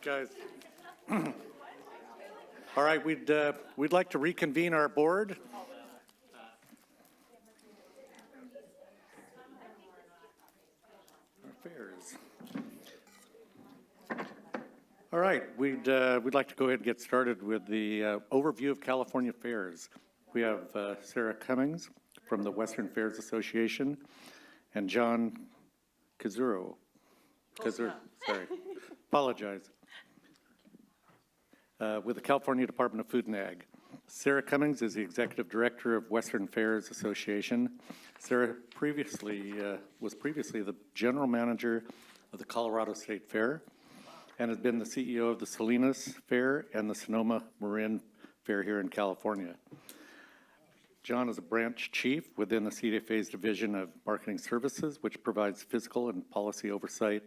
Guys. All right, we'd like to reconvene our board. Affairs. All right, we'd like to go ahead and get started with the overview of California Fairs. We have Sarah Cummings from the Western Fairs Association and John Kazuro. Sorry, apologize. With the California Department of Food and Ag. Sarah Cummings is the Executive Director of Western Fairs Association. Sarah was previously the General Manager of the Colorado State Fair and has been the CEO of the Salinas Fair and the Sonoma Marin Fair here in California. John is a branch chief within the CDFA's Division of Marketing Services, which provides physical and policy oversight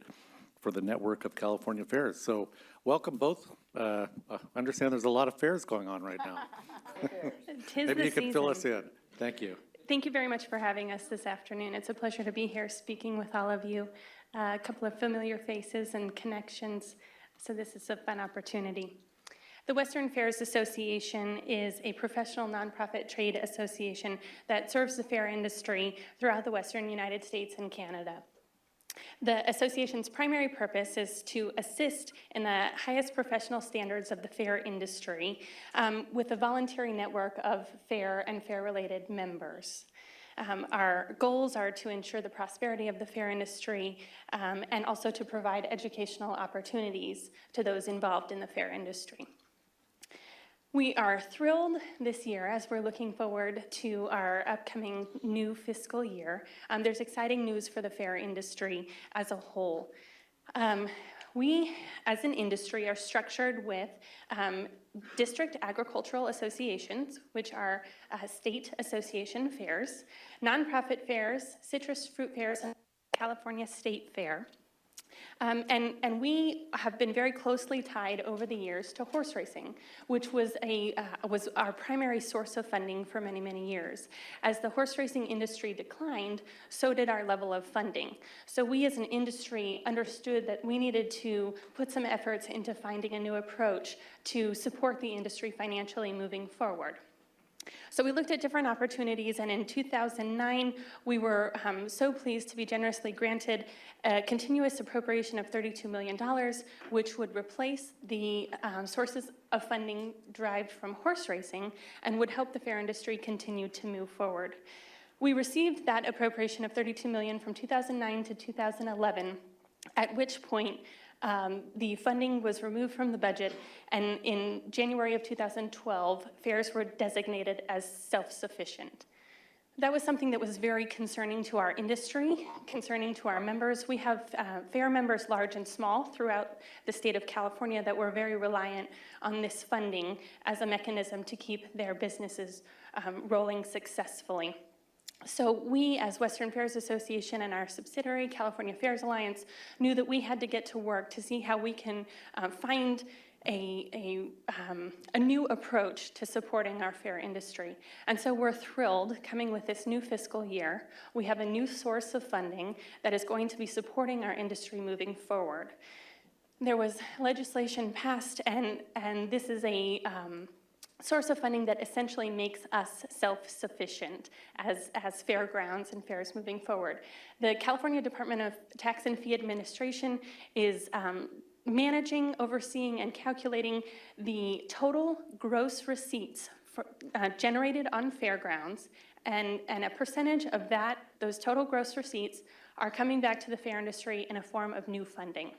for the network of California fairs. So welcome both. I understand there's a lot of fairs going on right now. Maybe you can fill us in. Thank you. Thank you very much for having us this afternoon. It's a pleasure to be here speaking with all of you. A couple of familiar faces and connections, so this is a fun opportunity. The Western Fairs Association is a professional nonprofit trade association that serves the fair industry throughout the Western United States and Canada. The association's primary purpose is to assist in the highest professional standards of the fair industry with a voluntary network of fair and fair-related members. Our goals are to ensure the prosperity of the fair industry and also to provide educational opportunities to those involved in the fair industry. We are thrilled this year as we're looking forward to our upcoming new fiscal year. There's exciting news for the fair industry as a whole. We, as an industry, are structured with district agricultural associations, which are state association fairs, nonprofit fairs, citrus fruit fairs, and California State Fair. And we have been very closely tied over the years to horse racing, which was our primary source of funding for many, many years. As the horse racing industry declined, so did our level of funding. So we as an industry understood that we needed to put some efforts into finding a new approach to support the industry financially moving forward. So we looked at different opportunities, and in 2009, we were so pleased to be generously granted a continuous appropriation of $32 million, which would replace the sources of funding derived from horse racing and would help the fair industry continue to move forward. We received that appropriation of $32 million from 2009 to 2011, at which point the funding was removed from the budget, and in January of 2012, fairs were designated as self-sufficient. That was something that was very concerning to our industry, concerning to our members. We have fair members large and small throughout the state of California that were very reliant on this funding as a mechanism to keep their businesses rolling successfully. So we, as Western Fairs Association and our subsidiary, California Fairs Alliance, knew that we had to get to work to see how we can find a new approach to supporting our fair industry. And so we're thrilled, coming with this new fiscal year, we have a new source of funding that is going to be supporting our industry moving forward. There was legislation passed, and this is a source of funding that essentially makes us self-sufficient as fairgrounds and fairs moving forward. The California Department of Tax and Fee Administration is managing, overseeing, and calculating the total gross receipts generated on fairgrounds, and a percentage of those total gross receipts are coming back to the fair industry in a form of new funding.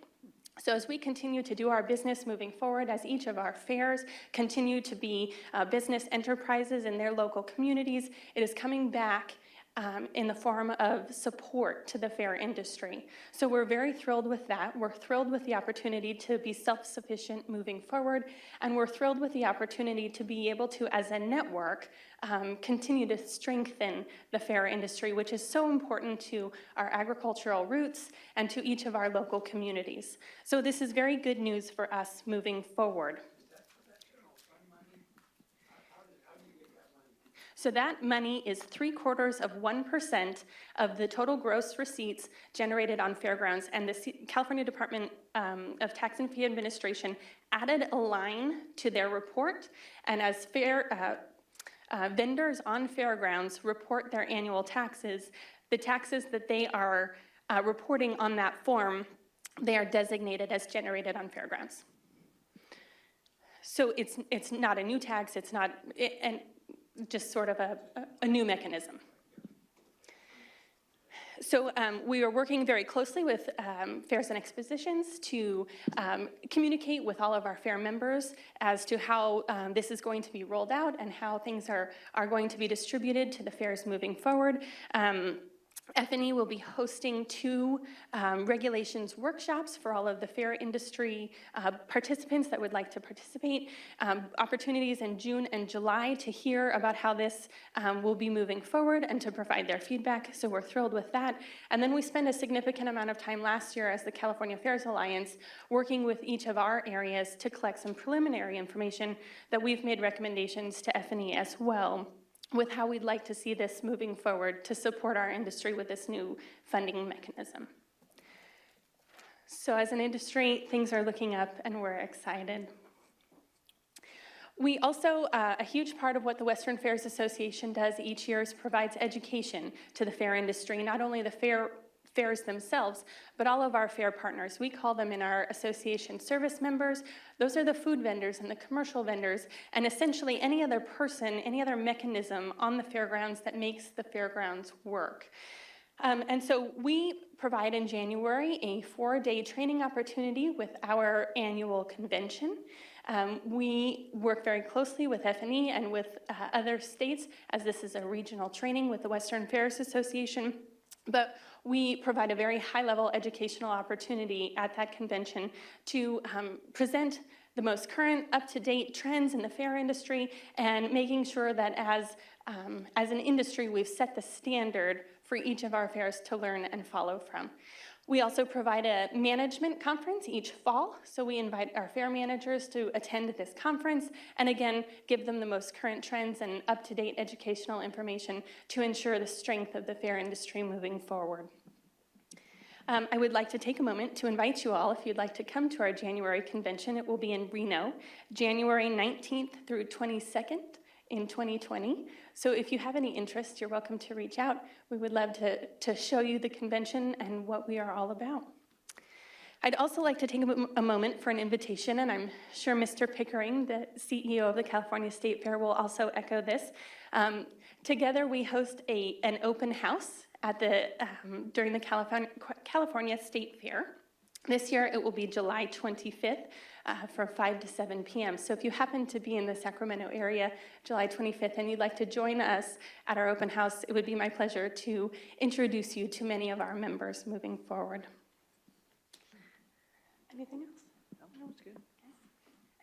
So as we continue to do our business moving forward, as each of our fairs continue to be business enterprises in their local communities, it is coming back in the form of support to the fair industry. So we're very thrilled with that. We're thrilled with the opportunity to be self-sufficient moving forward, and we're thrilled with the opportunity to be able to, as a network, continue to strengthen the fair industry, which is so important to our agricultural roots and to each of our local communities. So this is very good news for us moving forward. So that money is 0.75% of the total gross receipts generated on fairgrounds. And the California Department of Tax and Fee Administration added a line to their report. And as vendors on fairgrounds report their annual taxes, the taxes that they are reporting on that form, they are designated as generated on fairgrounds. So it's not a new tax, it's not, and just sort of a new mechanism. So we are working very closely with Fairs and Expositions to communicate with all of our fair members as to how this is going to be rolled out and how things are going to be distributed to the fairs moving forward. F&E will be hosting 2 regulations workshops for all of the fair industry participants that would like to participate. Opportunities in June and July to hear about how this will be moving forward and to provide their feedback, so we're thrilled with that. And then we spent a significant amount of time last year as the California Fairs Alliance working with each of our areas to collect some preliminary information that we've made recommendations to F&E as well, with how we'd like to see this moving forward to support our industry with this new funding mechanism. So as an industry, things are looking up and we're excited. We also, a huge part of what the Western Fairs Association does each year is provides education to the fair industry, not only the fairs themselves, but all of our fair partners. We call them in our association service members. Those are the food vendors and the commercial vendors, and essentially any other person, any other mechanism on the fairgrounds that makes the fairgrounds work. And so we provide in January a 4-day training opportunity with our annual convention. We work very closely with F&E and with other states, as this is a regional training with the Western Fairs Association. But we provide a very high-level educational opportunity at that convention to present the most current, up-to-date trends in the fair industry and making sure that as an industry, we've set the standard for each of our fairs to learn and follow from. We also provide a management conference each fall, so we invite our fair managers to attend this conference and again, give them the most current trends and up-to-date educational information to ensure the strength of the fair industry moving forward. I would like to take a moment to invite you all, if you'd like to come to our January convention. It will be in Reno, January 19th through 22nd in 2020. So if you have any interest, you're welcome to reach out. We would love to show you the convention and what we are all about. I'd also like to take a moment for an invitation, and I'm sure Mr. Pickering, the CEO of the California State Fair, will also echo this. Together we host an open house at during the California State Fair. This year it will be July 25th from 5 to 7 p.m. So if you happen to be in the Sacramento area July 25th and you'd like to join us at our open house, it would be my pleasure to introduce you to many of our members moving forward. Anything else? No, it's good. Okay.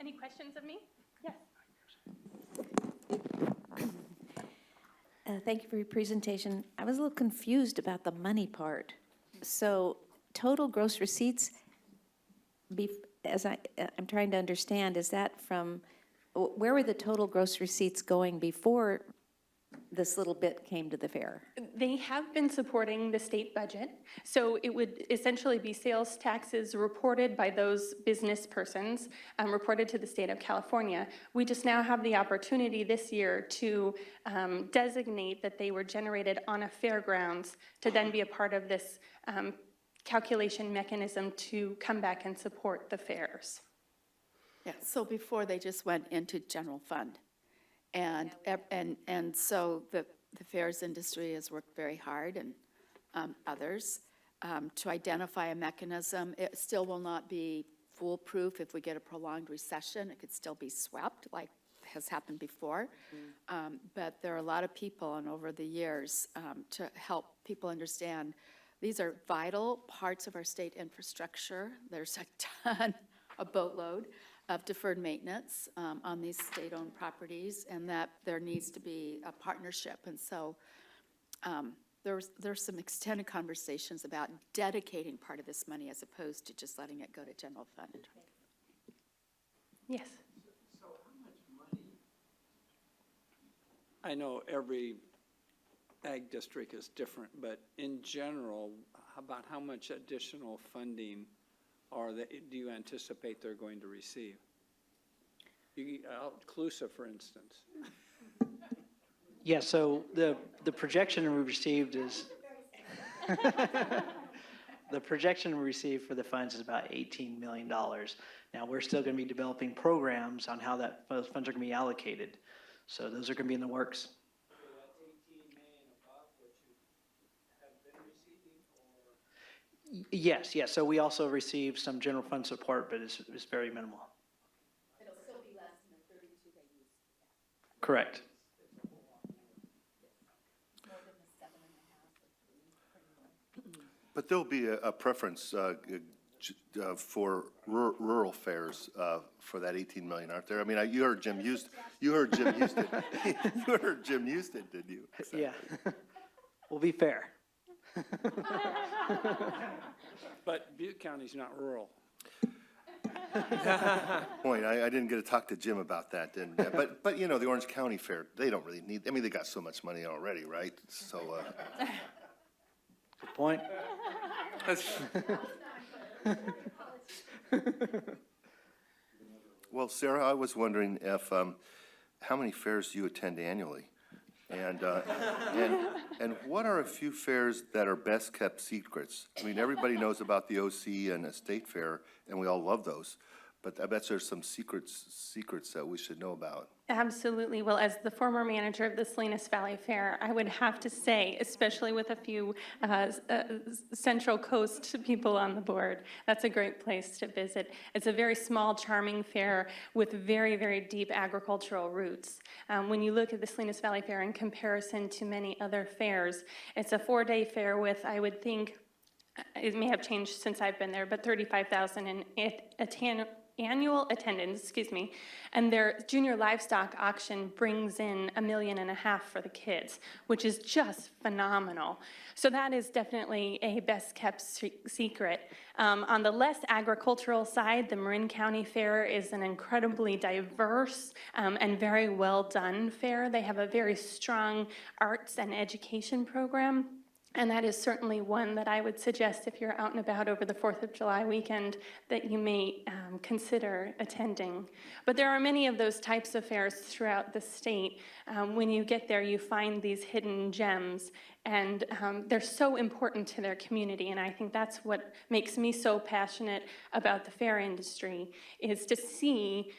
Any questions of me? Yes. Thank you for your presentation. I was a little confused about the money part. So total gross receipts, I'm trying to understand, is that from, where were the total gross receipts going before this little bit came to the fair? They have been supporting the state budget. So it would essentially be sales taxes reported by those business persons, reported to the state of California. We just now have the opportunity this year to designate that they were generated on a fairgrounds to then be a part of this calculation mechanism to come back and support the fairs. Yeah, so before they just went into general fund. And so the fairs industry has worked very hard, and others, to identify a mechanism. It still will not be foolproof if we get a prolonged recession. It could still be swept, like has happened before. But there are a lot of people, and over the years, to help people understand, these are vital parts of our state infrastructure. There's a ton, a boatload of deferred maintenance on these state-owned properties, and that there needs to be a partnership. And so there's some extended conversations about dedicating part of this money as opposed to just letting it go to general fund. Yes. So how much money I know every ag district is different, but in general, about how much additional funding do you anticipate they're going to receive? Clusa, for instance. Yeah, so the projection we received is, the projection we received for the funds is about $18 million. Now, we're still going to be developing programs on how those funds are going to be allocated. So those are going to be in the works. That's 18 million above what you have been receiving, or? Yes, yes. So we also received some general fund support, but it's very minimal. It'll still be less than the 32 they used. Correct. But there'll be a preference for rural fairs for that 18 million, aren't there? I mean, you heard Jim Houston. You heard Jim Houston. You heard Jim Houston, didn't you? Yeah. We'll be fair. But Butte County's not rural. Point. I didn't get to talk to Jim about that, didn't I? But you know, the Orange County Fair, they don't really need, I mean, they got so much money already, right? So, Good point. well, Sarah, I was wondering if, how many fairs do you attend annually? And what are a few fairs that are best kept secrets? I mean, everybody knows about the OC and the State Fair, and we all love those. But I bet there's some secrets that we should know about. Absolutely. Well, as the former manager of the Salinas Valley Fair, I would have to say, especially with a few Central Coast people on the board, that's a great place to visit. It's a very small, charming fair with very, very deep agricultural roots. When you look at the Salinas Valley Fair in comparison to many other fairs, it's a 4-day fair with, I would think, it may have changed since I've been there, but 35,000 in annual attendance, and their junior livestock auction brings in $1.5 million for the kids, which is just phenomenal. So that is definitely a best kept secret. On the less agricultural side, the Marin County Fair is an incredibly diverse and very well done fair. They have a very strong arts and education program. And that is certainly one that I would suggest if you're out and about over the 4th of July weekend that you may consider attending. But there are many of those types of fairs throughout the state. When you get there, you find these hidden gems, and they're so important to their community. And I think that's what makes me so passionate about the fair industry, is to see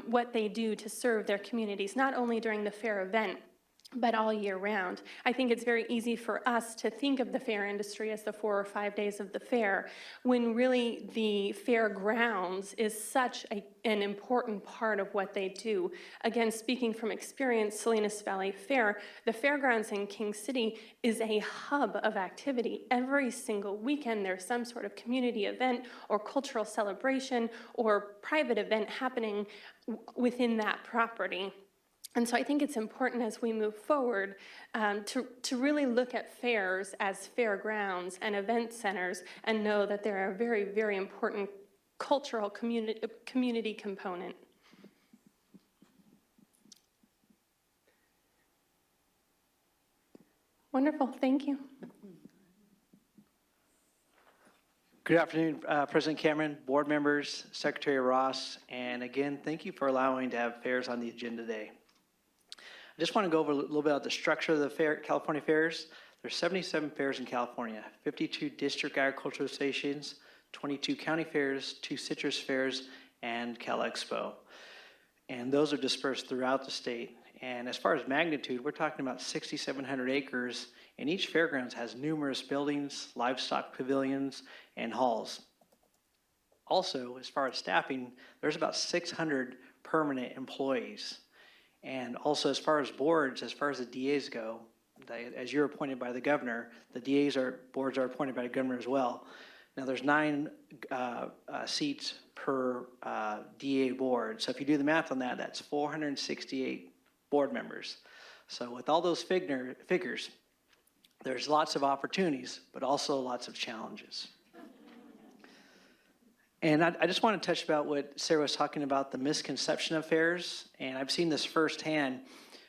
what they do to serve their communities, not only during the fair event, but all year round. I think it's very easy for us to think of the fair industry as the 4 or 5 days of the fair, when really the fairgrounds is such an important part of what they do. Again, speaking from experience, Salinas Valley Fair, the fairgrounds in King City is a hub of activity. Every single weekend there's some sort of community event or cultural celebration or private event happening within that property. And so I think it's important as we move forward to really look at fairs as fairgrounds and event centers and know that they're a very, very important cultural community component. Wonderful, thank you. Good afternoon, President Cameron, board members, Secretary Ross, and again, thank you for allowing to have fairs on the agenda today. I just want to go over a little bit about the structure of the California fairs. There's 77 fairs in California, 52 district agricultural associations, 22 county fairs, 2 citrus fairs, and Cal Expo. And those are dispersed throughout the state. And as far as magnitude, we're talking about 6,700 acres, and each fairgrounds has numerous buildings, livestock pavilions, and halls. Also, as far as staffing, there's about 600 permanent employees. And also, as far as boards, as far as the DAs go, as you're appointed by the governor, the boards are appointed by the governor as well. Now, there's 9 seats per DA board. So if you do the math on that, that's 468 board members. So with all those figures, there's lots of opportunities, but also lots of challenges. And I just want to touch about what Sarah was talking about, the misconception of fairs, and I've seen this firsthand.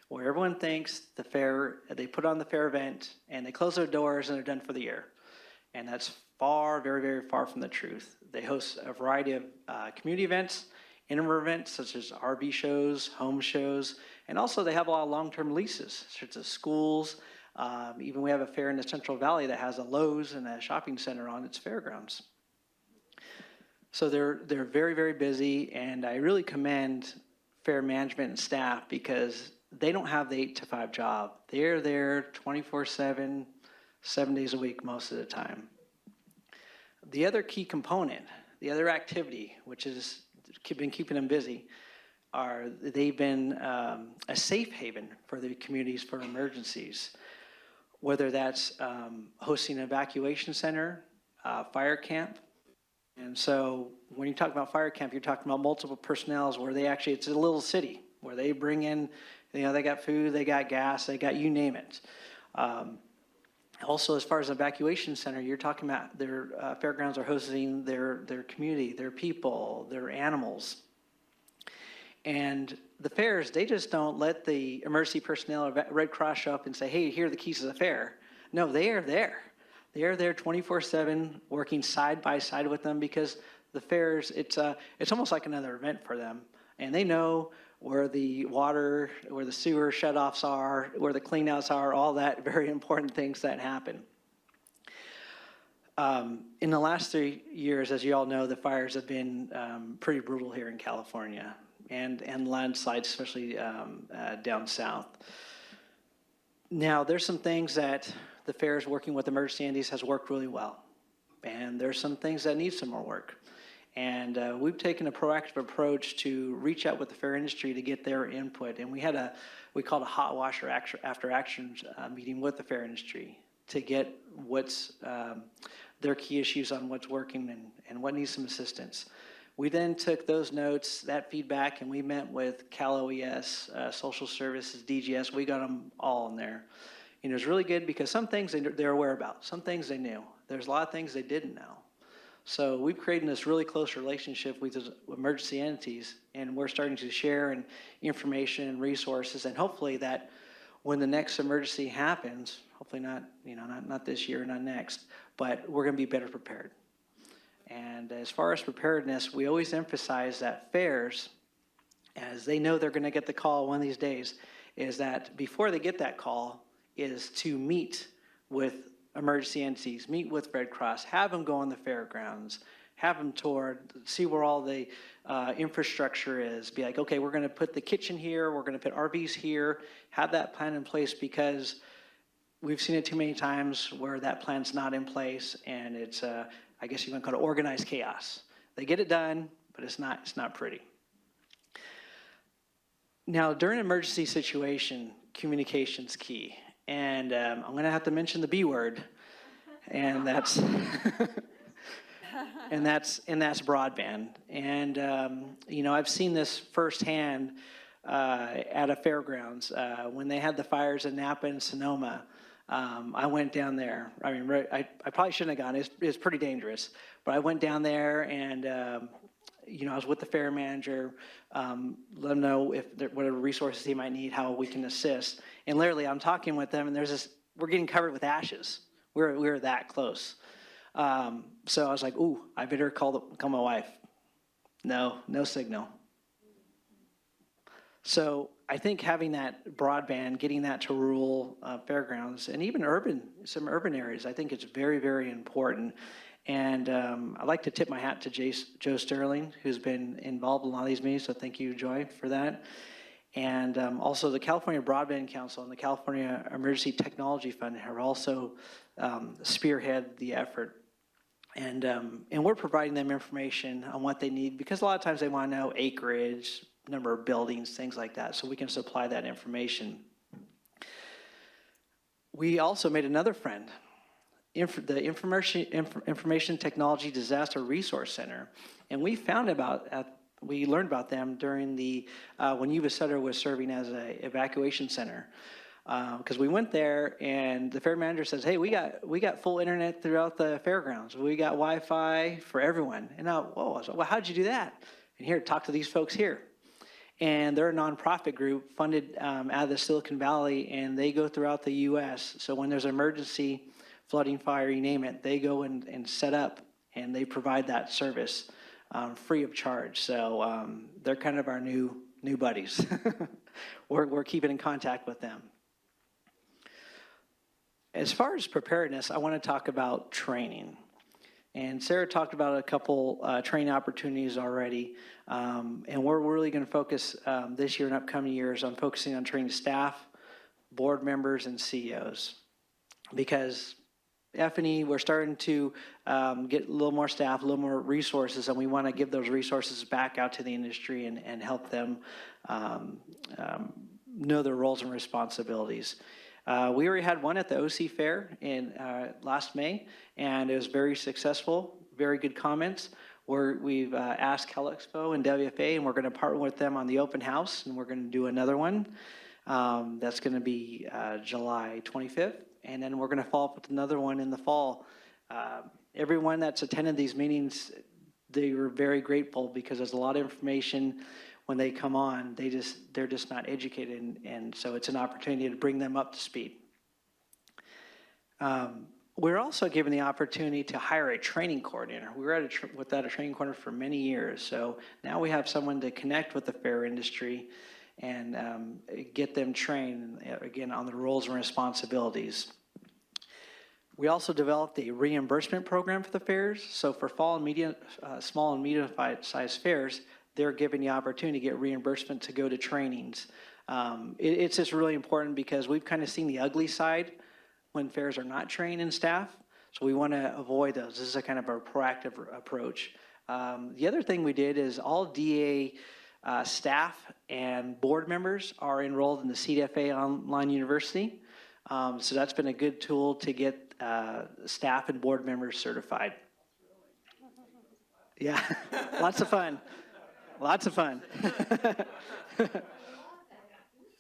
where everyone thinks the fair, they put on the fair event and they close their doors and they're done for the year. And that's far, very, very far from the truth. They host a variety of community events, indoor events such as RV shows, home shows, and also they have a lot of long-term leases, such as schools. Even we have a fair in the Central Valley that has a Lowe's and a shopping center on its fairgrounds. So they're very, very busy, and I really commend fair management and staff because they don't have the 8 to 5 job. They're there 24/7, 7 days a week most of the time. The other key component, the other activity, which has been keeping them busy, they've been a safe haven for the communities for emergencies, whether that's hosting an evacuation center, fire camp. And so when you talk about fire camp, you're talking about multiple personnels where it's a little city where they bring in, they got food, they got gas, they got you name it. Also, as far as evacuation center, you're talking about their fairgrounds are hosting their community, their people, their animals. And the fairs, they just don't let the emergency personnel or Red Cross show up and say, hey, here are the keys to the fair. No, they are there. They are there 24/7, working side by side with them because the fairs, it's almost like another event for them. And they know where the water, where the sewer shutoffs are, where the cleanouts are, all that very important things that happen. In the last 3 years, as you all know, the fires have been pretty brutal here in California and landslides, especially down south. Now, there's some things that the fairs working with emergency entities has worked really well. And there's some things that need some more work. And we've taken a proactive approach to reach out with the fair industry to get their input. And we called a hot wash or after action meeting with the fair industry to get what's their key issues on what's working and what needs some assistance. We then took those notes, that feedback, and we met with Cal OES, Social Services, DGS. We got them all in there. And it was really good because some things they're aware about, some things they knew. There's a lot of things they didn't know. So we've created this really close relationship with those emergency entities, and we're starting to share information and resources, and hopefully that when the next emergency happens, hopefully not this year, not next, but we're going to be better prepared. And as far as preparedness, we always emphasize that fairs, as they know they're going to get the call one of these days, is that before they get that call is to meet with emergency entities, meet with Red Cross, have them go on the fairgrounds, have them tour, see where all the infrastructure is, be like, okay, we're going to put the kitchen here, we're going to put RVs here, have that plan in place because we've seen it too many times where that plan's not in place and it's, I guess you want to call it organized chaos. They get it done, but it's not pretty. Now, during an emergency situation, communication's key. And I'm going to have to mention the B word, and that's and that's broadband. And I've seen this firsthand at a fairgrounds when they had the fires in Napa and Sonoma. I went down there. I mean, I probably shouldn't have gone. It's pretty dangerous, but I went down there and. I was with the fair manager, let them know whatever resources he might need, how we can assist. And literally, I'm talking with them, and we're getting covered with ashes. We're that close. So I was like, ooh, I better call my wife. No signal. So I think having that broadband, getting that to rural fairgrounds, and even some urban areas, I think it's very, very important. And I'd like to tip my hat to Joe Sterling, who's been involved in a lot of these meetings, so thank you, Joy, for that. And also the California Broadband Council and the California Emergency Technology Fund have also spearheaded the effort. And we're providing them information on what they need, because a lot of times they want to know acreage, number of buildings, things like that, so we can supply that information. We also made another friend. The Information Technology Disaster Resource Center, and we learned about them during when Yuba Sutter was serving as an evacuation center, because we went there and the fair manager says, "Hey, we got full internet throughout the fairgrounds. We got Wi-Fi for everyone." And I was like, "Well, how'd you do that?" And here, talk to these folks here, And they're a nonprofit group funded out of the Silicon Valley, and they go throughout the U.S. So when there's an emergency, flooding, fire, you name it, they go and set up, and they provide that service free of charge. So they're kind of our new buddies. We're keeping in contact with them. As far as preparedness, I want to talk about training. And Sarah talked about a couple training opportunities already. And we're really going to focus this year and upcoming years on focusing on training staff, board members, and CEOs. Because F&E, we're starting to get a little more staff, a little more resources, and we want to give those resources back out to the industry and help them know their roles and responsibilities. We already had one at the OC Fair in last May, and it was very successful, very good comments. We've asked CalExpo and WFA, and we're going to partner with them on the open house, and we're going to do another one. That's going to be July 25th, and then we're going to follow up with another one in the fall. Everyone that's attended these meetings, they were very grateful because there's a lot of information. When they come on, they're just not educated, and so it's an opportunity to bring them up to speed. We're also given the opportunity to hire a training coordinator. We were without a training coordinator for many years, so now we have someone to connect with the fair industry and get them trained, again, on the roles and responsibilities. We also developed a reimbursement program for the fairs. So for small and medium-sized fairs, they're given the opportunity to get reimbursement to go to trainings. It's just really important because we've kind of seen the ugly side when fairs are not trained in staff. So we want to avoid those. This is a kind of a proactive approach. The other thing we did is all DA staff and board members are enrolled in the CDFA Online University. So that's been a good tool to get staff and board members certified. Yeah, lots of fun. Lots of fun.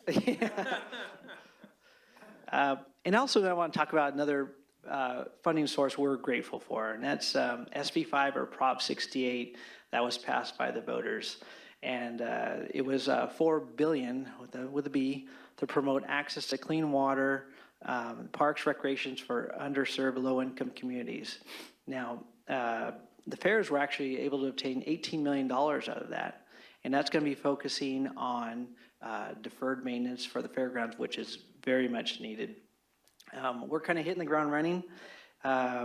Yeah. And also I want to talk about another funding source we're grateful for, and that's SB 5 or Prop 68 that was passed by the voters. And it was $4 billion with a B to promote access to clean water, parks, recreations for underserved low-income communities. Now, the fairs were actually able to obtain $18 million out of that, and that's going to be focusing on deferred maintenance for the fairgrounds, which is very much needed. We're kind of hitting the ground running.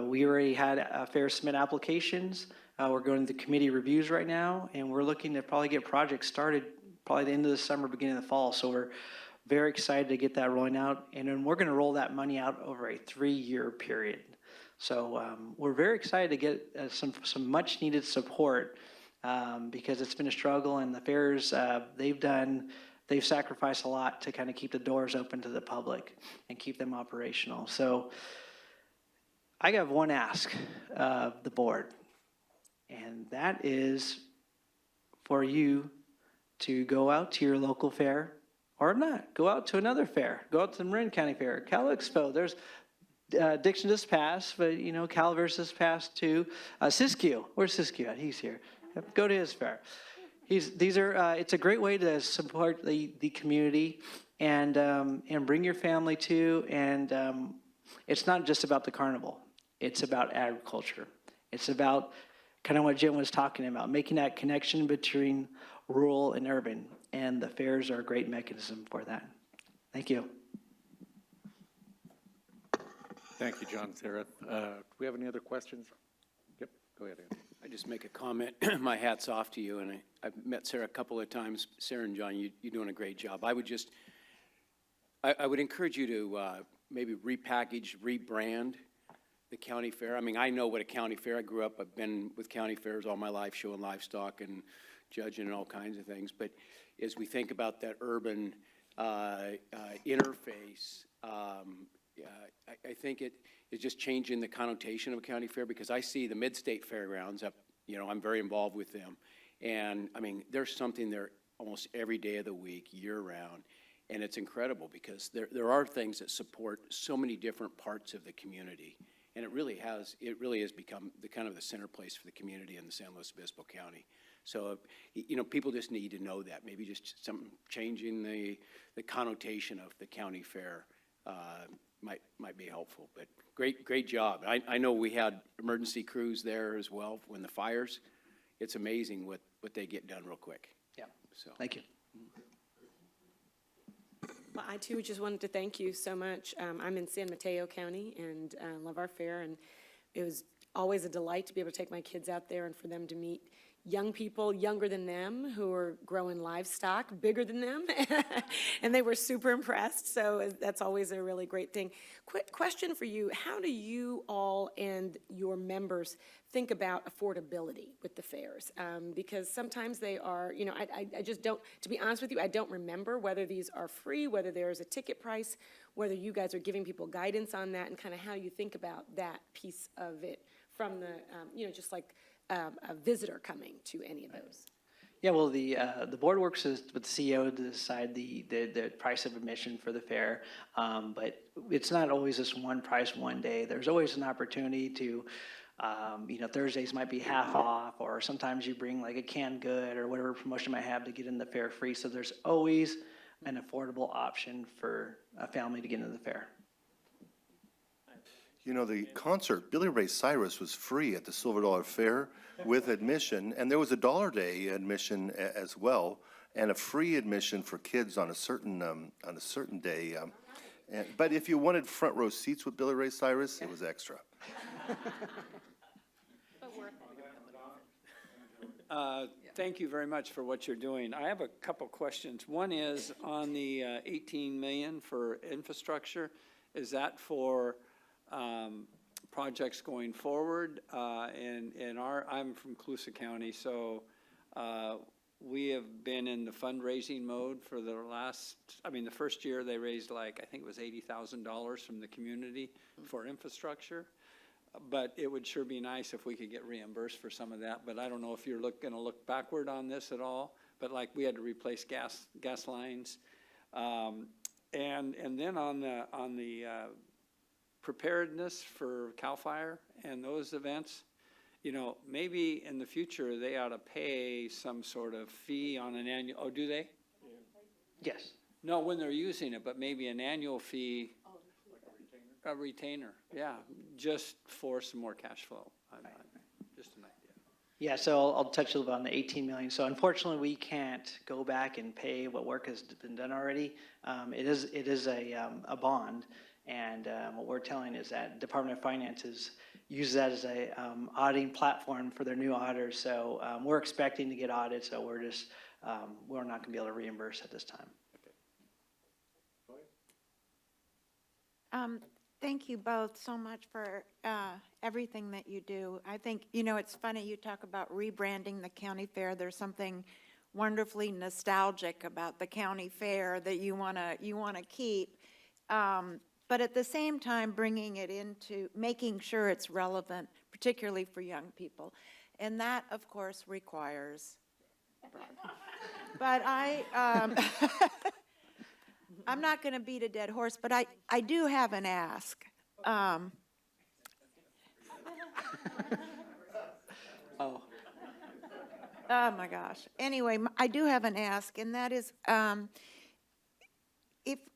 We already had fairs submit applications. We're going to the committee reviews right now, and we're looking to probably get projects started probably the end of the summer, beginning of the fall. So we're very excited to get that rolling out, and then we're going to roll that money out over a 3-year period. So we're very excited to get some much needed support because it's been a struggle, and the fairs, they've sacrificed a lot to kind of keep the doors open to the public and keep them operational. So I have one ask of the board, and that is for you to go out to your local fair, or not, go out to another fair. Go out to the Marin County Fair, CalExpo. There's Dickson just passed, but Calaveras just passed too. Siskiyou, where's Siskiyou at? He's here. Go to his fair. It's a great way to support the community and bring your family too. And it's not just about the carnival. It's about agriculture. It's about kind of what Jim was talking about, making that connection between rural and urban. And the fairs are a great mechanism for that. Thank you. Thank you, John, Sarah. Do we have any other questions? Yep, go ahead, Andy. I just make a comment. My hat's off to you, and I've met Sarah a couple of times. Sarah and John, you're doing a great job. I would encourage you to maybe repackage, rebrand the county fair. I mean, I know what a county fair. I grew up. I've been with county fairs all my life, showing livestock and judging and all kinds of things. But as we think about that urban interface, I think it is just changing the connotation of a county fair, because I see the Mid-State Fairgrounds up, I'm very involved with them. And I mean, there's something there almost every day of the week, year round. And it's incredible because there are things that support so many different parts of the community. And it really has become the kind of the center place for the community in the San Luis Obispo County. So, people just need to know that, maybe just some changing the connotation of the county fair might be helpful, but great job. I know we had emergency crews there as well when the fires. It's amazing what they get done real quick, Yeah, so. thank you. Well, I too just wanted to thank you so much. I'm in San Mateo County and love our fair, and it was always a delight to be able to take my kids out there and for them to meet young people younger than them who are growing livestock bigger than them, and they were super impressed, so that's always a really great thing. Quick question for you, how do you all and your members think about affordability with the fairs? Because sometimes they are, I just don't, to be honest with you, I don't remember whether these are free, whether there's a ticket price, whether you guys are giving people guidance on that, and kind of how you think about that piece of it from the, just like a visitor coming to any of those. Yeah, well, the board works with the CEO to decide the price of admission for the fair, but it's not always just one price one day. There's always an opportunity to, Thursdays might be half off, or sometimes you bring like a canned good or whatever promotion you might have to get in the fair free. So there's always an affordable option for a family to get into the fair. The concert, Billy Ray Cyrus was free at the Silver Dollar Fair with admission, and there was a $1 day admission as well, and a free admission for kids on a certain day. But if you wanted front row seats with Billy Ray Cyrus, it was extra. Thank you very much for what you're doing. I have a couple questions. One is on the 18 million for infrastructure. Is that for projects going forward? I'm from Colusa County, so we have been in the fundraising mode for the first year they raised I think it was $80,000 from the community for infrastructure. But it would sure be nice if we could get reimbursed for some of that. But I don't know if you're going to look backward on this at all. But we had to replace gas lines, and then on the preparedness for CAL FIRE and those events, maybe in the future they ought to pay some sort of fee on an annual. Oh, do they? Yes. No, when they're using it, but maybe an annual fee. A retainer, yeah, just for some more cash flow. Just an idea. Yeah, so I'll touch a little bit on the 18 million. So unfortunately, we can't go back and pay what work has been done already. It is a bond, and what we're telling is that Department of Finance uses that as a auditing platform for their new auditors. So we're expecting to get audited, so we're not going to be able to reimburse at this time. Thank you both so much for everything that you do. I think, it's funny you talk about rebranding the county fair. There's something wonderfully nostalgic about the county fair that you want to keep. But at the same time, bringing it into, making sure it's relevant, particularly for young people. And that, of course, requires, but I'm not going to beat a dead horse, but I do have an ask. Oh. Oh, my gosh. Anyway, I do have an ask, and that is,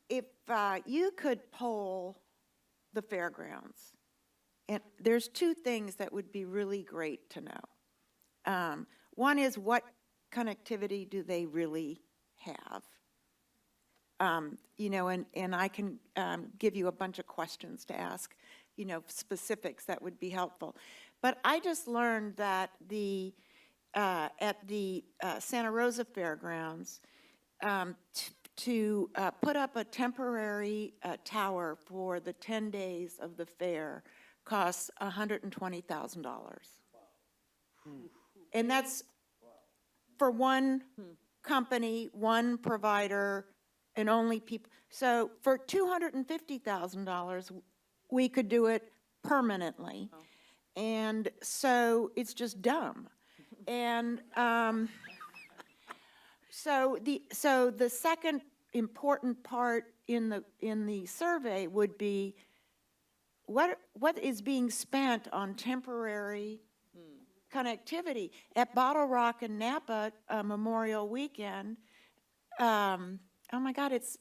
if you could poll the fairgrounds, and there's two things that would be really great to know. One is, what connectivity do they really have? And I can give you a bunch of questions to ask, specifics that would be helpful. But I just learned that at the Santa Rosa Fairgrounds, to put up a temporary tower for the 10 days of the fair costs $120,000. And that's for one company, one provider, and only people. So for $250,000, we could do it permanently. And so it's just dumb. And so the second important part in the survey would be what is being spent on temporary connectivity. At Bottle Rock and Napa Memorial Weekend, oh my God, it's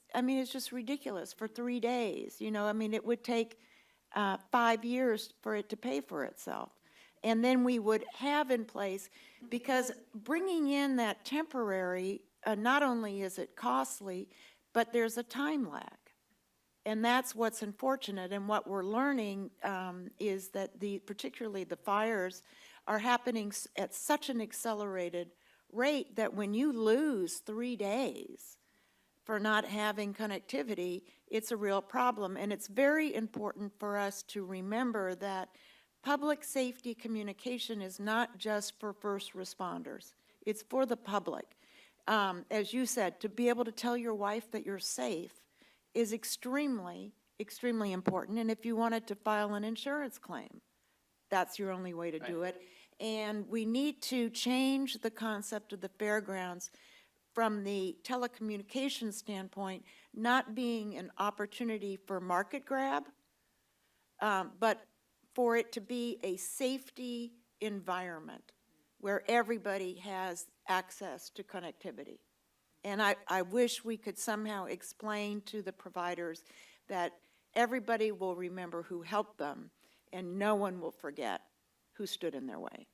just ridiculous for 3 days. It would take 5 years for it to pay for itself. And then we would have in place, because bringing in that temporary, not only is it costly, but there's a time lag. And that's what's unfortunate. And what we're learning is that particularly the fires are happening at such an accelerated rate that when you lose 3 days for not having connectivity, it's a real problem. And it's very important for us to remember that public safety communication is not just for first responders. It's for the public. As you said, to be able to tell your wife that you're safe is extremely, extremely important. And if you wanted to file an insurance claim, that's your only way to do it. And we need to change the concept of the fairgrounds from the telecommunications standpoint, not being an opportunity for market grab, but for it to be a safety environment where everybody has access to connectivity. And I wish we could somehow explain to the providers that everybody will remember who helped them and no one will forget who stood in their way.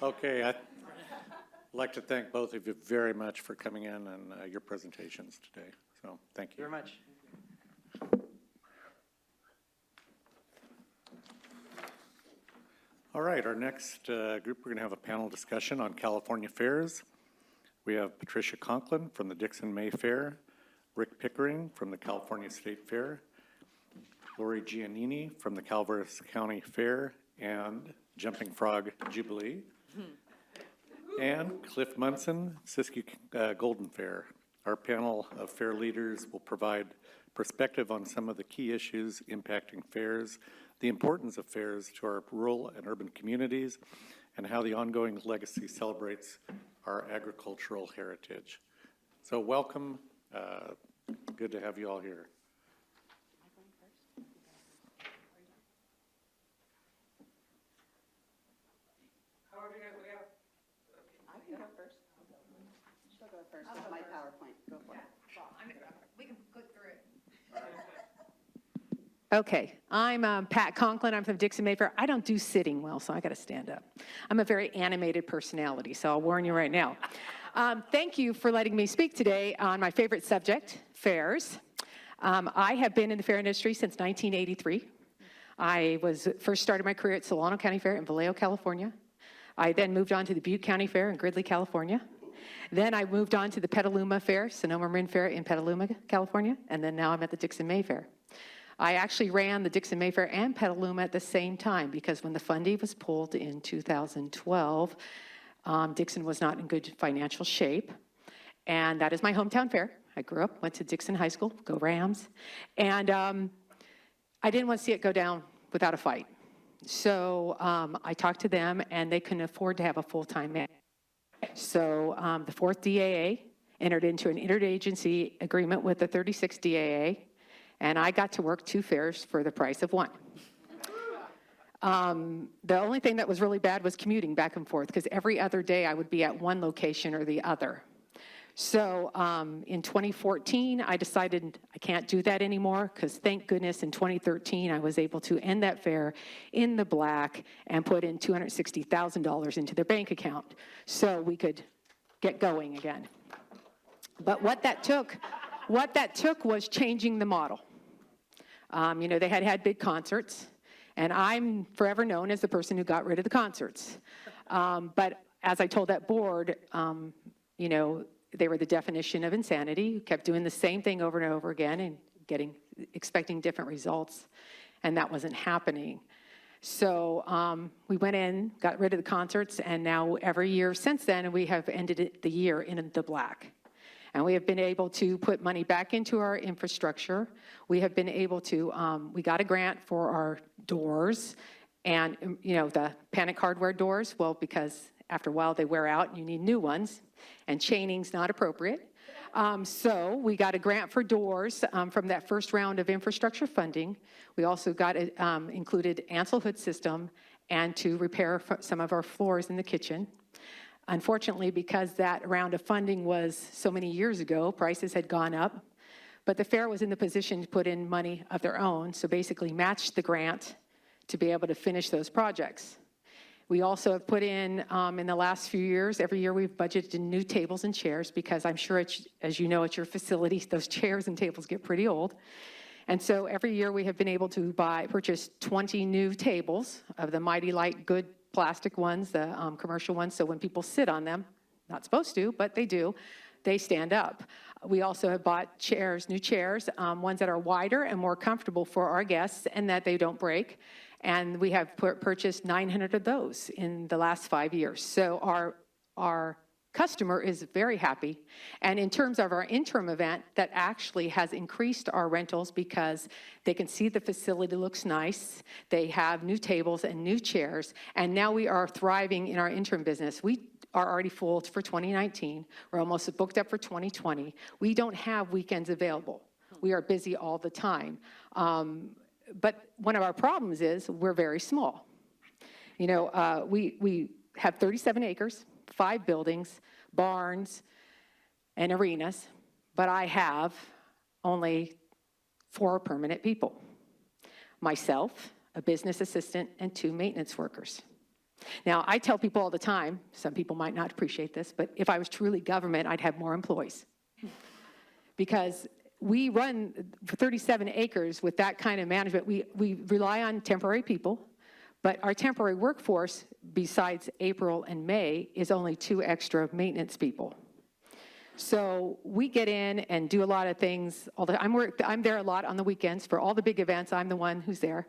Okay, I'd like to thank both of you very much for coming in and your presentations today. So, thank you. Very much. All right, our next group, we're going to have a panel discussion on California fairs. We have Patricia Conklin from the Dickson May Fair, Rick Pickering from the California State Fair, Laurie Jannetty from the Calaveras County Fair, and Jumping Frog Jubilee, and Cliff Munson, Siskiyou Golden Fair. Our panel of fair leaders will provide perspective on some of the key issues impacting fairs, the importance of fairs to our rural and urban communities, and how the ongoing legacy celebrates our agricultural heritage. So welcome. Good to have you all here. I can go first. She'll go first with my PowerPoint. Go for it. We can click through it. Okay, I'm Pat Conklin. I'm from Dickson Mayfair. I don't do sitting well, so I got to stand up. I'm a very animated personality, so I'll warn you right now. Thank you for letting me speak today on my favorite subject, fairs. I have been in the fair industry since 1983. I first started my career at Solano County Fair in Vallejo, California. I then moved on to the Butte County Fair in Gridley, California. Then I moved on to the Petaluma Fair, Sonoma Marin Fair in Petaluma, California, and then now I'm at the Dickson May Fair. I actually ran the Dickson May Fair and Petaluma at the same time because when the funding was pulled in 2012, Dickson was not in good financial shape, and that is my hometown fair. I grew up, went to Dickson High School, go Rams, and I didn't want to see it go down without a fight. So I talked to them, and they couldn't afford to have a full-time man. So the 4th DAA entered into an interagency agreement with the 36th DAA, and I got to work 2 fairs for the price of 1. The only thing that was really bad was commuting back and forth, because every other day I would be at one location or the other. So in 2014, I decided I can't do that anymore, because thank goodness in 2013, I was able to end that fair in the black and put in $260,000 into their bank account so we could get going again. But what that took was changing the model. They had big concerts, and I'm forever known as the person who got rid of the concerts. But as I told that board, they were the definition of insanity, who kept doing the same thing over and over again and expecting different results, and that wasn't happening. So we went in, got rid of the concerts, and now every year since then, we have ended the year in the black. And we have been able to put money back into our infrastructure. We have been able to, we got a grant for our doors and, the panic hardware doors, well, because After a while, they wear out, and you need new ones, and chaining's not appropriate. So we got a grant for doors from that first round of infrastructure funding. We also got included Ansel hood system and to repair some of our floors in the kitchen. Unfortunately, because that round of funding was so many years ago, prices had gone up, but the fair was in the position to put in money of their own, so basically matched the grant to be able to finish those projects. We also have put in the last few years, every year we've budgeted in new tables and chairs because I'm sure, as you know, at your facility, those chairs and tables get pretty old. And so every year we have been able to purchase 20 new tables of the Mighty Light good plastic ones, the commercial ones, so when people sit on them, not supposed to, but they do, they stand up. We also have bought chairs, new chairs, ones that are wider and more comfortable for our guests and that they don't break. And we have purchased 900 of those in the last 5 years. So our customer is very happy. And in terms of our interim event, that actually has increased our rentals because they can see the facility looks nice. They have new tables and new chairs. And now we are thriving in our interim business. We are already full for 2019. We're almost booked up for 2020. We don't have weekends available. We are busy all the time. But one of our problems is we're very small. You know, we have 37 acres, 5 buildings, barns, and arenas, but I have only 4 permanent people. Myself, a business assistant, and 2 maintenance workers. Now, I tell people all the time, some people might not appreciate this, but if I was truly government, I'd have more employees. Because we run 37 acres with that kind of management. We rely on temporary people, but our temporary workforce, besides April and May, is only 2 extra maintenance people. So we get in and do a lot of things. I'm there a lot on the weekends for all the big events. I'm the one who's there.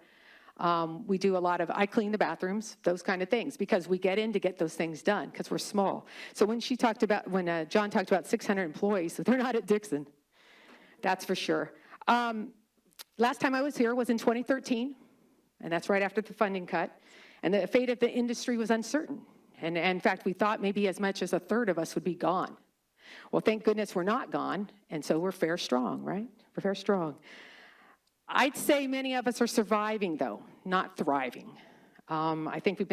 We do a lot of, I clean the bathrooms, those kind of things, because we get in to get those things done, because we're small. So when John talked about 600 employees, they're not at Dickson. That's for sure. Last time I was here was in 2013, and that's right after the funding cut, and the fate of the industry was uncertain. And in fact, we thought maybe as much as a third of us would be gone. Well, thank goodness we're not gone, and so we're fair strong, right? We're fair strong. I'd say many of us are surviving, though, not thriving. I think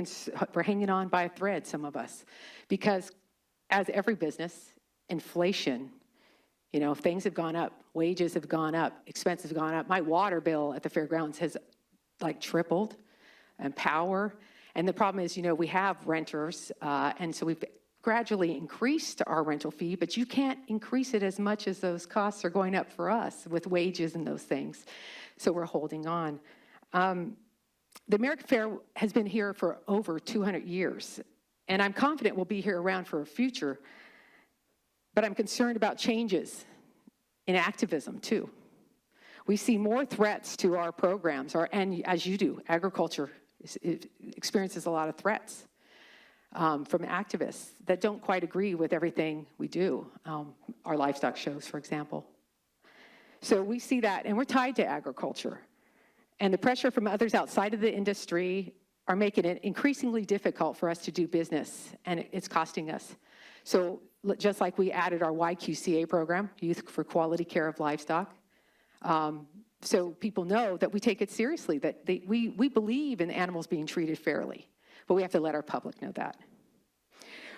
we're hanging on by a thread, some of us, because as every business, inflation, you know, things have gone up, wages have gone up, expenses have gone up. My water bill at the fairgrounds has like tripled, and power. And the problem is, you know, we have renters, and so we've gradually increased our rental fee, but you can't increase it as much as those costs are going up for us with wages and those things. So we're holding on. The American Fair has been here for over 200 years, and I'm confident we'll be here around for a future. But I'm concerned about changes in activism, too. We see more threats to our programs, and as you do, agriculture experiences a lot of threats from activists that don't quite agree with everything we do, our livestock shows, for example. So we see that, and we're tied to agriculture. And the pressure from others outside of the industry are making it increasingly difficult for us to do business, and it's costing us. So just like we added our YQCA program, Youth for Quality Care of Livestock, so people know that we take it seriously, that we believe in animals being treated fairly, but we have to let our public know that.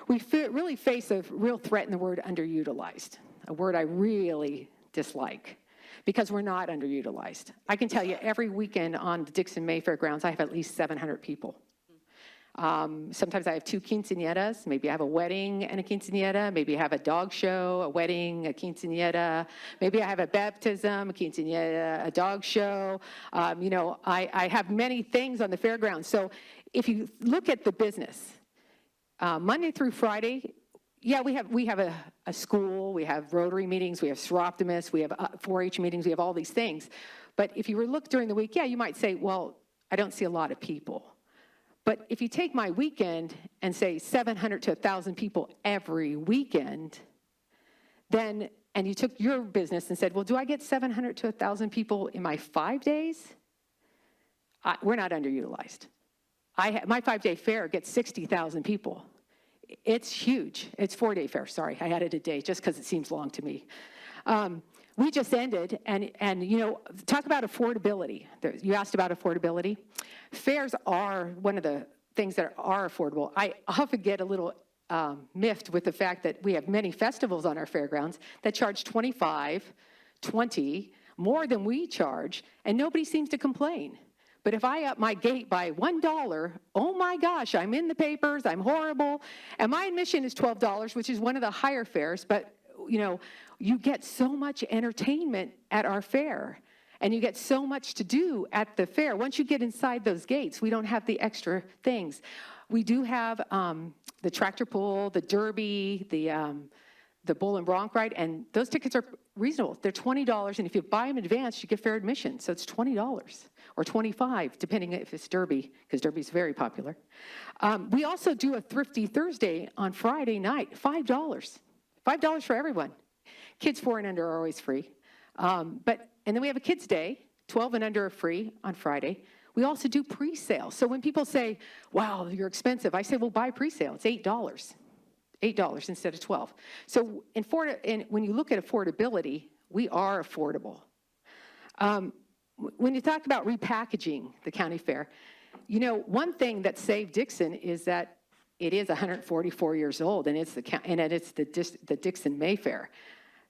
We really face a real threat in the word underutilized, a word I really dislike, because we're not underutilized. I can tell you every weekend on the Dickson May Fairgrounds, I have at least 700 people. Sometimes I have 2 quinceañeras. Maybe I have a wedding and a quinceañera. Maybe I have a dog show, a wedding, a quinceañera. Maybe I have a baptism, a quinceañera, a dog show. You know, I have many things on the fairgrounds. So if you look at the business, Monday through Friday, yeah, we have a school, we have Rotary meetings, we have Seroptimists, we have 4-H meetings, we have all these things. But if you were to look during the week, yeah, you might say, well, I don't see a lot of people. But if you take my weekend and say 700 to 1,000 people every weekend, and you took your business and said, well, do I get 700 to 1,000 people in my 5 days? We're not underutilized. My 5-day fair gets 60,000 people. it's huge. It's 4-day fair, sorry. I added a day just because it seems long to me. We just ended, and you know, talk about affordability. You asked about affordability. Fairs are one of the things that are affordable. I often get a little miffed with the fact that we have many festivals on our fairgrounds that charge $25, $20, more than we charge, and nobody seems to complain. But if I up my gate by $1, oh my gosh, I'm in the papers, I'm horrible. And my admission is $12, which is one of the higher fares, but you know, you get so much entertainment at our fair, and you get so much to do at the fair. Once you get inside those gates, we don't have the extra things. We do have the tractor pull, the derby, the bull and bronc ride, and those tickets are reasonable. They're $20, and if you buy them in advance, you get fair admission, so it's $20 or $25, depending if it's derby, because derby's very popular. We also do a Thrifty Thursday on Friday night, $5. $5 for everyone. Kids 4 and under are always free. And then we have a kids' day, 12 and under are free on Friday. We also do pre-sale. So when people say, wow, you're expensive, I say, well, buy pre-sale. It's $8. $8 instead of $12. So when you look at affordability, we are affordable. When you talk about repackaging the county fair, you know, one thing that saved Dickson is that it is 144 years old, and it's the Dickson Mayfair.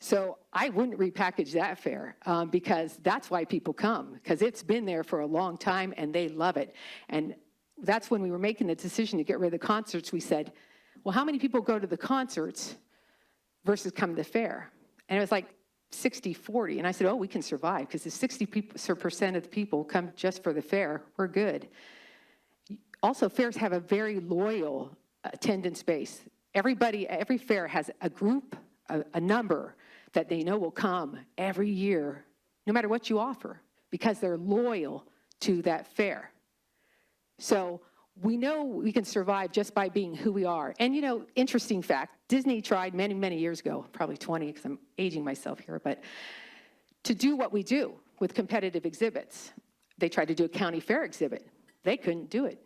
So I wouldn't repackage that fair because that's why people come, because it's been there for a long time and they love it. And that's when we were making the decision to get rid of the concerts. We said, well, how many people go to the concerts versus come to the fair? And it was like 60-40. And I said, oh, we can survive because if 60% of the people come just for the fair, we're good. Also, fairs have a very loyal attendance base. Every fair has a group, a number that they know will come every year, no matter what you offer, because they're loyal to that fair. So we know we can survive just by being who we are. And you know, interesting fact, Disney tried many, many years ago, probably 20, because I'm aging myself here, but to do what we do with competitive exhibits. They tried to do a county fair exhibit. They couldn't do it.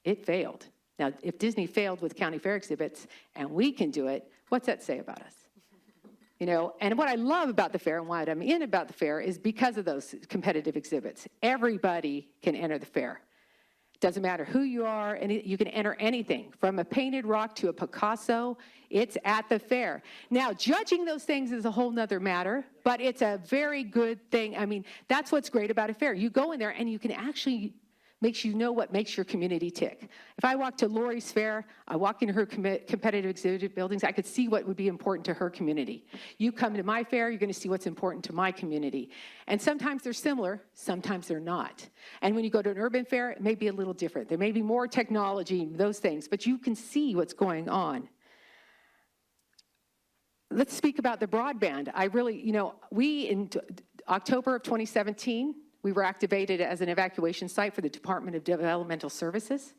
It failed. Now, if Disney failed with county fair exhibits and we can do it, what's that say about us? You know, and what I love about the fair and why I'm in about the fair is because of those competitive exhibits. Everybody can enter the fair. Doesn't matter who you are, and you can enter anything, from a painted rock to a Picasso. It's at the fair. Now, judging those things is a whole nother matter, but it's a very good thing. I mean, that's what's great about a fair. You go in there and you can actually makes you know what makes your community tick. If I walk to Laurie's fair, I walk into her competitive exhibit buildings, I could see what would be important to her community. You come to my fair, you're going to see what's important to my community. And sometimes they're similar, sometimes they're not. And when you go to an urban fair, it may be a little different. There may be more technology, those things, but you can see what's going on. Let's speak about the broadband. We in October of 2017, we were activated as an evacuation site for the Department of Developmental Services,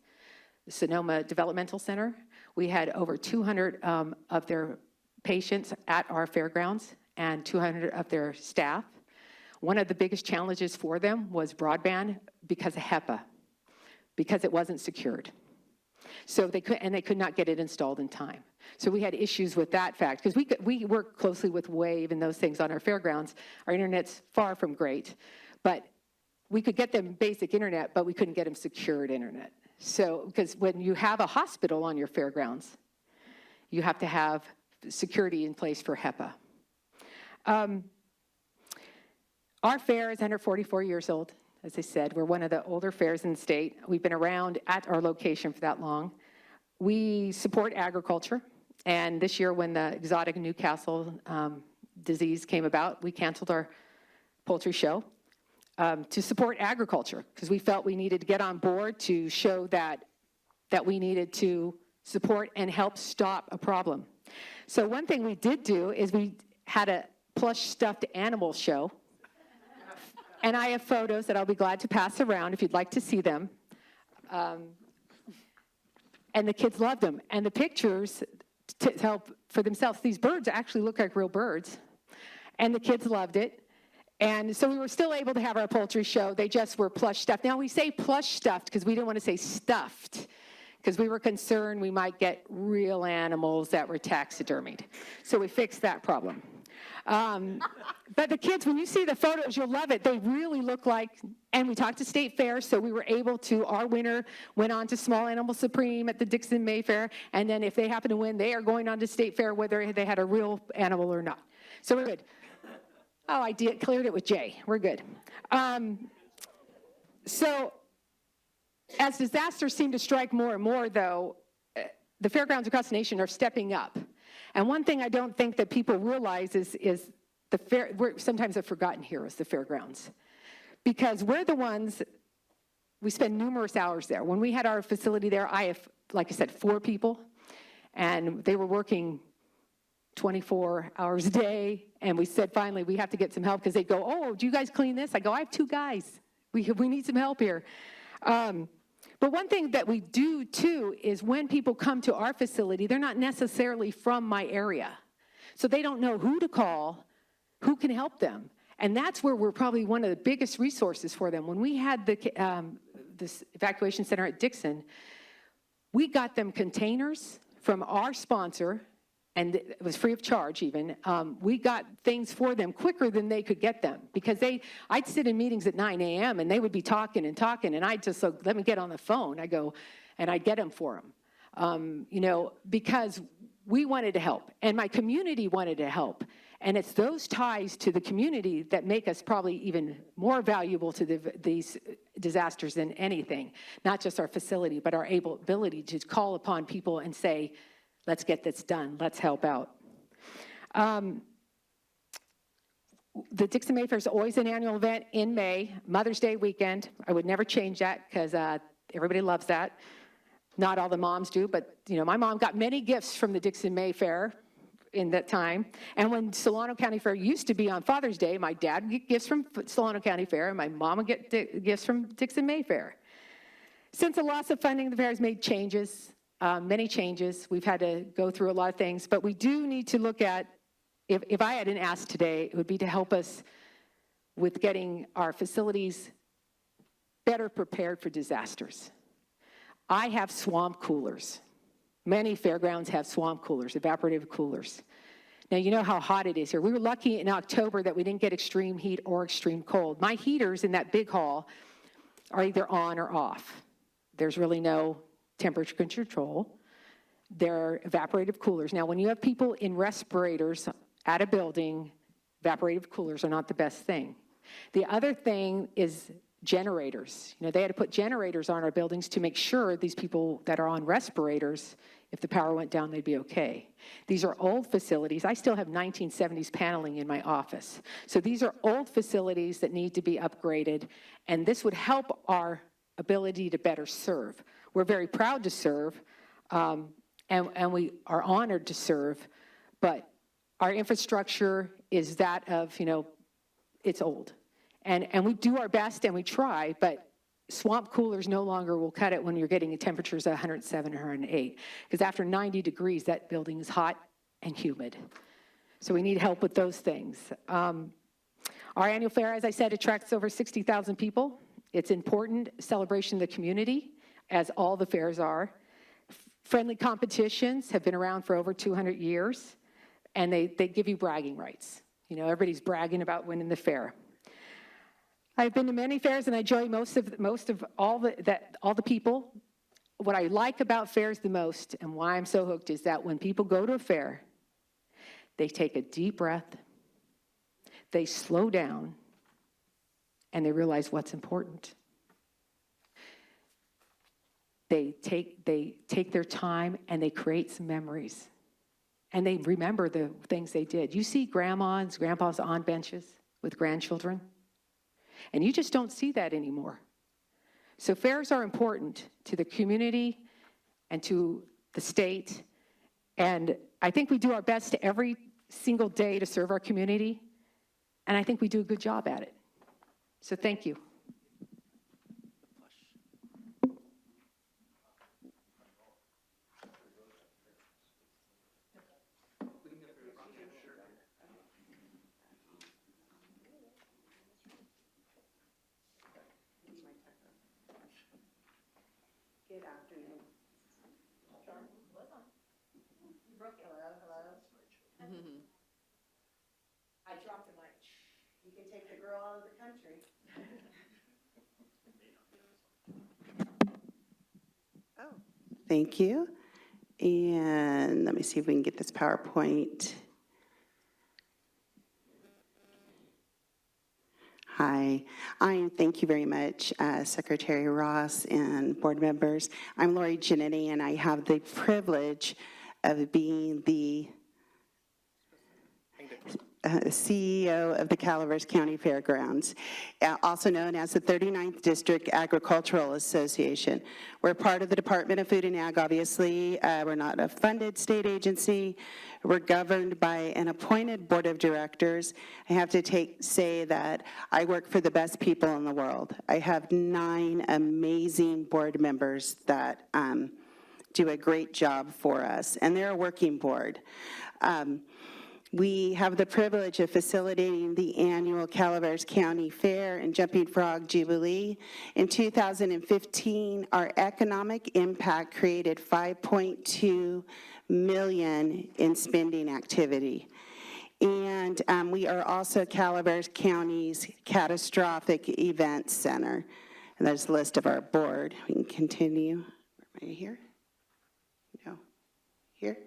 the Sonoma Developmental Center. We had over 200 of their patients at our fairgrounds and 200 of their staff. One of the biggest challenges for them was broadband because of HEPA, because it wasn't secured. So they could not get it installed in time. So we had issues with that fact, because we work closely with Wave and those things on our fairgrounds. Our internet's far from great, but we could get them basic internet, but we couldn't get them secured internet. So, because when you have a hospital on your fairgrounds, you have to have security in place for HEPA. Our fair is 144 years old. As I said, we're one of the older fairs in the state. We've been around at our location for that long. We support agriculture, and this year when the exotic Newcastle disease came about, we canceled our poultry show to support agriculture, because we felt we needed to get on board to show that we needed to support and help stop a problem. So one thing we did do is we had a plush stuffed animal show, and I have photos that I'll be glad to pass around if you'd like to see them. And the kids loved them. And the pictures tell for themselves, these birds actually look like real birds. And the kids loved it. And so we were still able to have our poultry show. They just were plush stuffed. Now we say plush stuffed because we didn't want to say stuffed, because we were concerned we might get real animals that were taxidermied. So we fixed that problem. But the kids, when you see the photos, you'll love it. They really look like, and we talked to State Fair, so we were able to, our winner went on to Small Animal Supreme at the Dickson Mayfair, and then if they happen to win, they are going on to State Fair whether they had a real animal or not. So we're good. Oh, I cleared it with Jay. We're good. So as disasters seem to strike more and more, though, the fairgrounds across the nation are stepping up. And one thing I don't think that people realize is the fair, we're sometimes a forgotten heroes, the fairgrounds. Because we're the ones, we spend numerous hours there. When we had our facility there, I have, like I said, 4 people, and they were working 24 hours a day, and we said, finally, we have to get some help, because they'd go, oh, do you guys clean this? I go, I have 2 guys. We need some help here. But one thing that we do, too, is when people come to our facility, they're not necessarily from my area. So they don't know who to call, who can help them. And that's where we're probably one of the biggest resources for them. When we had this evacuation center at Dickson, we got them containers from our sponsor, and it was free of charge even. We got things for them quicker than they could get them, because I'd sit in meetings at 9 a.m. and they would be talking, and I'd just go, let me get on the phone. I go, and I'd get them for them, because we wanted to help, and my community wanted to help. And it's those ties to the community that make us probably even more valuable to these disasters than anything, not just our facility, but our ability to call upon people and say, let's get this done. Let's help out. The Dickson Mayfair is always an annual event in May, Mother's Day weekend. I would never change that, because everybody loves that. Not all the moms do, but my mom got many gifts from the Dickson Mayfair in that time. And when Solano County Fair used to be on Father's Day, my dad would get gifts from Solano County Fair, and my mom would get gifts from Dickson Mayfair. Since the loss of funding, the fair has made changes. Many changes. We've had to go through a lot of things, but we do need to look at, if I had an ask today, it would be to help us with getting our facilities better prepared for disasters. I have swamp coolers. Many fairgrounds have swamp coolers, evaporative coolers. Now, you know how hot it is here. We were lucky in October that we didn't get extreme heat or extreme cold. My heaters in that big hall are either on or off. There's really no temperature control. They're evaporative coolers. Now, when you have people in respirators at a building, evaporative coolers are not the best thing. The other thing is generators. They had to put generators on our buildings to make sure these people that are on respirators, if the power went down, they'd be okay. These are old facilities. I still have 1970s paneling in my office. So these are old facilities that need to be upgraded, and this would help our ability to better serve. We're very proud to serve, and we are honored to serve, but our infrastructure is that of, it's old. And we do our best and we try, but swamp coolers no longer will cut it when you're getting temperatures of 107 or 108, because after 90 degrees, that building is hot and humid. So we need help with those things. Our annual fair, as I said, attracts over 60,000 people. It's important celebration of the community, as all the fairs are. Friendly competitions have been around for over 200 years, and they give you bragging rights. Everybody's bragging about winning the fair. I've been to many fairs, and I enjoy most of all the people. What I like about fairs the most, and why I'm so hooked, is that when people go to a fair, they take a deep breath, they slow down, and they realize what's important. They take their time, and they create some memories, and they remember the things they did. You see grandmas, grandpas on benches with grandchildren, and you just don't see that anymore. So fairs are important to the community and to the state, and I think we do our best every single day to serve our community, and I think we do a good job at it. So thank you. Good afternoon. You can take the girl out of the country. Oh, thank you. And let me see if we can get this PowerPoint. Hi, thank you very much, Secretary Ross and board members. I'm Laurie Jannetty, and I have the privilege of being the CEO of the Calaveras County Fairgrounds, also known as the 39th District Agricultural Association. We're part of the Department of Food and Ag, obviously. We're not a funded state agency. We're governed by an appointed board of directors. I have to say that I work for the best people in the world. I have 9 amazing board members that do a great job for us, and they're a working board. We have the privilege of facilitating the annual Calaveras County Fair and Jumping Frog Jubilee. In 2015, our economic impact created $5.2 million in spending activity. And we are also Calaveras County's catastrophic event center. And there's a list of our board. We can continue. Right here? No. Here?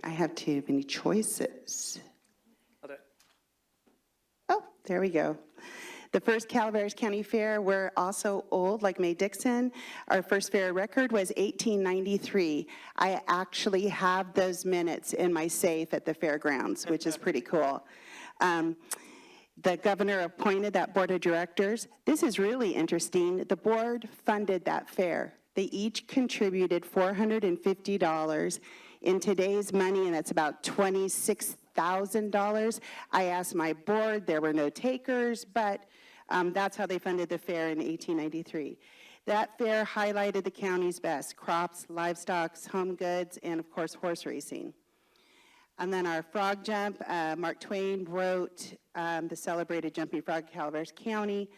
I have too many choices. Oh, there we go. The first Calaveras County Fair, we're also old, like May Dickson. Our first fair record was 1893. I actually have those minutes in my safe at the fairgrounds, which is pretty cool. The governor appointed that board of directors. This is really interesting. The board funded that fair. They each contributed $450. In today's money, and that's about $26,000. I asked my board, there were no takers, but that's how they funded the fair in 1893. That fair highlighted the county's best: crops, livestock, home goods, and of course, horse racing. And then our frog jump, Mark Twain wrote the celebrated Jumping Frog Calaveras County.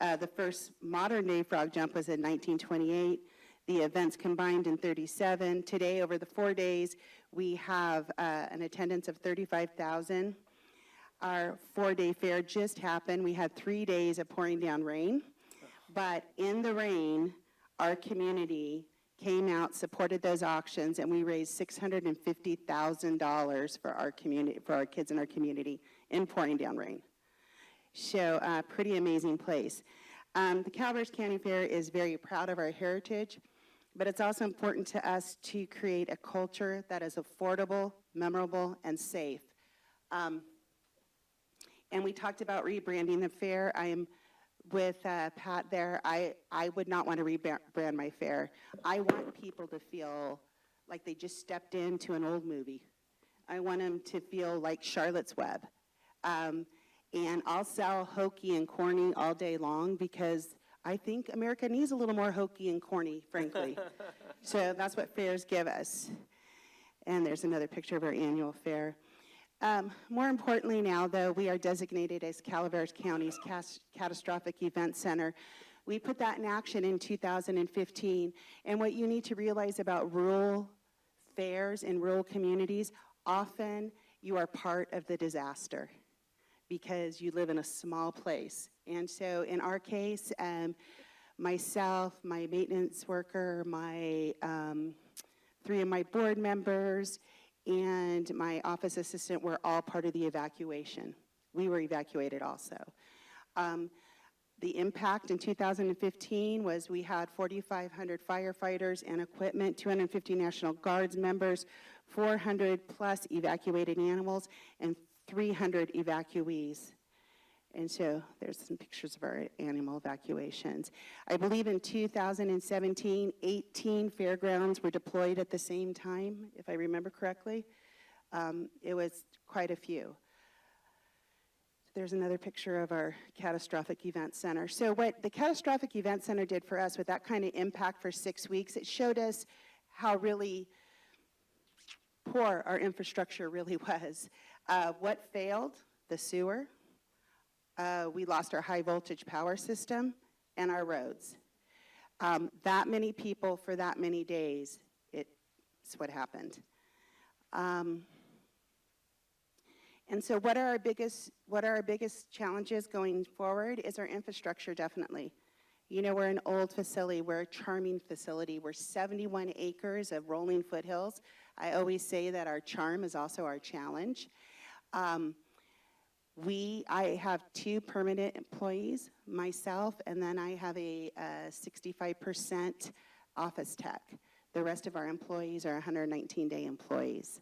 The first modern day frog jump was in 1928. The events combined in 37. Today, over the 4 days, we have an attendance of 35,000. Our 4-day fair just happened. We had 3 days of pouring down rain. But in the rain, our community came out, supported those auctions, and we raised $650,000 for our community, for our kids in our community in pouring down rain. So, pretty amazing place. The Calaveras County Fair is very proud of our heritage, but it's also important to us to create a culture that is affordable, memorable, and safe. And we talked about rebranding the fair. I am with Pat there. I would not want to rebrand my fair. I want people to feel like they just stepped into an old movie. I want them to feel like Charlotte's Web. And I'll sell hokey and corny all day long because I think America needs a little more hokey and corny, frankly. So that's what fairs give us. And there's another picture of our annual fair. More importantly now, though, we are designated as Calaveras County's Catastrophic Event Center. We put that in action in 2015. And what you need to realize about rural fairs in rural communities, often you are part of the disaster because you live in a small place. And so in our case, myself, my maintenance worker, my 3 of my board members, and my office assistant were all part of the evacuation. We were evacuated also. The impact in 2015 was we had 4,500 firefighters and equipment, 250 National Guards members, 400 plus evacuated animals, and 300 evacuees. And so there's some pictures of our animal evacuations. I believe in 2017, 18 fairgrounds were deployed at the same time, if I remember correctly. It was quite a few. There's another picture of our Catastrophic Event Center. So what the Catastrophic Event Center did for us with that kind of impact for 6 weeks, it showed us how really poor our infrastructure really was. What failed? The sewer. We lost our high voltage power system and our roads. That many people for that many days, it's what happened. And so what are our biggest challenges going forward is our infrastructure, definitely. You know, we're an old facility, we're a charming facility, we're 71 acres of rolling foothills. I always say that our charm is also our challenge. I have 2 permanent employees, myself, and then I have a 65% office tech. The rest of our employees are 119-day employees.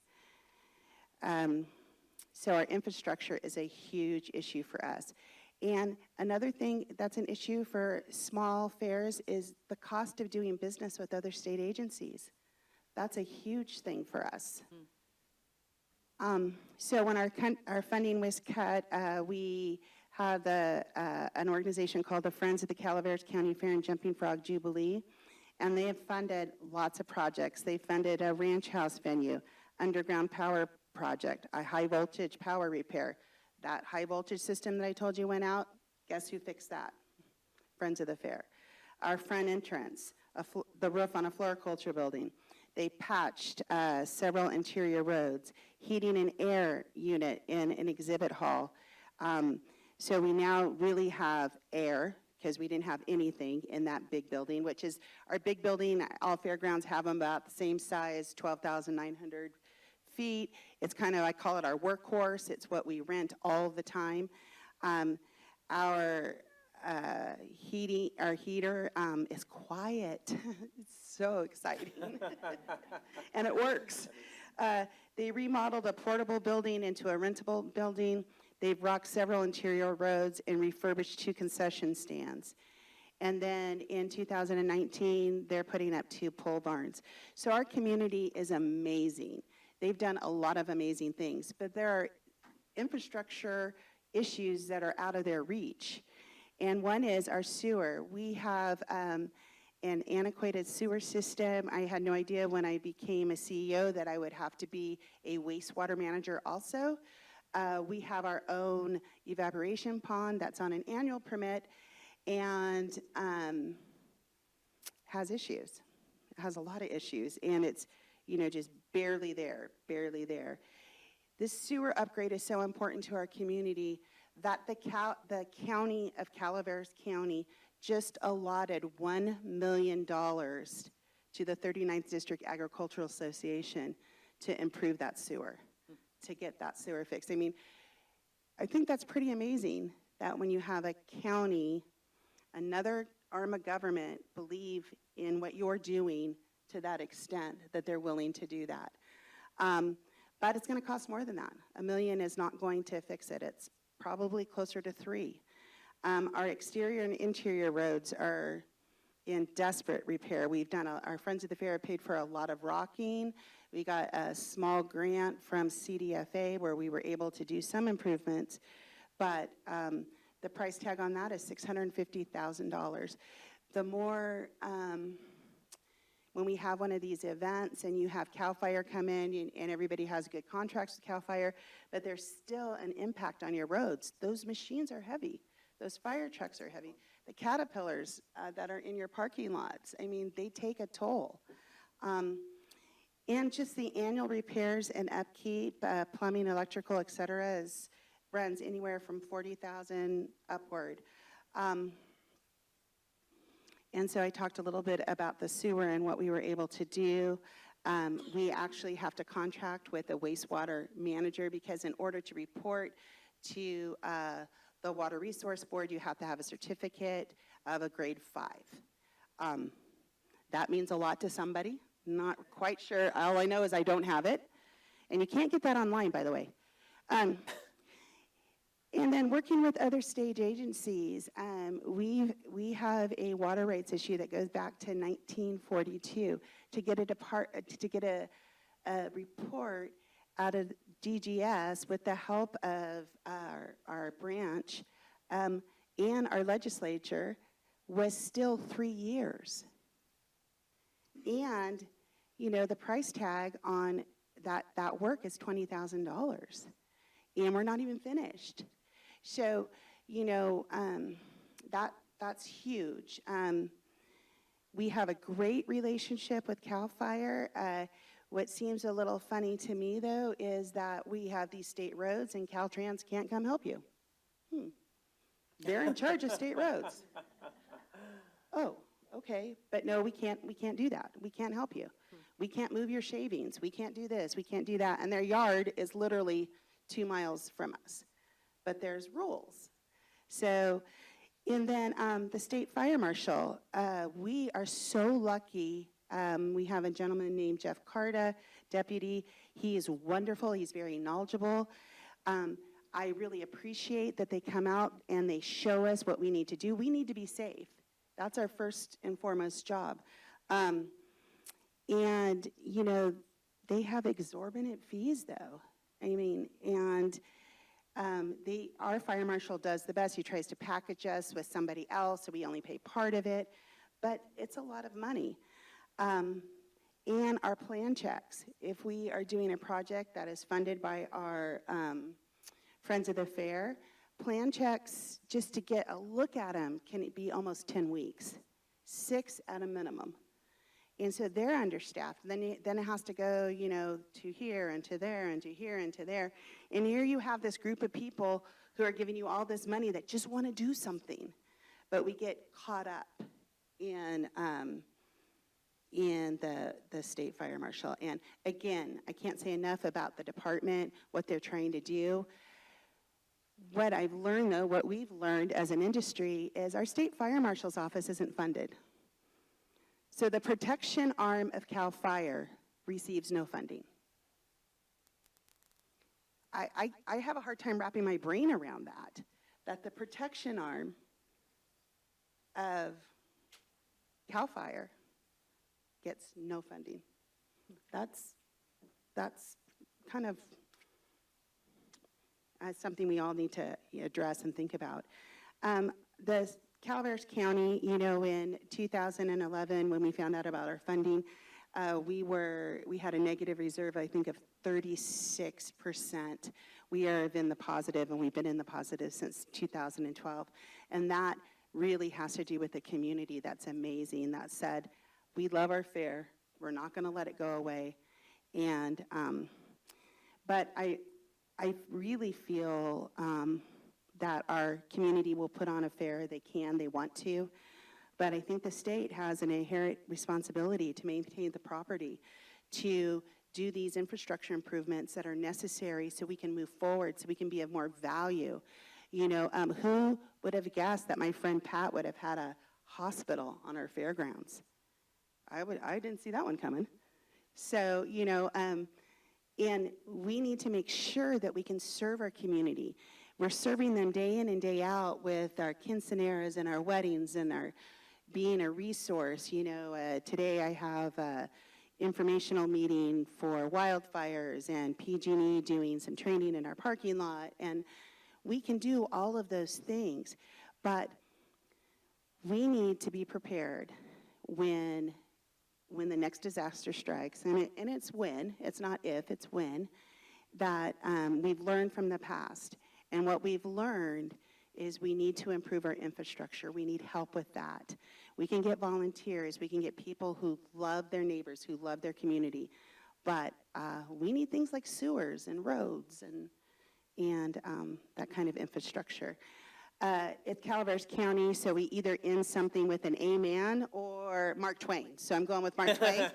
So our infrastructure is a huge issue for us. And another thing that's an issue for small fairs is the cost of doing business with other state agencies. That's a huge thing for us. So when our funding was cut, we have an organization called the Friends of the Calaveras County Fair and Jumping Frog Jubilee, and they have funded lots of projects. They funded a ranch house venue, underground power project, a high voltage power repair. That high voltage system that I told you went out, guess who fixed that? Friends of the Fair. Our front entrance, the roof on a floriculture building. They patched several interior roads, heating and air unit in an exhibit hall. So we now really have air, because we didn't have anything in that big building, which is our big building. All fairgrounds have them about the same size, 12,900 feet. It's kind of, I call it our workhorse. It's what we rent all the time. Our heater is quiet. It's so exciting. And it works. They remodeled a portable building into a rentable building. They've rocked several interior roads and refurbished 2 concession stands. And then in 2019, they're putting up 2 pole barns. So our community is amazing. They've done a lot of amazing things, but there are infrastructure issues that are out of their reach. And one is our sewer. We have an antiquated sewer system. I had no idea when I became a CEO that I would have to be a wastewater manager also. We have our own evaporation pond that's on an annual permit and has issues. It has a lot of issues, and it's, you know, just barely there. This sewer upgrade is so important to our community that the county of Calaveras County just allotted $1 million to the 39th District Agricultural Association to improve that sewer, to get that sewer fixed. I mean, I think that's pretty amazing that when you have a county, another arm of government, believe in what you're doing to that extent, that they're willing to do that. But it's going to cost more than that. $1 million is not going to fix it. It's probably closer to $3 million. Our exterior and interior roads are in desperate repair. We've done, our Friends of the Fair paid for a lot of rocking. We got a small grant from CDFA where we were able to do some improvements, but the price tag on that is $650,000. The more, when we have one of these events and you have CAL FIRE come in and everybody has good contracts with CAL FIRE, but there's still an impact on your roads. Those machines are heavy. Those fire trucks are heavy. The Caterpillars that are in your parking lots, I mean, they take a toll. And just the annual repairs and upkeep, plumbing, electrical, et cetera, runs anywhere from $40,000 upward. And so I talked a little bit about the sewer and what we were able to do. We actually have to contract with a wastewater manager because in order to report to the Water Resource Board, you have to have a certificate of a grade 5. That means a lot to somebody. Not quite sure. All I know is I don't have it. And you can't get that online, by the way. And then working with other state agencies, we have a water rights issue that goes back to 1942 to get a report out of DGS with the help of our branch and our legislature was still 3 years. And, you know, the price tag on that work is $20,000. And we're not even finished. So, you know, that's huge. We have a great relationship with CAL FIRE. What seems a little funny to me, though, is that we have these state roads and Caltrans can't come help you. They're in charge of state roads. Oh, okay, but no, we can't do that. We can't help you. We can't move your shavings. We can't do this. We can't do that. And their yard is literally 2 miles from us. But there's rules. So, and then the state fire marshal, we are so lucky. We have a gentleman named Jeff Carta, deputy. He is wonderful. He's very knowledgeable. I really appreciate that they come out and they show us what we need to do. We need to be safe. That's our first and foremost job. And, you know, they have exorbitant fees, though. I mean, and our fire marshal does the best. He tries to package us with somebody else, so we only pay part of it. But it's a lot of money. And our plan checks. If we are doing a project that is funded by our Friends of the Fair, plan checks, just to get a look at them, can it be almost 10 weeks? 6 at a minimum. And so they're understaffed. Then it has to go, you know, to here and to there and to here and to there. And here you have this group of people who are giving you all this money that just want to do something. But we get caught up in the state fire marshal. And again, I can't say enough about the department, what they're trying to do. What I've learned, though, what we've learned as an industry is our state fire marshal's office isn't funded. So the protection arm of CAL FIRE receives no funding. I have a hard time wrapping my brain around that the protection arm of CAL FIRE gets no funding. That's kind of something we all need to address and think about. The Calaveras County, you know, in 2011, when we found out about our funding, we had a negative reserve, I think, of 36%. We are in the positive, and we've been in the positive since 2012. And that really has to do with the community. That's amazing. That said, we love our fair. We're not going to let it go away. And but I really feel that our community will put on a fair. They can, they want to. But I think the state has an inherent responsibility to maintain the property, to do these infrastructure improvements that are necessary so we can move forward, so we can be of more value. You know, who would have guessed that my friend Pat would have had a hospital on our fairgrounds? I didn't see that one coming. So, you know, and we need to make sure that we can serve our community. We're serving them day in and day out with our quinceaneras and our weddings and our being a resource. You know, today I have an informational meeting for wildfires and PG&E doing some training in our parking lot. And we can do all of those things, but we need to be prepared when the next disaster strikes, and it's when, it's not if, it's when, that we've learned from the past. And what we've learned is we need to improve our infrastructure. We need help with that. We can get volunteers. We can get people who love their neighbors, who love their community. But we need things like sewers and roads and that kind of infrastructure. It's Calaveras County, so we either end something with an amen or Mark Twain. So I'm going with Mark Twain.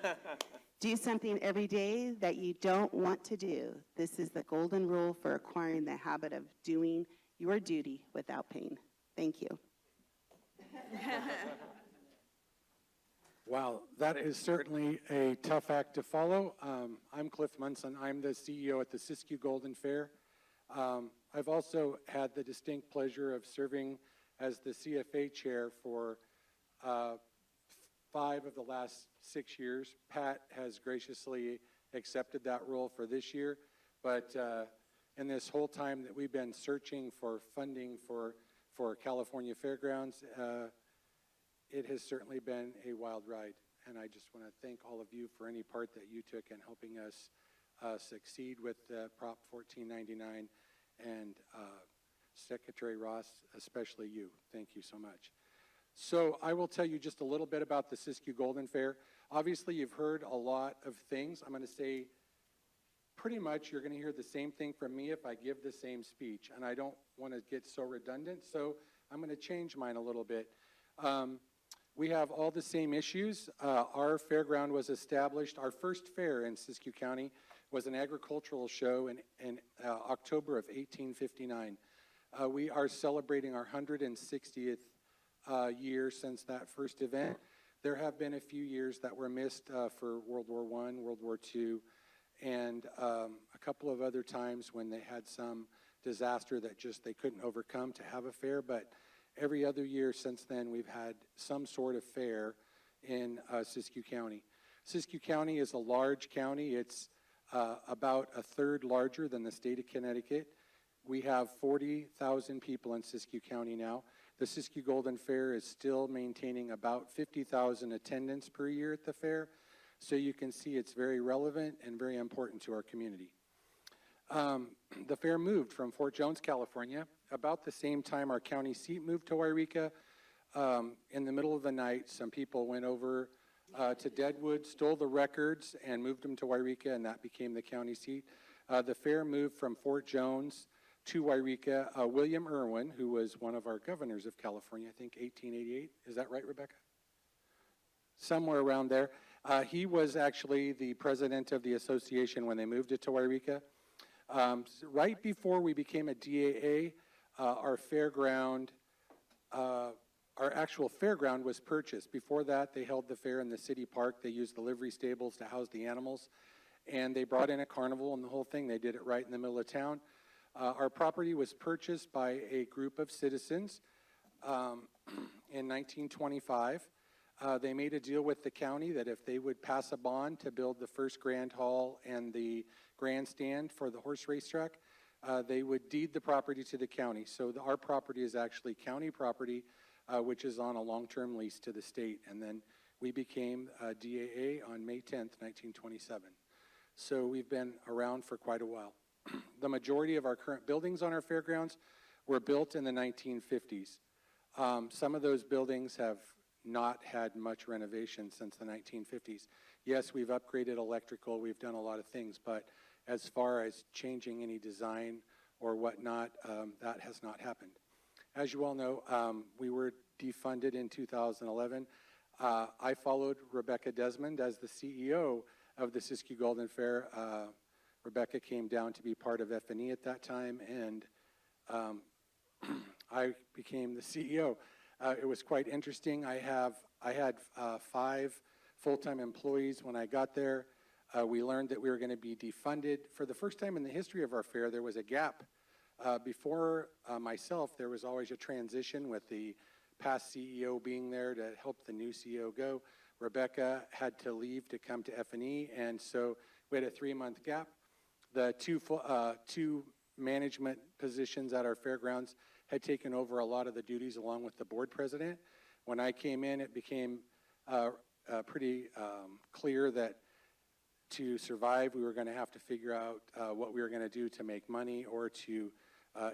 Do something every day that you don't want to do. This is the golden rule for acquiring the habit of doing your duty without pain. Thank you. Wow, that is certainly a tough act to follow. I'm Cliff Munson. I'm the CEO at the Siskiyou Golden Fair. I've also had the distinct pleasure of serving as the CFA chair for 5 of the last 6 years. Pat has graciously accepted that role for this year, but in this whole time that we've been searching for funding for California Fairgrounds, it has certainly been a wild ride, and I just want to thank all of you for any part that you took in helping us succeed with Prop 1499, and Secretary Ross, especially you. Thank you so much. So I will tell you just a little bit about the Siskiyou Golden Fair. Obviously, you've heard a lot of things. I'm going to say pretty much you're going to hear the same thing from me if I give the same speech, and I don't want to get so redundant, so I'm going to change mine a little bit. We have all the same issues. Our fairground was established, our first fair in Siskiyou County was an agricultural show in October of 1859. We are celebrating our 160th year since that first event. There have been a few years that were missed for World War I, World War II, and a couple of other times when they had some disaster that just they couldn't overcome to have a fair. But every other year since then, we've had some sort of fair in Siskiyou County. Siskiyou County is a large county. It's about a third larger than the state of Connecticut. We have 40,000 people in Siskiyou County now. The Siskiyou Golden Fair is still maintaining about 50,000 attendance per year at the fair. So you can see it's very relevant and very important to our community. The fair moved from Fort Jones, California. About the same time our county seat moved to Wairika. In the middle of the night, some people went over to Deadwood, stole the records, and moved them to Wairika, and that became the county seat. The fair moved from Fort Jones to Wairika. William Irwin, who was one of our governors of California, I think 1888. Is that right, Rebecca? Somewhere around there. He was actually the president of the association when they moved it to Wairika. Right before we became a DAA, our fairground, our actual fairground was purchased. Before that, they held the fair in the city park. They used the livery stables to house the animals, and they brought in a carnival and the whole thing. They did it right in the middle of town. Our property was purchased by a group of citizens in 1925. They made a deal with the county that if they would pass a bond to build the first grand hall and the grandstand for the horse racetrack, they would deed the property to the county. So our property is actually county property, which is on a long-term lease to the state. And then we became DAA on May 10th, 1927. So we've been around for quite a while. The majority of our current buildings on our fairgrounds were built in the 1950s. Some of those buildings have not had much renovation since the 1950s. Yes, we've upgraded electrical, we've done a lot of things, but as far as changing any design or whatnot, that has not happened. As you all know, we were defunded in 2011. I followed Rebecca Desmond as the CEO of the Siskiyou Golden Fair. Rebecca came down to be part of F&E at that time, and I became the CEO. It was quite interesting. I had 5 full-time employees when I got there. We learned that we were going to be defunded. For the first time in the history of our fair, there was a gap. Before myself, there was always a transition with the past CEO being there to help the new CEO go. Rebecca had to leave to come to F&E, and so we had a 3-month gap. The two management positions at our fairgrounds had taken over a lot of the duties along with the board president. When I came in, it became pretty clear that to survive, we were going to have to figure out what we were going to do to make money or to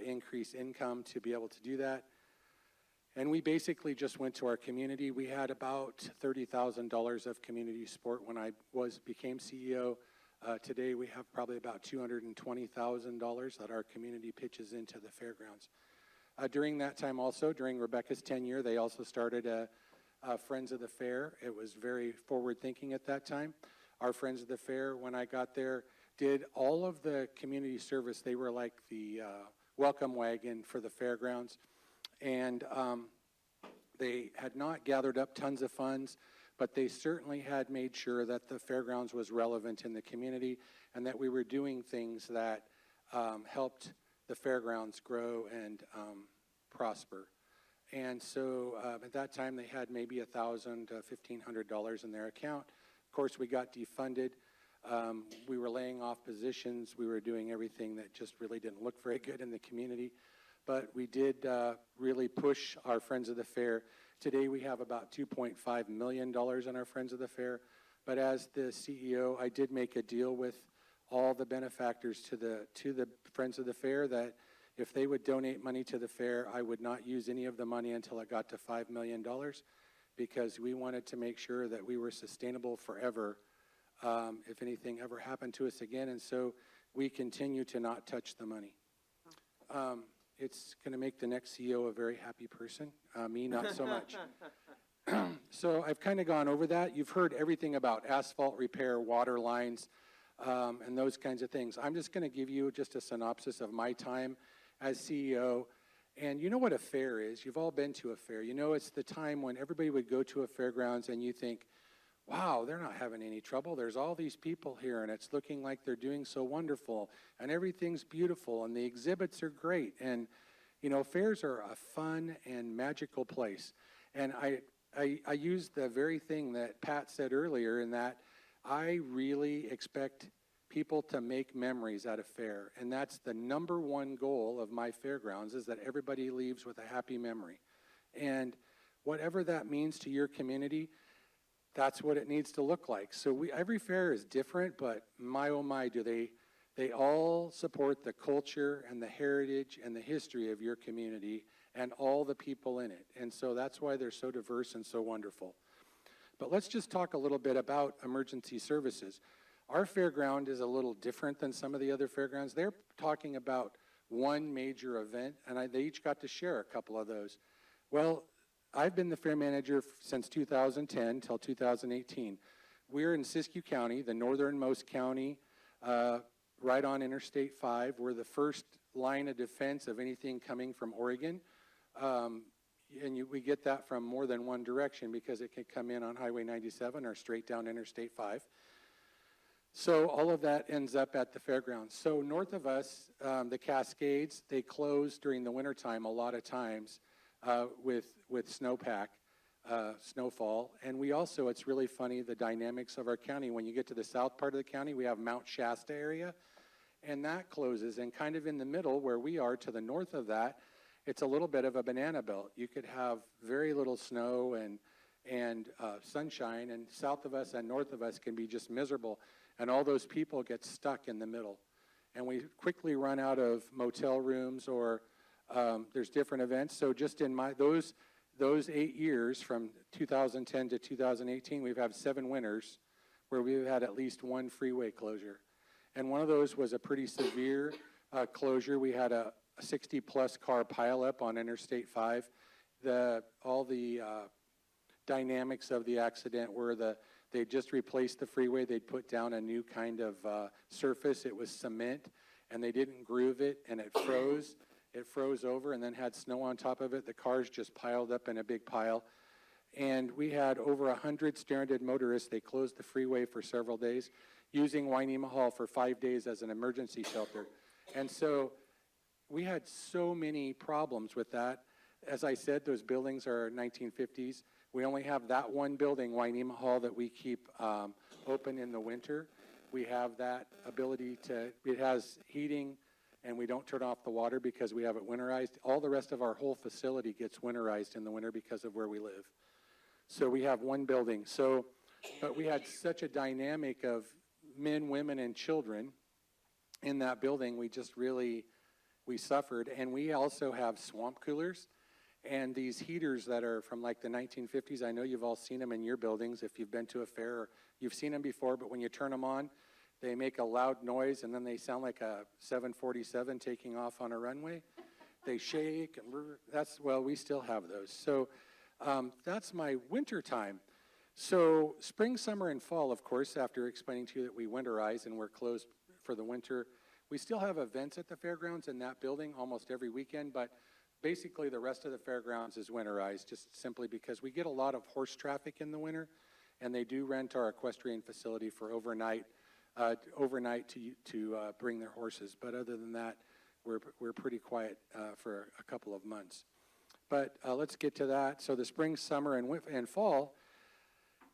increase income to be able to do that. And we basically just went to our community. We had about $30,000 of community support when I became CEO. Today, we have probably about $220,000 that our community pitches into the fairgrounds. During that time also, during Rebecca's tenure, they also started a Friends of the Fair. It was very forward-thinking at that time. Our Friends of the Fair, when I got there, did all of the community service. They were like the welcome wagon for the fairgrounds. And they had not gathered up tons of funds, but they certainly had made sure that the fairgrounds was relevant in the community and that we were doing things that helped the fairgrounds grow and prosper. And so at that time, they had maybe $1,000 to $1,500 in their account. Of course, we got defunded. We were laying off positions. We were doing everything that just really didn't look very good in the community. But we did really push our Friends of the Fair. Today, we have about $2.5 million in our Friends of the Fair. But as the CEO, I did make a deal with all the benefactors to the Friends of the Fair that if they would donate money to the fair, I would not use any of the money until it got to $5 million. because we wanted to make sure that we were sustainable forever if anything ever happened to us again. And so we continue to not touch the money. It's going to make the next CEO a very happy person. Me, not so much. So I've kind of gone over that. You've heard everything about asphalt repair, water lines, and those kinds of things. I'm just going to give you just a synopsis of my time as CEO. And you know what a fair is. You've all been to a fair. You know it's the time when everybody would go to a fairgrounds and you think, wow, they're not having any trouble. There's all these people here, and it's looking like they're doing so wonderful, and everything's beautiful, and the exhibits are great. And, you know, fairs are a fun and magical place. And I use the very thing that Pat said earlier, in that I really expect people to make memories at a fair. And that's the number one goal of my fairgrounds, is that everybody leaves with a happy memory. And whatever that means to your community, that's what it needs to look like. So every fair is different, but my oh my, do they all support the culture and the heritage and the history of your community and all the people in it. And so that's why they're so diverse and so wonderful. But let's just talk a little bit about emergency services. Our fairground is a little different than some of the other fairgrounds. They're talking about one major event, and they each got to share a couple of those. Well, I've been the fair manager since 2010 till 2018. We're in Siskiyou County, the northernmost county, right on Interstate 5. We're the first line of defense of anything coming from Oregon. We get that from more than one direction, because it can come in on Highway 97 or straight down Interstate 5. So all of that ends up at the fairgrounds. So north of us, the Cascades, they close during the wintertime a lot of times with snowpack, snowfall. And we also, it's really funny, the dynamics of our county. When you get to the south part of the county, we have Mount Shasta area, and that closes. And kind of in the middle, where we are to the north of that, it's a little bit of a banana belt. You could have very little snow and sunshine, and south of us and north of us can be just miserable. And all those people get stuck in the middle. And we quickly run out of motel rooms, or there's different events. So just in those 8 years, from 2010 to 2018, we've had 7 winters where we've had at least one freeway closure. And one of those was a pretty severe closure. We had a 60-plus car pileup on Interstate 5. All the dynamics of the accident were they just replaced the freeway. They'd put down a new kind of surface. It was cement, and they didn't groove it, and it froze. It froze over and then had snow on top of it. The cars just piled up in a big pile. And we had over 100 stranded motorists. They closed the freeway for several days, using Wainema Hall for 5 days as an emergency shelter. And so we had so many problems with that. As I said, those buildings are 1950s. We only have that one building, Wainema Hall, that we keep open in the winter. We have that ability it has heating, and we don't turn off the water because we have it winterized. All the rest of our whole facility gets winterized in the winter because of where we live. So we have one building. But we had such a dynamic of men, women, and children in that building. We suffered. And we also have swamp coolers and these heaters that are from like the 1950s. I know you've all seen them in your buildings if you've been to a fair, or you've seen them before, but when you turn them on, they make a loud noise, and then they sound like a 747 taking off on a runway. They shake, and we still have those. So that's my winter time. So spring, summer, and fall, of course, after explaining to you that we winterize and we're closed for the winter, we still have events at the fairgrounds in that building almost every weekend, but basically the rest of the fairgrounds is winterized, just simply because we get a lot of horse traffic in the winter, and they do rent our equestrian facility for overnight to bring their horses. But other than that, we're pretty quiet for a couple of months. But let's get to that. So the spring, summer, and fall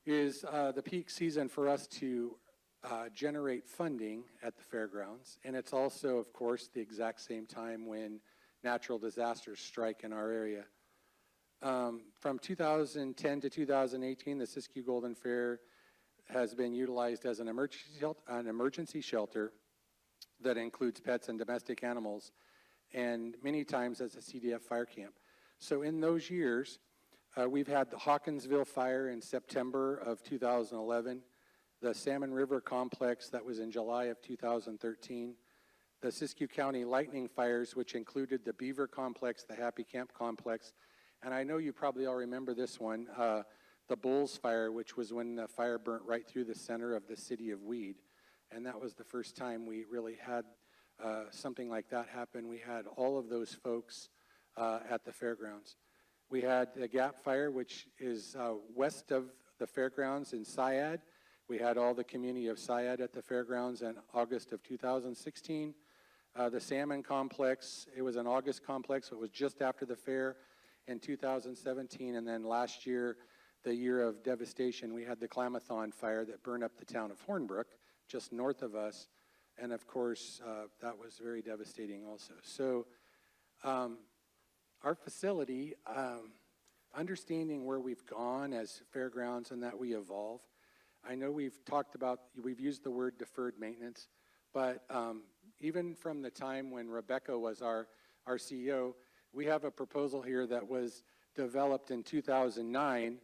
is the peak season for us to generate funding at the fairgrounds. And it's also, of course, the exact same time when natural disasters strike in our area. From 2010 to 2018, the Siskiyou Golden Fair has been utilized as an emergency shelter that includes pets and domestic animals, and many times as a CDF fire camp. So in those years, We've had the Hawkinsville fire in September of 2011, the Salmon River Complex that was in July of 2013, the Siskiyou County lightning fires, which included the Beaver Complex, the Happy Camp Complex, and I know you probably all remember this one, the Bulls Fire, which was when the fire burnt right through the center of the city of Weed. And that was the first time we really had something like that happen. We had all of those folks at the fairgrounds. We had the Gap Fire, which is west of the fairgrounds in Syad. We had all the community of Syad at the fairgrounds in August of 2016. The Salmon Complex, it was an August complex, so it was just after the fair in 2017. And then last year, the year of devastation, we had the Klamathon fire that burned up the town of Hornbrook, just north of us. And of course, that was very devastating also. So our facility, understanding where we've gone as fairgrounds and that we evolve, I know we've talked about, we've used the word deferred maintenance, but even from the time when Rebecca was our CEO, we have a proposal here that was developed in 2009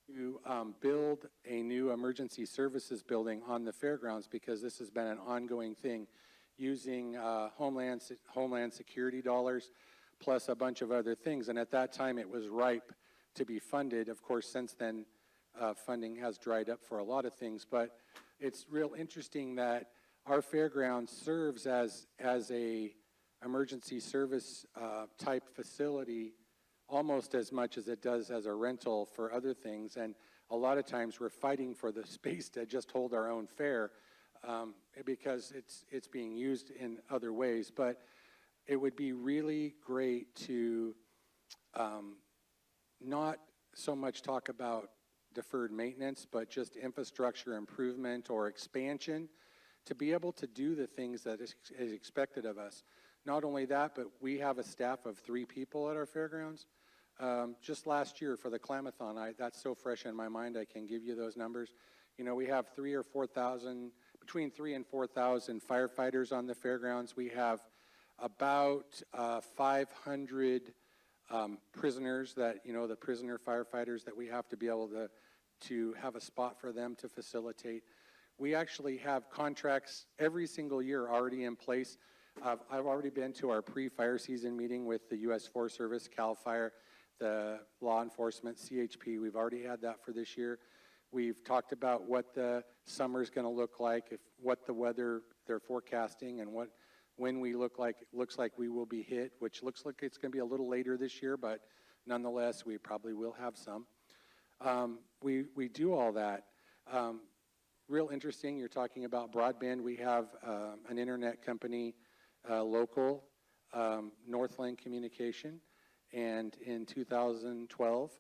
to build a new emergency services building on the fairgrounds, because this has been an ongoing thing, using Homeland Security dollars plus a bunch of other things. And at that time, it was ripe to be funded. Of course, since then, funding has dried up for a lot of things. But it's real interesting that our fairground serves as a emergency service type facility almost as much as it does as a rental for other things. And a lot of times we're fighting for the space to just hold our own fair because it's being used in other ways. But it would be really great to not so much talk about deferred maintenance, but just infrastructure improvement or expansion to be able to do the things that is expected of us. Not only that, but we have a staff of 3 people at our fairgrounds. Just last year for the Klamathon, that's so fresh in my mind, I can give you those numbers. You know, we have 3,000 or 4,000, between 3,000 and 4,000 firefighters on the fairgrounds. We have about 500 prisoners that, you know, the prisoner firefighters that we have to be able to have a spot for them to facilitate. We actually have contracts every single year already in place. I've already been to our pre-fire season meeting with the U.S. Forest Service, CAL FIRE, the law enforcement, CHP. We've already had that for this year. We've talked about what the summer's going to look like, what the weather they're forecasting, and when we looks like we will be hit, which looks like it's going to be a little later this year, but nonetheless, we probably will have some. We do all that. Real interesting, you're talking about broadband. We have an internet company, local, Northland Communication, and in 2012,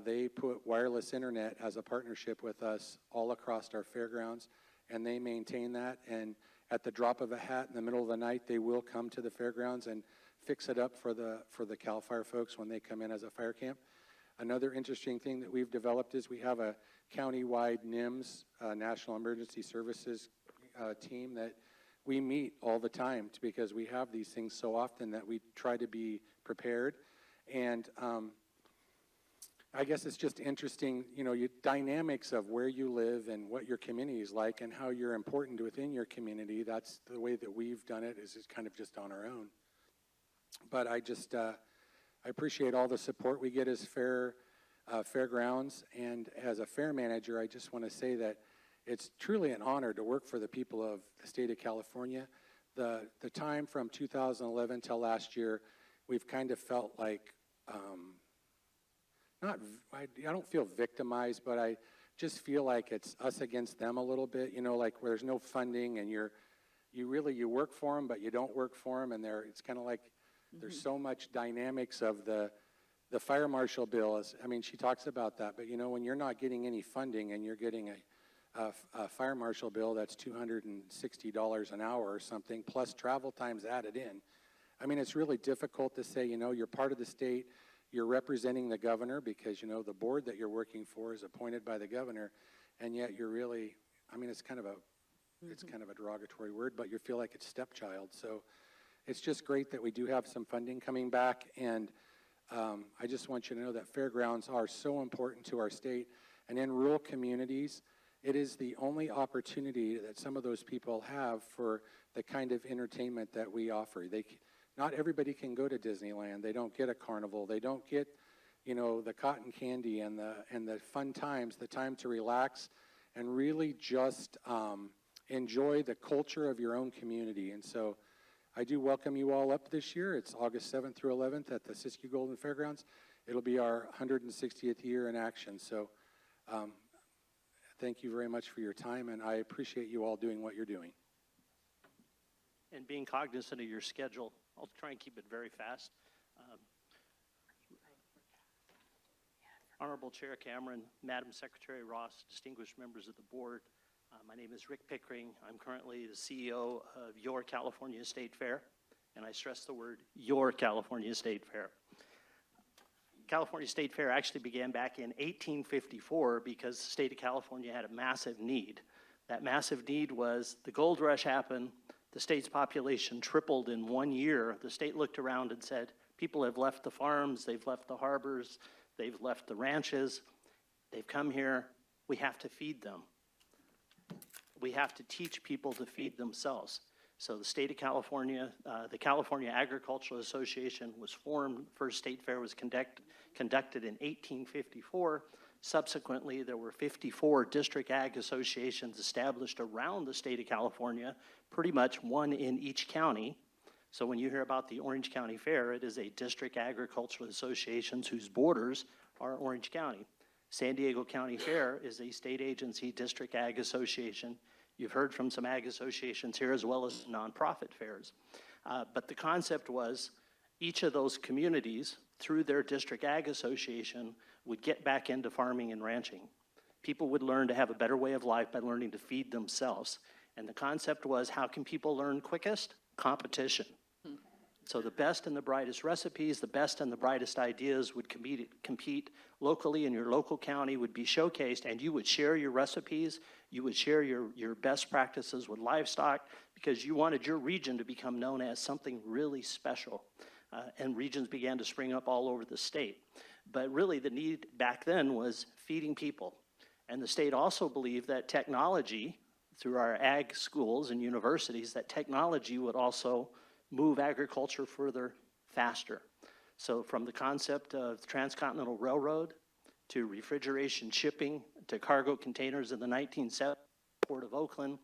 they put wireless internet as a partnership with us all across our fairgrounds, and they maintain that, and at the drop of a hat in the middle of the night, they will come to the fairgrounds and fix it up for the CAL FIRE folks when they come in as a fire camp. Another interesting thing that we've developed is we have a county-wide NIMS, National Emergency Services team that we meet all the time because we have these things so often that we try to be prepared. And I guess it's just interesting, you know, dynamics of where you live and what your community is like and how you're important within your community. That's the way that we've done it, is kind of just on our own. But I just, I appreciate all the support we get as fairgrounds, and as a fair manager, I just want to say that it's truly an honor to work for the people of the state of California. The time from 2011 till last year, we've kind of felt like, I don't feel victimized, but I just feel like it's us against them a little bit, you know, like where there's no funding and you work for them, but you don't work for them, and it's kind of like there's so much dynamics of the fire marshal bill. I mean, she talks about that, but you know, when you're not getting any funding and you're getting a fire marshal bill that's $260 an hour or something, plus travel times added in, I mean, it's really difficult to say, you know, you're part of the state, you're representing the governor because, you know, the board that you're working for is appointed by the governor, and yet you're really, I mean, it's kind of a derogatory word, but you feel like it's stepchild. So it's just great that we do have some funding coming back, and I just want you to know that fairgrounds are so important to our state. And in rural communities, it is the only opportunity that some of those people have for the kind of entertainment that we offer. Not everybody can go to Disneyland. They don't get a carnival. They don't get, you know, the cotton candy and the fun times, the time to relax and really just enjoy the culture of your own community. And so I do welcome you all up this year. It's August 7th through 11th at the Siskiyou Golden Fairgrounds. It'll be our 160th year in action. So thank you very much for your time, and I appreciate you all doing what you're doing. And being cognizant of your schedule, I'll try and keep it very fast. Honorable Chair Cameron, Madam Secretary Ross, distinguished members of the board, my name is Rick Pickering. I'm currently the CEO of Your California State Fair, and I stress the word Your California State Fair. California State Fair actually began back in 1854 because the state of California had a massive need. That massive need was the gold rush happened, the state's population tripled in 1 year. The state looked around and said, people have left the farms, they've left the harbors, they've left the ranches, they've come here, we have to feed them. We have to teach people to feed themselves. So the state of California, the California Agricultural Association was formed. First state fair was conducted in 1854. Subsequently, there were 54 district ag associations established around the state of California, pretty much one in each county. So when you hear about the Orange County Fair, it is a district agricultural association whose borders are Orange County. San Diego County Fair is a state agency district ag association. You've heard from some ag associations here as well as nonprofit fairs. But the concept was each of those communities, through their district ag association, would get back into farming and ranching. People would learn to have a better way of life by learning to feed themselves. And the concept was, how can people learn quickest? Competition. So the best and the brightest recipes, the best and the brightest ideas would compete locally in your local county, would be showcased, and you would share your recipes, you would share your best practices with livestock, because you wanted your region to become known as something really special. And regions began to spring up all over the state. But really the need back then was feeding people. And the state also believed that technology, through our ag schools and universities, that technology would also move agriculture further, faster. So from the concept of the Transcontinental Railroad to refrigeration shipping to cargo containers in the 1970s, Port of Oakland,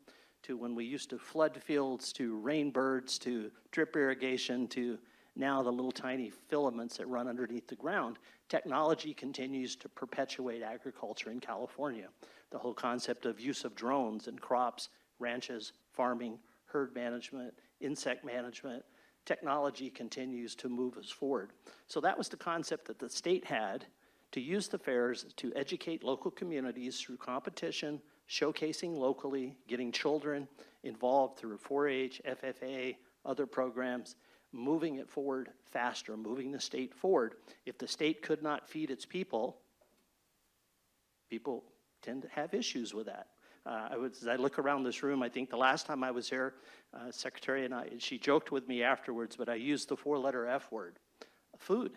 to when we used to flood fields, to rainbirds, to drip irrigation, to now the little tiny filaments that run underneath the ground, technology continues to perpetuate agriculture in California. The whole concept of use of drones in crops, ranches, farming, herd management, insect management, technology continues to move us forward. So that was the concept that the state had, to use the fairs to educate local communities through competition, showcasing locally, getting children involved through 4-H, FFA, other programs, moving it forward faster, moving the state forward. If the state could not feed its people, people tend to have issues with that. As I look around this room, I think the last time I was here, Secretary and I, she joked with me afterwards, but I used the 4-letter F word, food.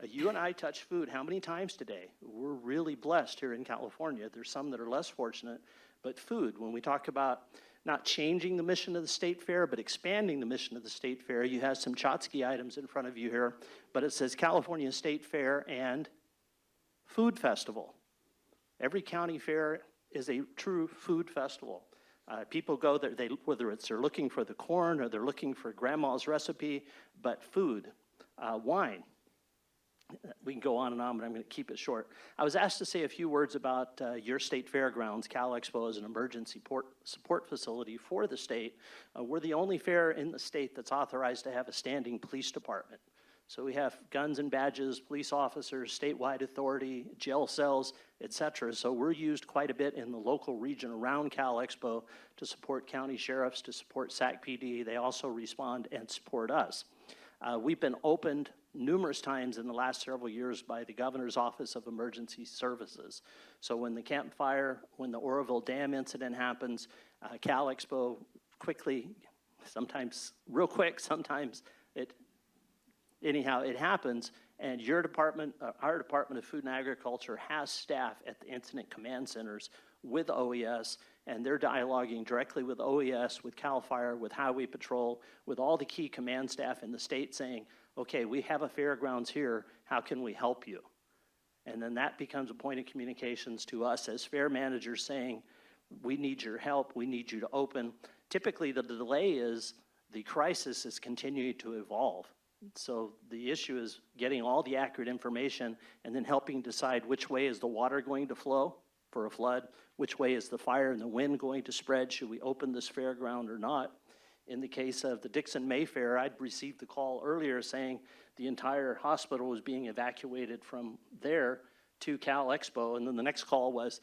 You and I touch food how many times today? We're really blessed here in California. There's some that are less fortunate, but food, when we talk about not changing the mission of the state fair, but expanding the mission of the state fair, you have some Chotsky items in front of you here, but it says California State Fair and Food Festival. Every county fair is a true food festival. People go there, whether it's they're looking for the corn or they're looking for grandma's recipe, but food, wine. We can go on and on, but I'm going to keep it short. I was asked to say a few words about your state fairgrounds. Cal Expo is an emergency support facility for the state. We're the only fair in the state that's authorized to have a standing police department. So we have guns and badges, police officers, statewide authority, jail cells, etc. So we're used quite a bit in the local region around Cal Expo to support county sheriffs, to support SAC PD. They also respond and support us. We've been opened numerous times in the last several years by the Governor's Office of Emergency Services. So when the Camp Fire, when the Oroville Dam incident happens, Cal Expo quickly, sometimes real quick, sometimes it happens, And your department, our Department of Food and Agriculture has staff at the incident command centers with OES, and they're dialoguing directly with OES, with CAL FIRE, with Highway Patrol, with all the key command staff in the state saying, okay, we have a fairgrounds here, how can we help you? And then that becomes a point of communications to us as fair managers saying, we need your help, we need you to open. Typically the delay is the crisis is continuing to evolve. So the issue is getting all the accurate information and then helping decide which way is the water going to flow for a flood, which way is the fire and the wind going to spread, should we open this fairground or not? In the case of the Dickson Mayfair, I'd received the call earlier saying the entire hospital was being evacuated from there to Cal Expo, and then the next call was,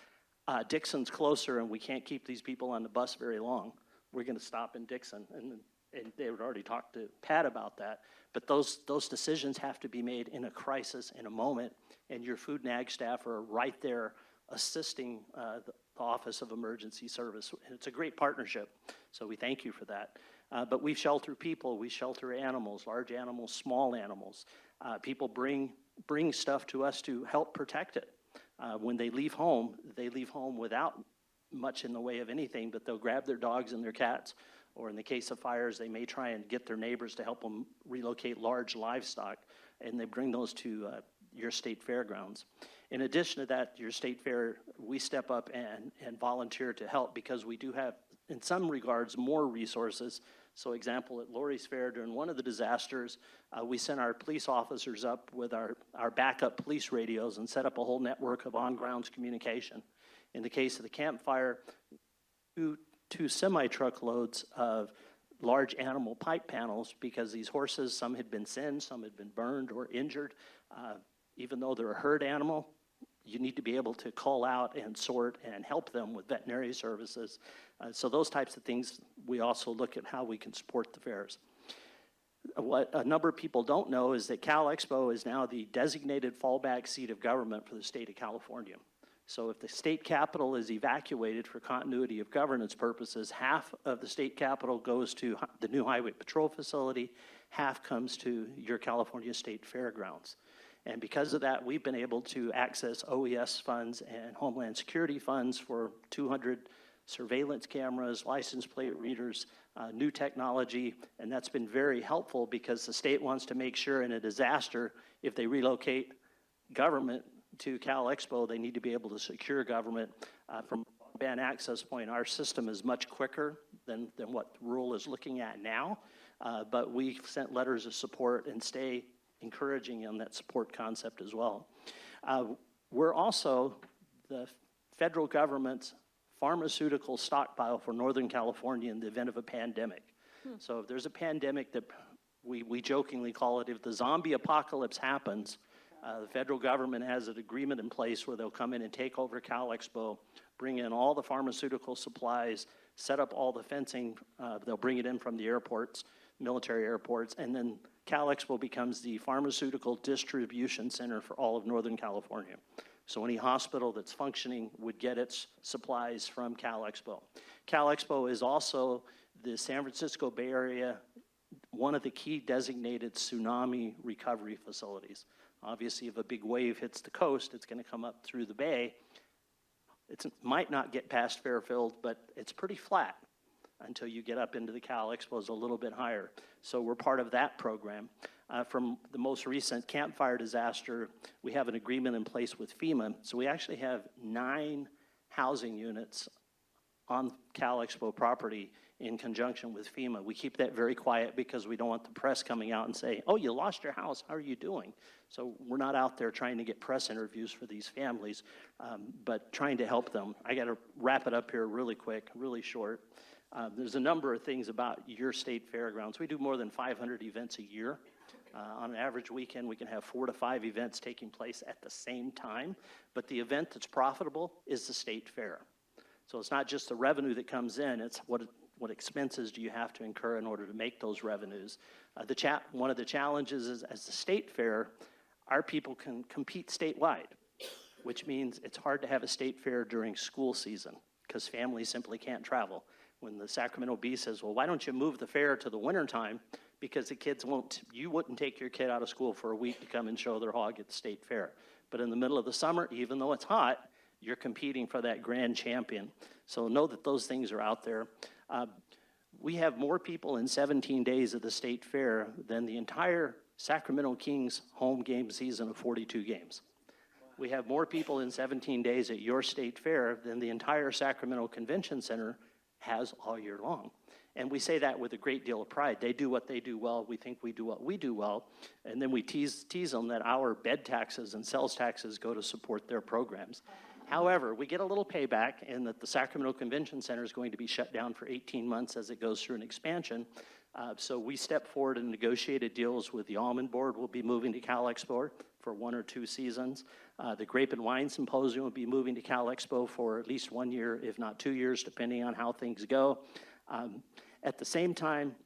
Dixon's closer and we can't keep these people on the bus very long. We're gonna stop in Dixon, and they had already talked to Pat about that. But those decisions have to be made in a crisis, in a moment, and your food and ag staff are right there assisting the Office of Emergency Service. And it's a great partnership, so we thank you for that. But we shelter people, we shelter animals, large animals, small animals. People bring stuff to us to help protect it. When they leave home without much in the way of anything, but they'll grab their dogs and their cats, or in the case of fires, they may try and get their neighbors to help them relocate large livestock, and they bring those to your state fairgrounds. In addition to that, your state fair, we step up and volunteer to help because we do have, in some regards, more resources. So example, at Laurie's Fair, during one of the disasters, we sent our police officers up with our backup police radios and set up a whole network of on-grounds communication. In the case of the campfire, two semi-truck loads of large animal pipe panels, because these horses, some had been singed, some had been burned or injured. Even though they're a herd animal, you need to be able to call out and sort and help them with veterinary services. So those types of things, we also look at how we can support the fairs. What a number of people don't know is that Cal Expo is now the designated fallback seat of government for the state of California. So if the state capitol is evacuated for continuity of governance purposes, half of the state capitol goes to the new Highway Patrol facility, half comes to your California State Fairgrounds. And because of that, we've been able to access OES funds and Homeland Security funds for 200 surveillance cameras, license plate readers, new technology, and that's been very helpful because the state wants to make sure in a disaster, if they relocate government to Cal Expo, they need to be able to secure government. From a broadband access point, our system is much quicker than what rural is looking at now, but we've sent letters of support and stay encouraging on that support concept as well. We're also the federal government's pharmaceutical stockpile for Northern California in the event of a pandemic. So if there's a pandemic that we jokingly call it, if the zombie apocalypse happens, the federal government has an agreement in place where they'll come in and take over Cal Expo, bring in all the pharmaceutical supplies, set up all the fencing, they'll bring it in from the airports, military airports, and then Cal Expo becomes the pharmaceutical distribution center for all of Northern California. So any hospital that's functioning would get its supplies from Cal Expo. Cal Expo is also the San Francisco Bay Area, one of the key designated tsunami recovery facilities. Obviously, if a big wave hits the coast, it's going to come up through the bay. It might not get past Fairfield, but it's pretty flat until you get up into the Cal Expos a little bit higher. So we're part of that program. From the most recent campfire disaster, we have an agreement in place with FEMA. So we actually have 9 housing units on Cal Expo property in conjunction with FEMA. We keep that very quiet because we don't want the press coming out and say, oh, you lost your house, how are you doing? So we're not out there trying to get press interviews for these families, but trying to help them. I gotta wrap it up here really quick, really short. There's a number of things about your state fairgrounds. We do more than 500 events a year. On an average weekend, we can have 4 to 5 events taking place at the same time, but the event that's profitable is the state fair. So it's not just the revenue that comes in, it's what expenses do you have to incur in order to make those revenues. One of the challenges is, as the state fair, our people can compete statewide, which means it's hard to have a state fair during school season because families simply can't travel. When the Sacramento Bee says, well, why don't you move the fair to the wintertime? because the kids you wouldn't take your kid out of school for a week to come and show their hog at the state fair. But in the middle of the summer, even though it's hot, you're competing for that grand champion. So know that those things are out there. We have more people in 17 days at the state fair than the entire Sacramento Kings home game season of 42 games. We have more people in 17 days at your state fair than the entire Sacramento Convention Center has all year long. And we say that with a great deal of pride. They do what they do well. We think we do what we do well. And then we tease them that our bed taxes and sales taxes go to support their programs. However, we get a little payback in that the Sacramento Convention Center is going to be shut down for 18 months as it goes through an expansion. So we step forward and negotiated deals with the Almond Board. We'll be moving to Cal Expo for 1 or 2 seasons. The Grape and Wine Symposium will be moving to Cal Expo for at least 1 year, if not 2 years, depending on how things go. At the same time,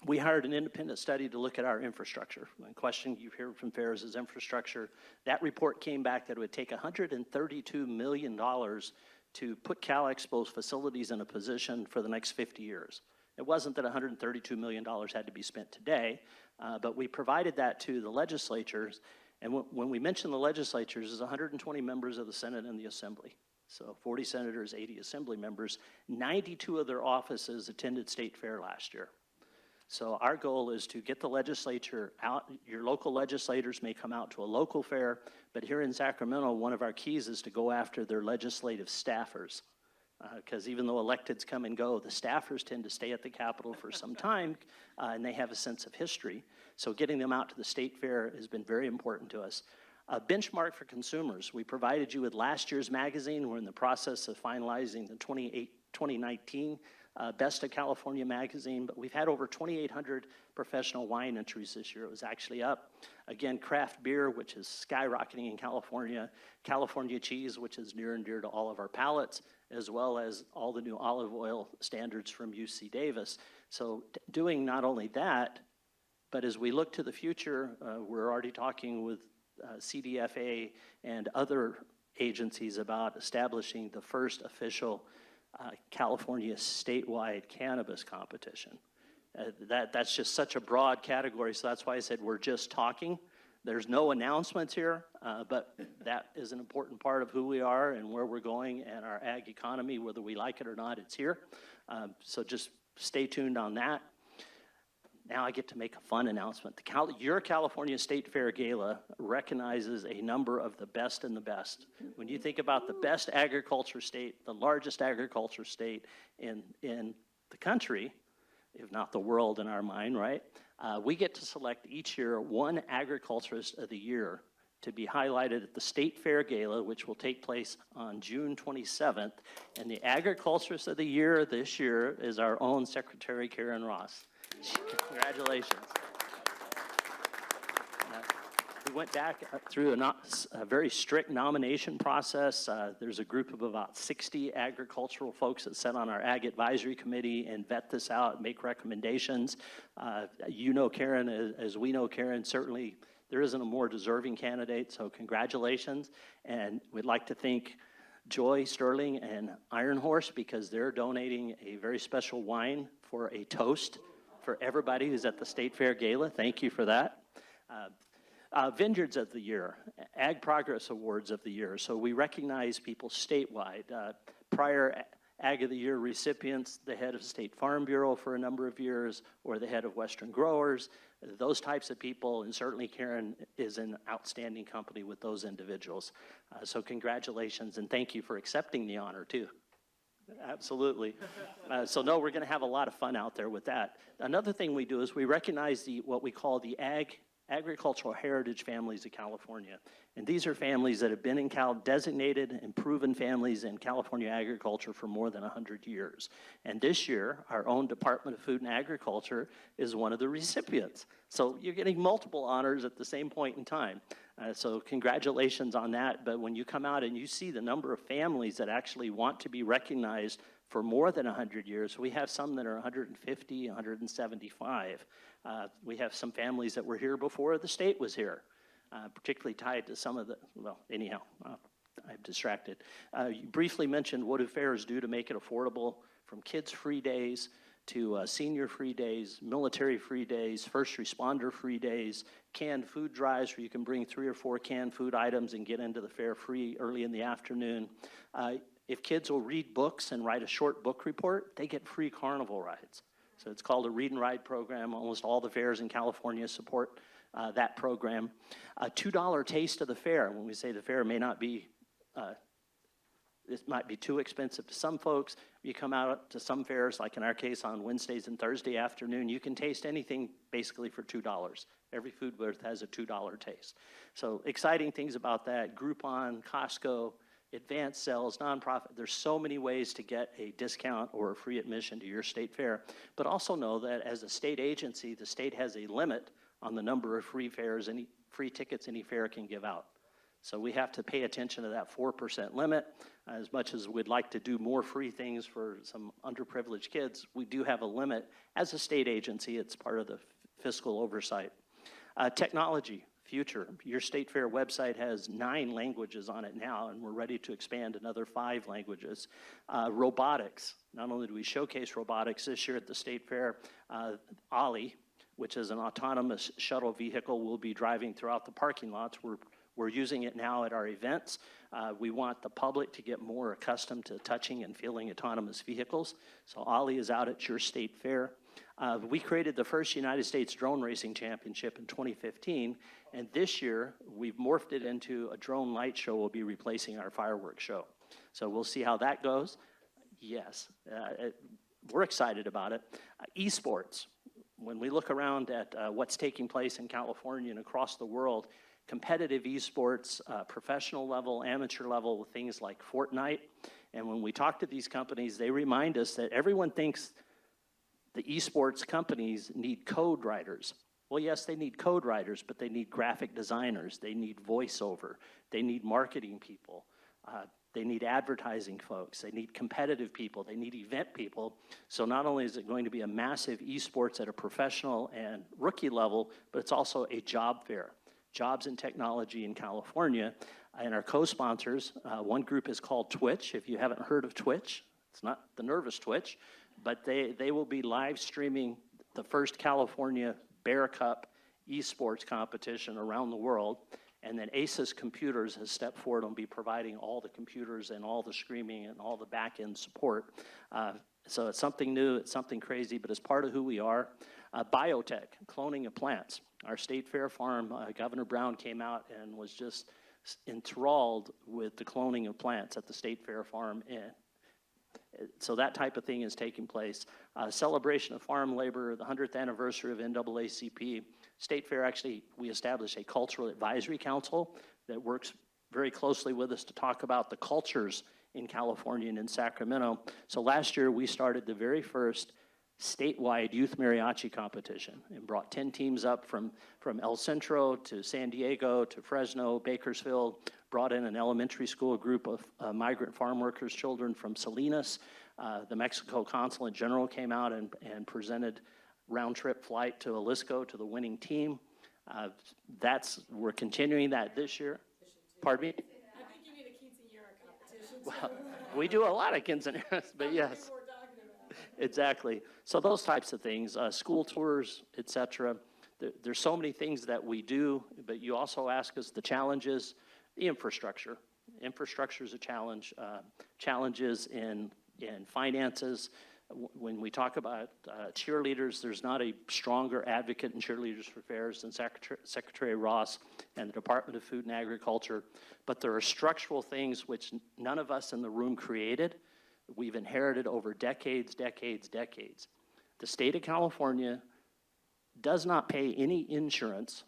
we hired an independent study to look at our infrastructure. One question you've heard from fairs is infrastructure. That report came back that it would take $132 million to put Cal Expo's facilities in a position for the next 50 years. It wasn't that $132 million had to be spent today, but we provided that to the legislatures. And when we mention the legislatures, there's 120 members of the Senate and the Assembly. So 40 senators, 80 Assembly members. 92 of their offices attended State Fair last year. So our goal is to get the legislature out. Your local legislators may come out to a local fair, but here in Sacramento, one of our keys is to go after their legislative staffers. Because even though electeds come and go, the staffers tend to stay at the Capitol for some time, and they have a sense of history. So getting them out to the state fair has been very important to us. A benchmark for consumers. We provided you with last year's magazine. We're in the process of finalizing the 2019 Best of California magazine, but we've had over 2,800 professional wine entries this year. It was actually up. Again, craft beer, which is skyrocketing in California, California cheese, which is near and dear to all of our palates, as well as all the new olive oil standards from UC Davis. So doing not only that, but as we look to the future, we're already talking with CDFA and other agencies about establishing the first official California statewide cannabis competition. That's just such a broad category, so that's why I said we're just talking. There's no announcements here, but that is an important part of who we are and where we're going and our ag economy, whether we like it or not, it's here. So just stay tuned on that. Now I get to make a fun announcement. Your California State Fair Gala recognizes a number of the best and the best. When you think about the best agriculture state, the largest agriculture state in the country, if not the world in our mind, right? We get to select each year one agriculturist of the year to be highlighted at the State Fair Gala, which will take place on June 27th. And the agriculturist of the year this year is our own Secretary Karen Ross. Congratulations. We went back through a very strict nomination process. There's a group of about 60 agricultural folks that sit on our Ag Advisory Committee and vet this out, make recommendations. You know Karen, as we know Karen, certainly there isn't a more deserving candidate, so congratulations. And we'd like to thank Joy Sterling and Iron Horse because they're donating a very special wine for a toast for everybody who's at the State Fair Gala. Thank you for that. Vineyards of the Year, Ag Progress Awards of the Year. So we recognize people statewide. Prior Ag of the Year recipients, the head of State Farm Bureau for a number of years, or the head of Western Growers, those types of people, and certainly Karen is an outstanding company with those individuals. So congratulations, and thank you for accepting the honor, too. Absolutely. So no, we're going to have a lot of fun out there with that. Another thing we do is we recognize what we call the agricultural heritage families of California. And these are families that have been in designated and proven families in California agriculture for more than 100 years. And this year, our own Department of Food and Agriculture is one of the recipients. So you're getting multiple honors at the same point in time. So congratulations on that. But when you come out and you see the number of families that actually want to be recognized for more than 100 years, we have some that are 150, 175. We have some families that were here before the state was here, particularly tied to some of the, well, anyhow, I'm distracted. You briefly mentioned what do fairs do to make it affordable, from kids' free days to senior free days, military free days, first responder free days, canned food drives where you can bring 3 or 4 canned food items and get into the fair free early in the afternoon. If kids will read books and write a short book report, they get free carnival rides. So it's called a Read and Ride program. Almost all the fairs in California support that program. A $2 taste of the fair. When we say the fair may not be, it might be too expensive to some folks. You come out to some fairs, like in our case on Wednesdays and Thursday afternoon, you can taste anything basically for $2. Every food booth has a $2 taste. So exciting things about that. Groupon, Costco, advanced sales, nonprofit. There's so many ways to get a discount or a free admission to your state fair. But also know that as a state agency, the state has a limit on the number of free fairs, any free tickets any fair can give out. So we have to pay attention to that 4% limit. As much as we'd like to do more free things for some underprivileged kids, we do have a limit. As a state agency, it's part of the fiscal oversight. Technology, future. Your state fair website has 9 languages on it now, and we're ready to expand another 5 languages. Robotics. Not only do we showcase robotics this year at the state fair, Ollie, which is an autonomous shuttle vehicle, will be driving throughout the parking lots. We're using it now at our events. We want the public to get more accustomed to touching and feeling autonomous vehicles. So Ollie is out at your state fair. We created the first United States Drone Racing Championship in 2015, and this year we've morphed it into a drone light show. Will be replacing our fireworks show. So we'll see how that goes. Yes, we're excited about it. Esports. When we look around at what's taking place in California and across the world, competitive esports, professional level, amateur level, with things like Fortnite. And when we talk to these companies, they remind us that everyone thinks the esports companies need code writers. Well, yes, they need code writers, but they need graphic designers. They need voiceover. They need marketing people. They need advertising folks. They need competitive people. They need event people. So not only is it going to be a massive esports at a professional and rookie level, but it's also a job fair. Jobs in technology in California. And our co-sponsors, one group is called Twitch. If you haven't heard of Twitch, it's not the nervous Twitch, but they will be live streaming the first California Bear Cup esports competition around the world. And then Asus Computers has stepped forward and be providing all the computers and all the streaming and all the back-end support. So it's something new, it's something crazy, but it's part of who we are. Biotech, cloning of plants. Our state fair farm, Governor Brown came out and was just enthralled with the cloning of plants at the state fair farm. And so that type of thing is taking place. Celebration of farm labor, the 100th anniversary of NAACP. State fair, actually, we established a cultural advisory council that works very closely with us to talk about the cultures in California and in Sacramento. So last year, we started the very first statewide youth mariachi competition and brought 10 teams up from El Centro to San Diego to Fresno, Bakersfield, brought in an elementary school group of migrant farm workers, children from Salinas. The Mexico Consulate General came out and presented round-trip flight to Jalisco to the winning team. We're continuing that this year. Pardon me? I think you need a quinceañera competition. Well, we do a lot of quinceañeras, but yes. Exactly. So those types of things, school tours, et cetera. There's so many things that we do, but you also ask us the challenges, the infrastructure. Infrastructure is a challenge. Challenges in finances. When we talk about cheerleaders, there's not a stronger advocate in Cheerleaders for Fairs than Secretary Ross and the Department of Food and Agriculture. But there are structural things which none of us in the room created. We've inherited over decades. The state of California does not pay any insurance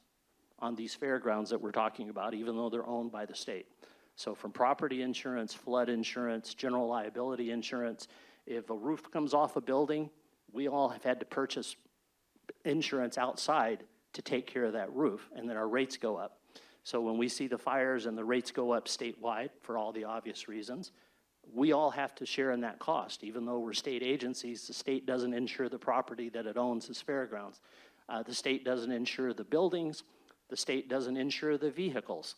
on these fairgrounds that we're talking about, even though they're owned by the state. So from property insurance, flood insurance, general liability insurance, if a roof comes off a building, we all have had to purchase insurance outside to take care of that roof, and then our rates go up. So when we see the fires and the rates go up statewide for all the obvious reasons, we all have to share in that cost. Even though we're state agencies, the state doesn't insure the property that it owns as fairgrounds. The state doesn't insure the buildings. The state doesn't insure the vehicles.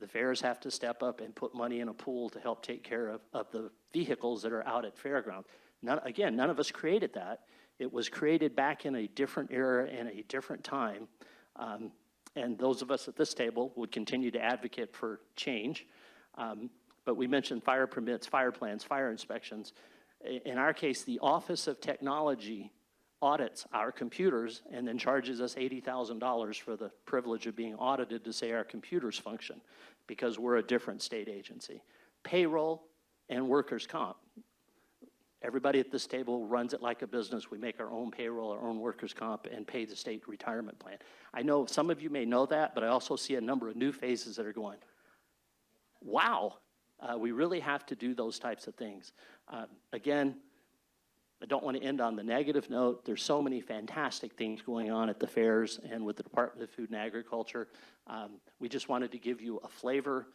The fairs have to step up and put money in a pool to help take care of the vehicles that are out at fairgrounds. None of us created that. It was created back in a different era and a different time. And those of us at this table would continue to advocate for change. But we mentioned fire permits, fire plans, fire inspections. In our case, the Office of Technology audits our computers and then charges us $80,000 for the privilege of being audited to say our computers function, because we're a different state agency. Payroll and workers' comp. Everybody at this table runs it like a business. We make our own payroll, our own workers' comp, and pay the state retirement plan. I know some of you may know that, but I also see a number of new faces that are going, wow, we really have to do those types of things. Again, I don't want to end on the negative note. There's so many fantastic things going on at the fairs and with the Department of Food and Agriculture. We just wanted to give you a flavor.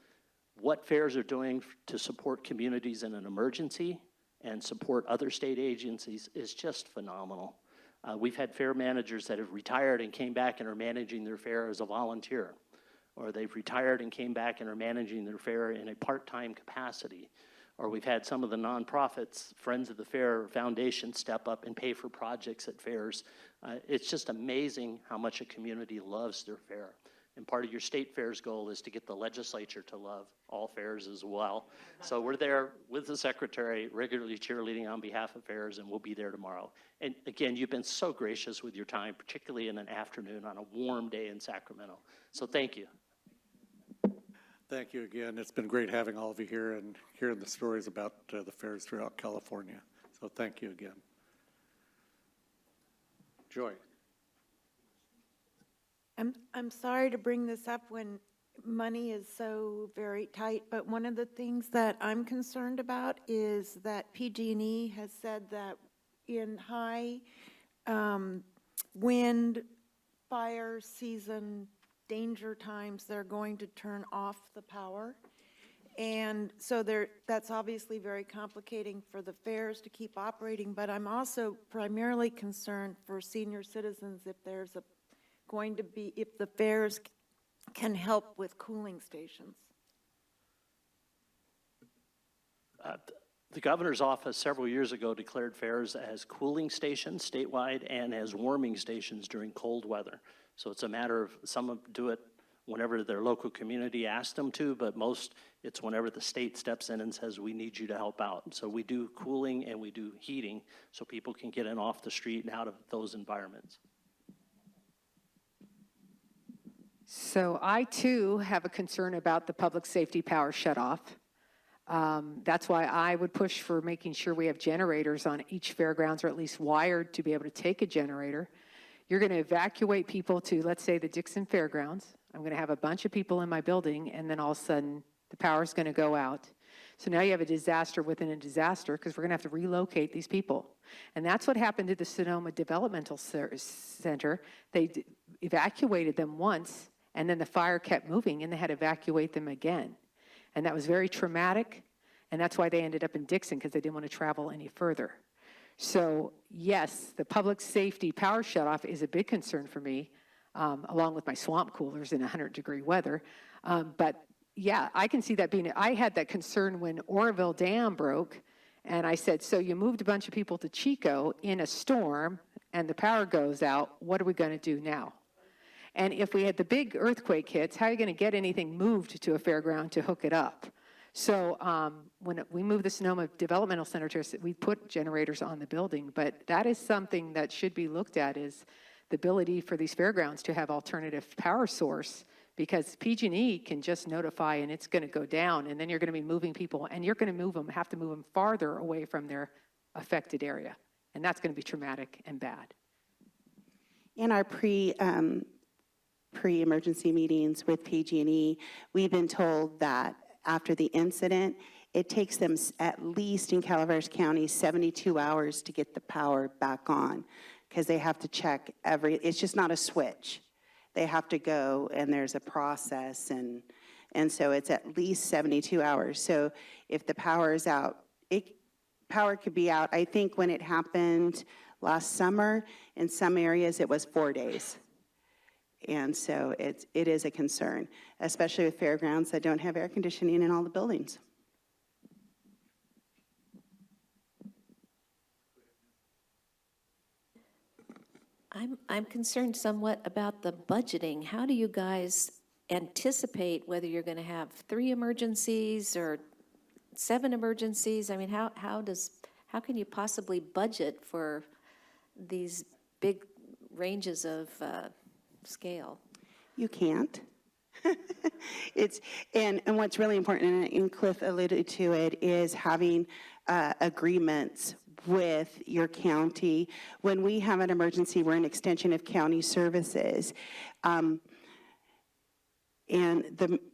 What fairs are doing to support communities in an emergency and support other state agencies is just phenomenal. We've had fair managers that have retired and came back and are managing their fair as a volunteer, or they've retired and came back and are managing their fair in a part-time capacity, or we've had some of the nonprofits, Friends of the Fair Foundation, step up and pay for projects at fairs. It's just amazing how much a community loves their fair. And part of your state fair's goal is to get the legislature to love all fairs as well. So we're there with the secretary, regularly cheerleading on behalf of fairs, and we'll be there tomorrow. And again, you've been so gracious with your time, particularly in an afternoon on a warm day in Sacramento. So thank you. Thank you again. It's been great having all of you here and hearing the stories about the fairs throughout California. So thank you again. Joy. I'm sorry to bring this up when money is so very tight, but one of the things that I'm concerned about is that PG&E has said that in high wind, fire season, danger times, they're going to turn off the power. And so that's obviously very complicating for the fairs to keep operating, but I'm also primarily concerned for senior citizens if there's if the fairs can help with cooling stations. The governor's office several years ago declared fairs as cooling stations statewide and as warming stations during cold weather. So it's a matter of, some do it whenever their local community asks them to, but most it's whenever the state steps in and says, we need you to help out. So we do cooling and we do heating so people can get in off the street and out of those environments. So I, too, have a concern about the public safety power shutoff. That's why I would push for making sure we have generators on each fairgrounds, or at least wired to be able to take a generator. You're going to evacuate people to, let's say, the Dickson Fairgrounds. I'm going to have a bunch of people in my building, and then all of a sudden, the power's going to go out. So now you have a disaster within a disaster, because we're going to have to relocate these people. And that's what happened to the Sonoma Developmental Center. They evacuated them once, and then the fire kept moving, and they had to evacuate them again. And that was very traumatic, and that's why they ended up in Dickson, because they didn't want to travel any further. So yes, the public safety power shutoff is a big concern for me, along with my swamp coolers in 100-degree weather. But yeah, I can see that being, I had that concern when Oroville Dam broke, and I said, so you moved a bunch of people to Chico in a storm, and the power goes out, what are we going to do now? And if we had the big earthquake hits, how are you going to get anything moved to a fairground to hook it up? So when we moved the Sonoma Developmental Center, we put generators on the building, but that is something that should be looked at, is the ability for these fairgrounds to have alternative power source, because PG&E can just notify and it's going to go down, and then you're going to be moving people, and you're going to have to move them farther away from their affected area, and that's going to be traumatic and bad. In our pre-emergency meetings with PG&E, we've been told that after the incident, it takes them at least in Calaveras County 72 hours to get the power back on, because they have to check it's just not a switch. They have to go, and there's a process, and so it's at least 72 hours. So if the power is out, power could be out. I think when it happened last summer, in some areas it was 4 days. And so it is a concern, especially with fairgrounds that don't have air conditioning in all the buildings. I'm concerned somewhat about the budgeting. How do you guys anticipate whether you're going to have 3 emergencies or 7 emergencies? I mean, how can you possibly budget for these big ranges of scale? You can't. And what's really important, and Cliff alluded to it, is having agreements with your county. When we have an emergency, we're an extension of county services. And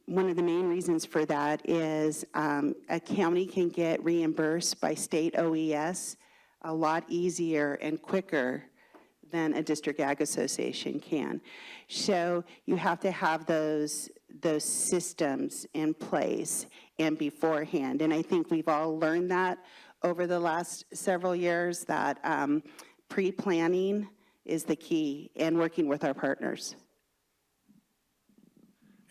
one of the main reasons for that is a county can get reimbursed by state OES a lot easier and quicker than a district ag association can. So you have to have those systems in place and beforehand. And I think we've all learned that over the last several years, that pre-planning is the key, and working with our partners.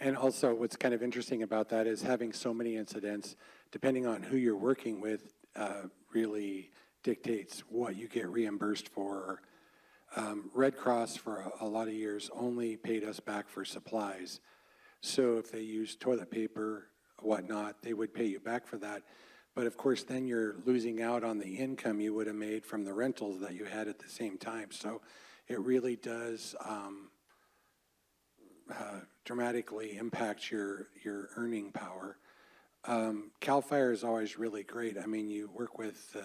And also, what's kind of interesting about that is having so many incidents, depending on who you're working with, really dictates what you get reimbursed for. Red Cross, for a lot of years, only paid us back for supplies. So if they used toilet paper, whatnot, they would pay you back for that. But of course, then you're losing out on the income you would have made from the rentals that you had at the same time. So it really does dramatically impact your earning power. CAL FIRE is always really great. I mean, you work with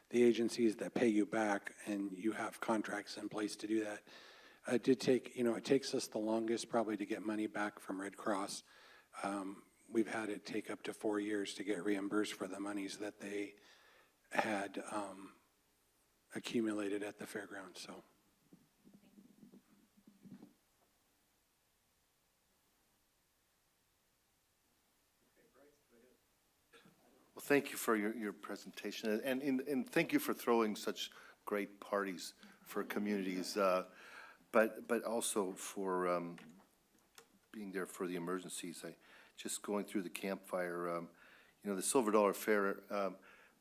the agencies that pay you back, and you have contracts in place to do that. It did take, it takes us the longest probably to get money back from Red Cross. We've had it take up to 4 years to get reimbursed for the monies that they had accumulated at the fairgrounds, so. Well, thank you for your presentation, and thank you for throwing such great parties for communities, but also for being there for the emergencies. Just going through the campfire, the Silver Dollar Fair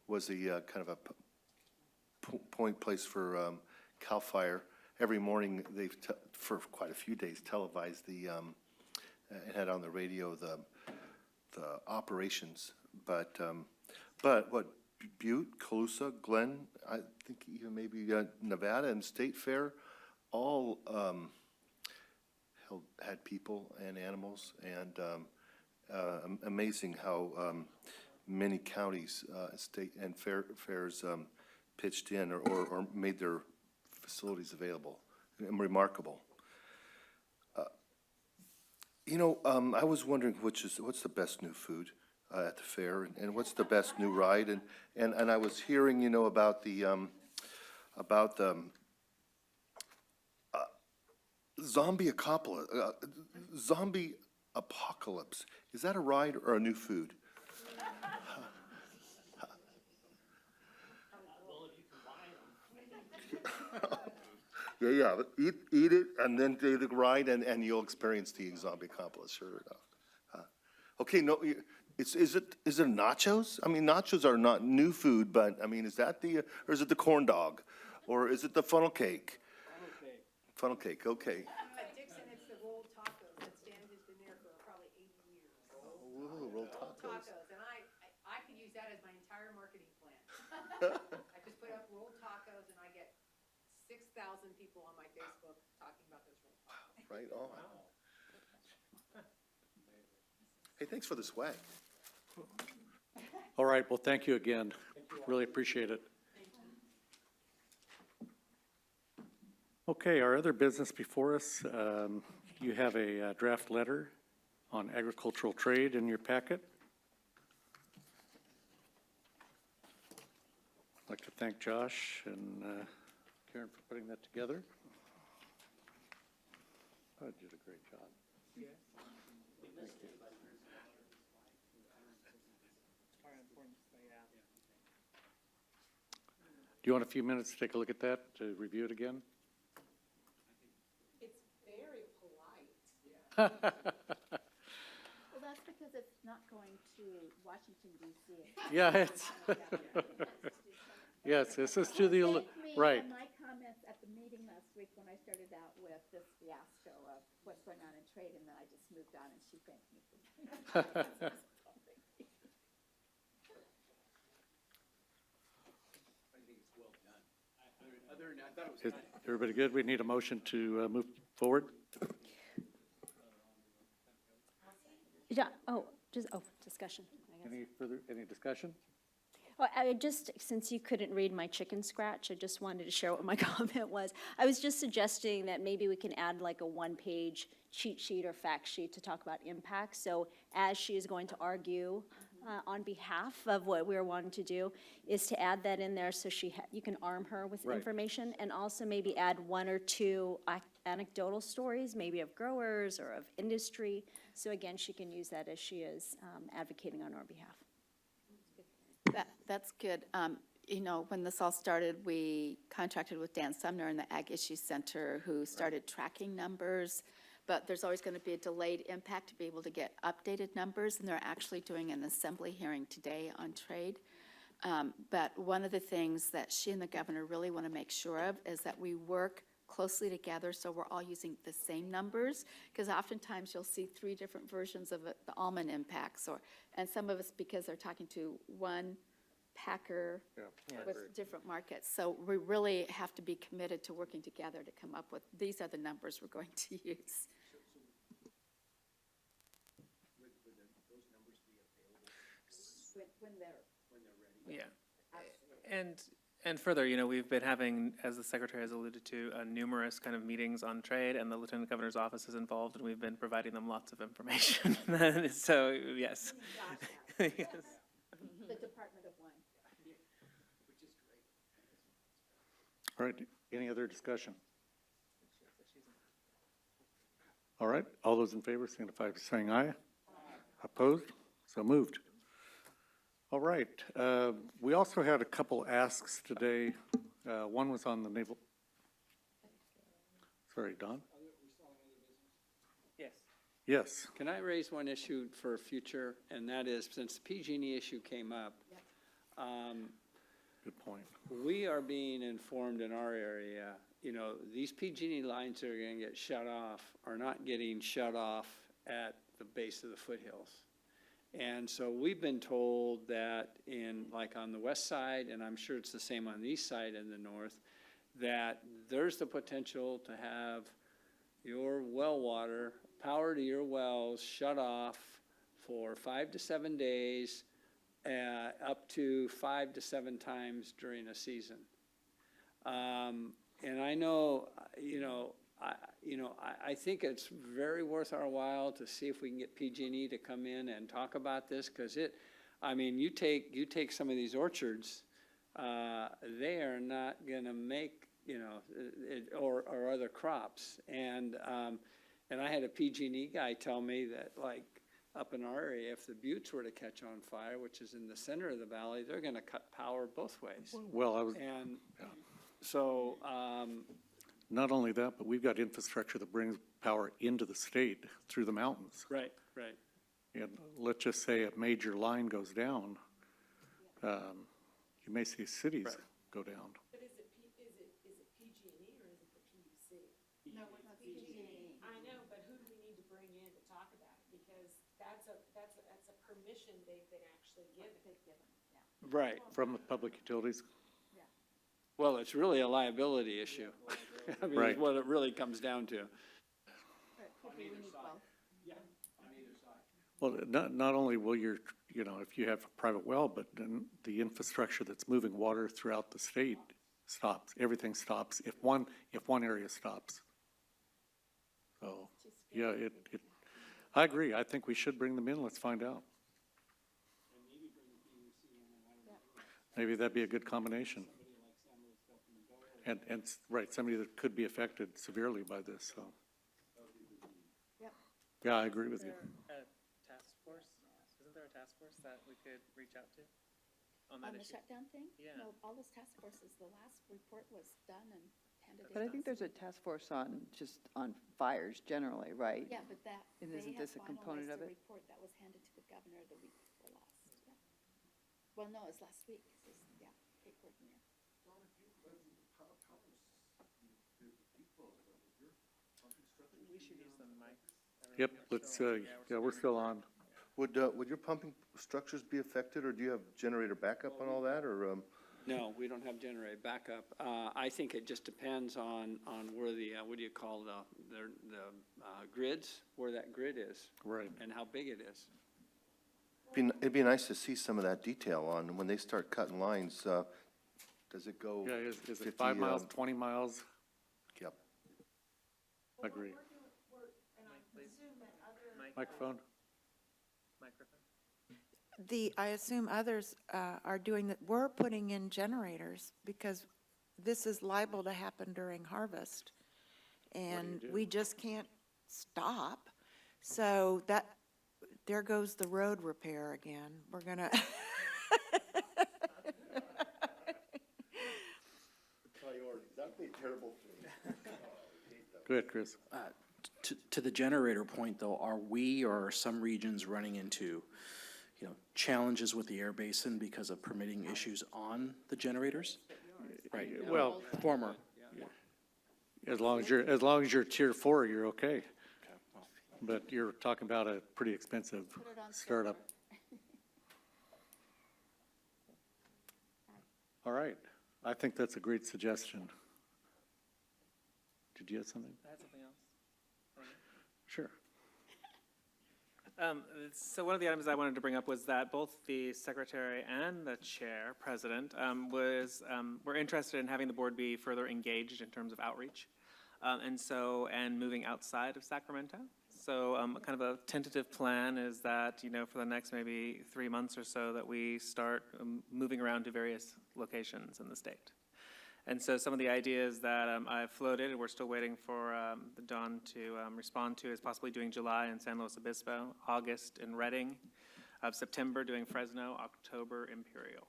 was a kind of a point place for CAL FIRE. Every morning, they've, for quite a few days, televised and had on the radio the operations. But what, Butte, Colusa, Glenn, I think even maybe Nevada and State Fair, all had people and animals, and amazing how many counties, state and fairs pitched in or made their facilities available. Remarkable. I was wondering what's the best new food at the fair, and what's the best new ride, and I was hearing about the zombie apocalypse. Is that a ride or a new food? Yeah. Eat it, and then do the ride, and you'll experience the zombie apocalypse. Sure enough. Okay, no. Is it nachos? I mean, nachos are not new food, but I mean, is that or is it the corn dog, or is it the funnel cake? Funnel cake. Okay. At Dickson, it's the rolled tacos that Stan has been there for probably 80 years. Ooh, rolled tacos. And I could use that as my entire marketing plan. I just put up rolled tacos, and I get 6,000 people on my Facebook talking about those rolled tacos. Right on. Hey, thanks for the swag. All right, well, thank you again. Really appreciate it. Okay, our other business before us, you have a draft letter on agricultural trade in your packet. I'd like to thank Josh and Karen for putting that together. Oh, you did a great job. Do you want a few minutes to take a look at that, to review it again? It's very polite. Well, that's because it's not going to Washington, D.C. Yeah, it's, yes, this is to the, right. My comments at the meeting last week when I started started out with this fiasco of what's going on in trade, and then I just moved on, and she thanked me for that. Everybody good? We need a motion to move forward? Yeah, discussion, I guess. Any discussion? Well, I just, since you couldn't read my chicken scratch, I just wanted to share what my comment was. I was just suggesting that maybe we can add like a one-page cheat sheet or fact sheet to talk about impact. So as she is going to argue on behalf of what we're wanting to do, is to add that in there so you can arm her with Right. information, and also maybe add one or two anecdotal stories, maybe of growers or of industry. So again, she can use that as she is advocating on our behalf. That's good. You know, when this all started, we contracted with Dan Sumner in the Ag Issues Center, who started tracking numbers, but there's always going to be a delayed impact to be able to get updated numbers, and they're actually doing an assembly hearing today on trade. But one of the things that she and the governor really want to make sure of is that we work closely together so we're all using the same numbers, because oftentimes you'll see 3 different versions of the almond impacts, and some of us, because they're talking to one packer with different markets. So we really have to be committed to working together to come up with, these are the numbers we're going to use. When they're Yeah. And further, you know, we've been having, as the secretary has alluded to, numerous kind of meetings on trade, and the lieutenant governor's office is involved, and we've been providing them lots of information. So, yes. Yes. the Department of Wine. All right, any other discussion? All right, all those in favor signify by saying aye. Opposed? So moved. All right, we also had a couple asks today. One was on the naval. Sorry, Don? Yes. Yes. Can I raise one issue for future, and that is, since the PG&E issue came up, Good point. we are being informed in our area, you know, these PG&E lines that are gonna get shut off are not getting shut off at the base of the foothills. And so we've been told that like on the west side, and I'm sure it's the same on the east side and the north, that there's the potential to have your well water, power to your wells shut off for 5 to 7 days, up to 5 to 7 times during a season. And I know, I think it's very worth our while to see if we can get PG&E to come in and talk about this, because you take some of these orchards, they are not gonna make, or other crops. And I had a PG&E guy tell me that, like, up in our area, if the buttes were to catch on fire, which is in the center of the valley, they're gonna cut power both ways. Well, I was, And so, not only that, but we've got infrastructure that brings power into the state through the mountains. right. And let's just say a major line goes down, you may see cities Right. go down. But is it PG&E or is it the PUC? No, we're not PG&E. I know, but who do we need to bring in to talk about it? Because that's a permission they've been actually given. Right. From the public utilities? Well, it's really a liability issue. I mean, Right. it's what it really comes down to. We need both. Well, not only will if you have a private well, but then the infrastructure that's moving water throughout the state stops. Everything stops if one area stops. So, yeah, I agree. I think we should bring them in. Let's find out. Maybe that'd be a good combination. And right, somebody that could be affected severely by this, so. Yep. Yeah, I agree with you. Task force? Isn't there a task force that we could reach out to on On that the issue? shutdown thing? Yeah. No, all those task forces, the last report was done and handed in. But I think there's a task force on fires generally, right? Yeah, but that, And they isn't have this a component finalized of a it? report that was handed to the governor the week before last. Yeah. Well, no, it was last week. Paperwork in there. Yep, let's, yeah, we're still on. Would your pumping structures be affected, or do you have generator backup on all that, or? No, we don't have generator backup. I think it just depends on where the, what do you call the grids, where that grid is. Right. And how big it is. It'd be nice to see some of that detail on, when they start cutting lines, does it go? Yeah, is it 50, 5 miles, 20 miles? Yep. Agree. Microphone? I assume others are doing that. We're putting in generators because this is liable to happen during harvest. And we just can't stop. So there goes the road repair again. We're gonna. Priorities, that'd be a terrible thing. Go ahead, Chris. To the generator point, though, are we or are some regions running into, challenges with the air basin because of permitting issues on the generators? Right. Well, Former. as long as you're tier 4, you're okay. But you're talking about a pretty expensive startup. All right. I think that's a great suggestion. Did you have something? I had something else. Sure. So one of the items I wanted to bring up was that both the secretary and the chair, president, were interested in having the board be further engaged in terms of outreach, and moving outside of Sacramento. So kind of a tentative plan is that, for the next maybe 3 months or so, that we start moving around to various locations in the state. And so some of the ideas that I've floated, and we're still waiting for the Dawn to respond to, is possibly doing July in San Luis Obispo, August in Redding, September doing Fresno, October Imperial.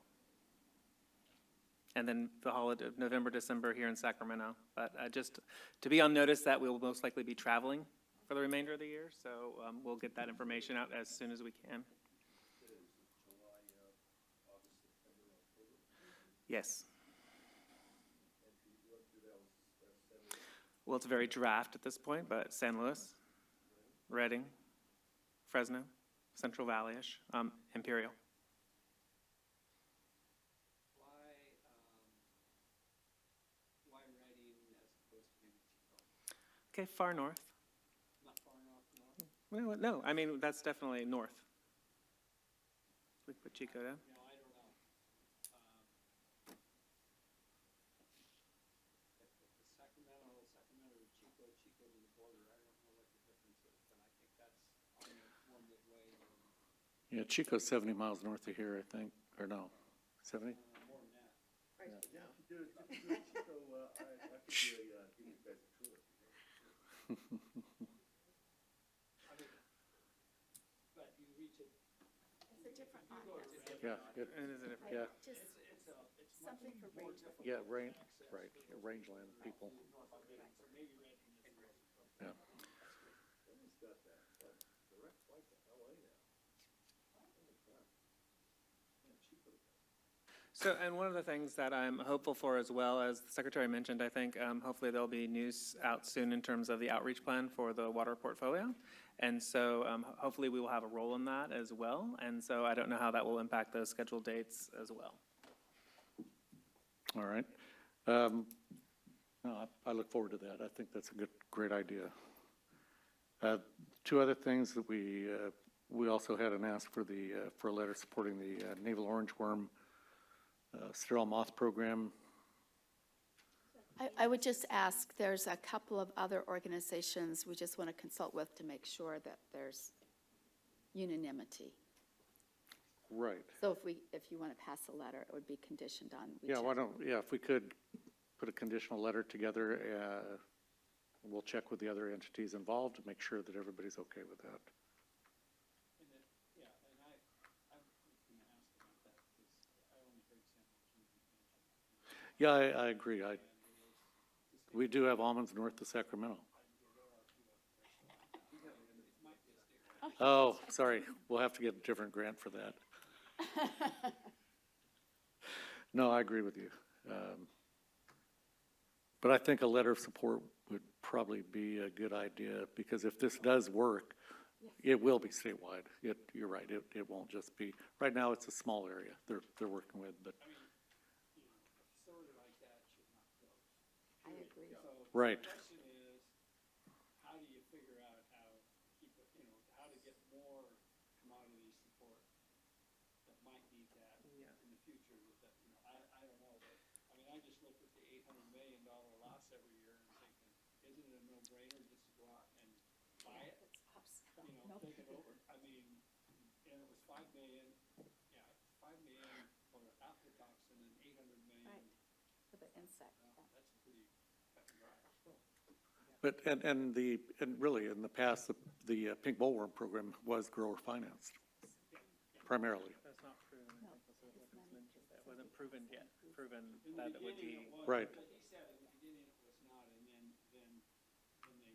And then the holiday of November, December here in Sacramento. But just to be on notice that we will most likely be traveling for the remainder of the year, so we'll get that information out as soon as we can. Yes. Well, it's very draft at this point, but San Luis, Redding, Fresno, Central Valley-ish, Imperial. Why Redding as opposed to maybe Chico? Okay, far north. Not far enough north? No, I mean, that's definitely north. We put Chico down. No, I don't know. Sacramento to Chico, Chico to the border, I don't know what the difference is, but I think that's more midway than. Yeah, Chico's 70 miles north of here, I think, or no, 70? More than that. But you reach it. It's a different audience. Yeah, it is a different. Yeah, Just something for range. yeah, right, rangeland people. Yeah. So, and one of the things that I'm hopeful for as well, as the secretary mentioned, I think hopefully there'll be news out soon in terms of the outreach plan for the water portfolio. And so hopefully we will have a role in that as well. And so I don't know how that will impact those scheduled dates as well. All right. No, I look forward to that. I think that's a great idea. 2 other things that we also had an ask for for a letter supporting the navel orange worm sterile moth program. I would just ask, there's a couple of other organizations we just want to consult with to make sure that there's unanimity. Right. So if you want to pass a letter, it would be conditioned on. If we could put a conditional letter together, we'll check with the other entities involved to make sure that everybody's okay with that. Yeah, I agree. We do have almonds north of Sacramento. Oh, sorry. We'll have to get a different grant for that. No, I agree with you. But I think a letter of support probably be a good idea, because if this does work, it will be statewide. You're right, it won't just be, right now, it's a small area they're working with, but, Facility like that should not close. I agree. right. The question is, how do you figure out how to keep it, how to get more commodity support that might need that in the future with that, I don't know, but, I just looked at the $800 million loss every year and thinking, isn't it a no-brainer just to go out and buy it? Take it over. And it was $5 million, $5 million for aflatoxin and $800 million. For the insect. That's pretty cut and dry. But, and really, in the past, the pink bollworm program was grower financed, primarily. That's not proven. I think that's what Wilkins mentioned. That wasn't proven yet, proven that it would be. Right. But he said at the beginning it was not, and then they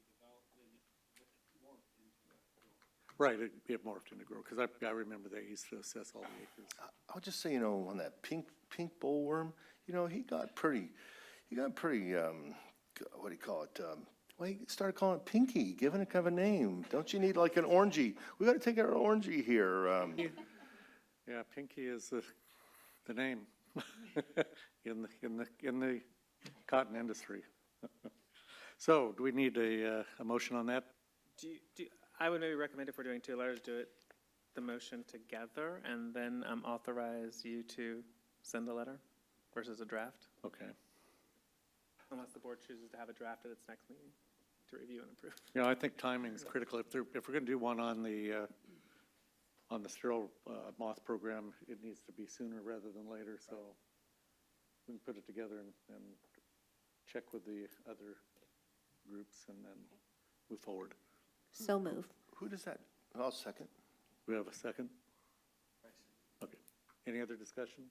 developed, then it morphed into a grower. Right, it morphed into grow, because I remember they used to assess all the acres. I'll just say, on that pink bollworm, he got pretty, what do you call it? Well, he started calling it Pinky, giving it kind of a name. Don't you need like an orangey? We got to take our orangey here. Yeah, Pinky is the name in the cotton industry. So, do we need a motion on that? I would maybe recommend, if we're doing two letters, do it the motion together, and then authorize you to send a letter versus a draft, Okay. unless the board chooses to have a draft at its next meeting to review and approve. I think timing is critical. If we're going to do one on the sterile moth program, it needs to be sooner rather than later, so we can put it together and check with the other groups and then move forward. So move. Who does that? I'll second. We have a second? Okay. Any other discussion?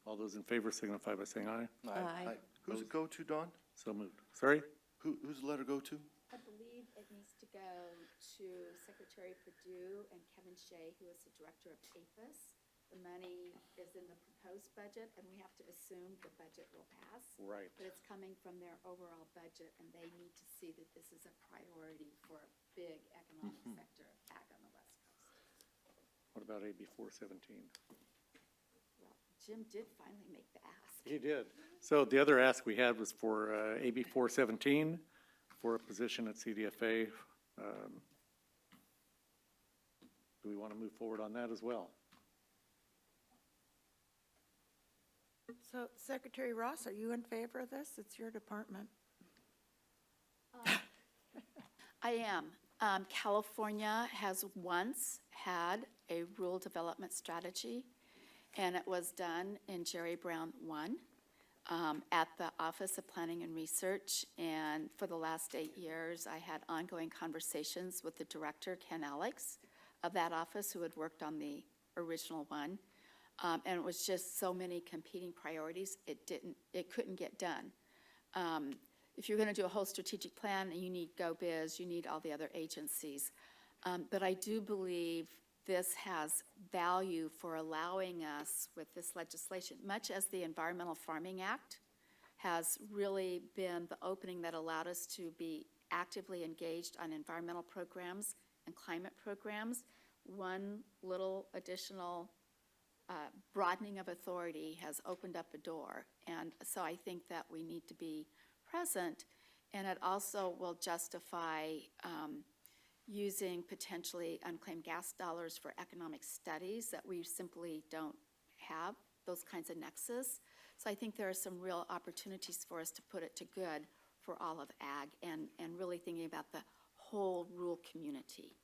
All those in favor signify by saying aye. Aye. Who's it go to, Dawn? So moved. Sorry? Who's the letter go to? I believe it needs to go to Secretary Perdue and Kevin Shea, who is the director of APHIS. The money is in the proposed budget, and we have to assume the budget will pass. Right. But it's coming from their overall budget, and they need to see that this is a priority for a big economic sector of ag on the West Coast. What about AB 417? Well, Jim did finally make the ask. He did. So the other ask we had was for AB 417 for a position at CDFA. Do we want to move forward on that as well? So Secretary Ross, are you in favor of this? It's your department. I am. California has once had a rural development strategy, and it was done in Jerry Brown 1 at the Office of Planning and Research. And for the last 8 years, I had ongoing conversations with the director, Ken Alex, of that office, who had worked on the original one. And it was just so many competing priorities, it couldn't get done. If you're going to do a whole strategic plan, you need GoBiz, you need all the other agencies. But I do believe this has value for allowing us with this legislation, much as the Environmental Farming Act has really been the opening that allowed us to be actively engaged on environmental programs and climate programs. One little additional broadening of authority has opened up a door. And so I think that we need to be present, and it also will justify using potentially unclaimed gas dollars for economic studies that we simply don't have, those kinds of nexus. So I think there are some real opportunities for us to put it to good for all of ag and really thinking about the whole rural community.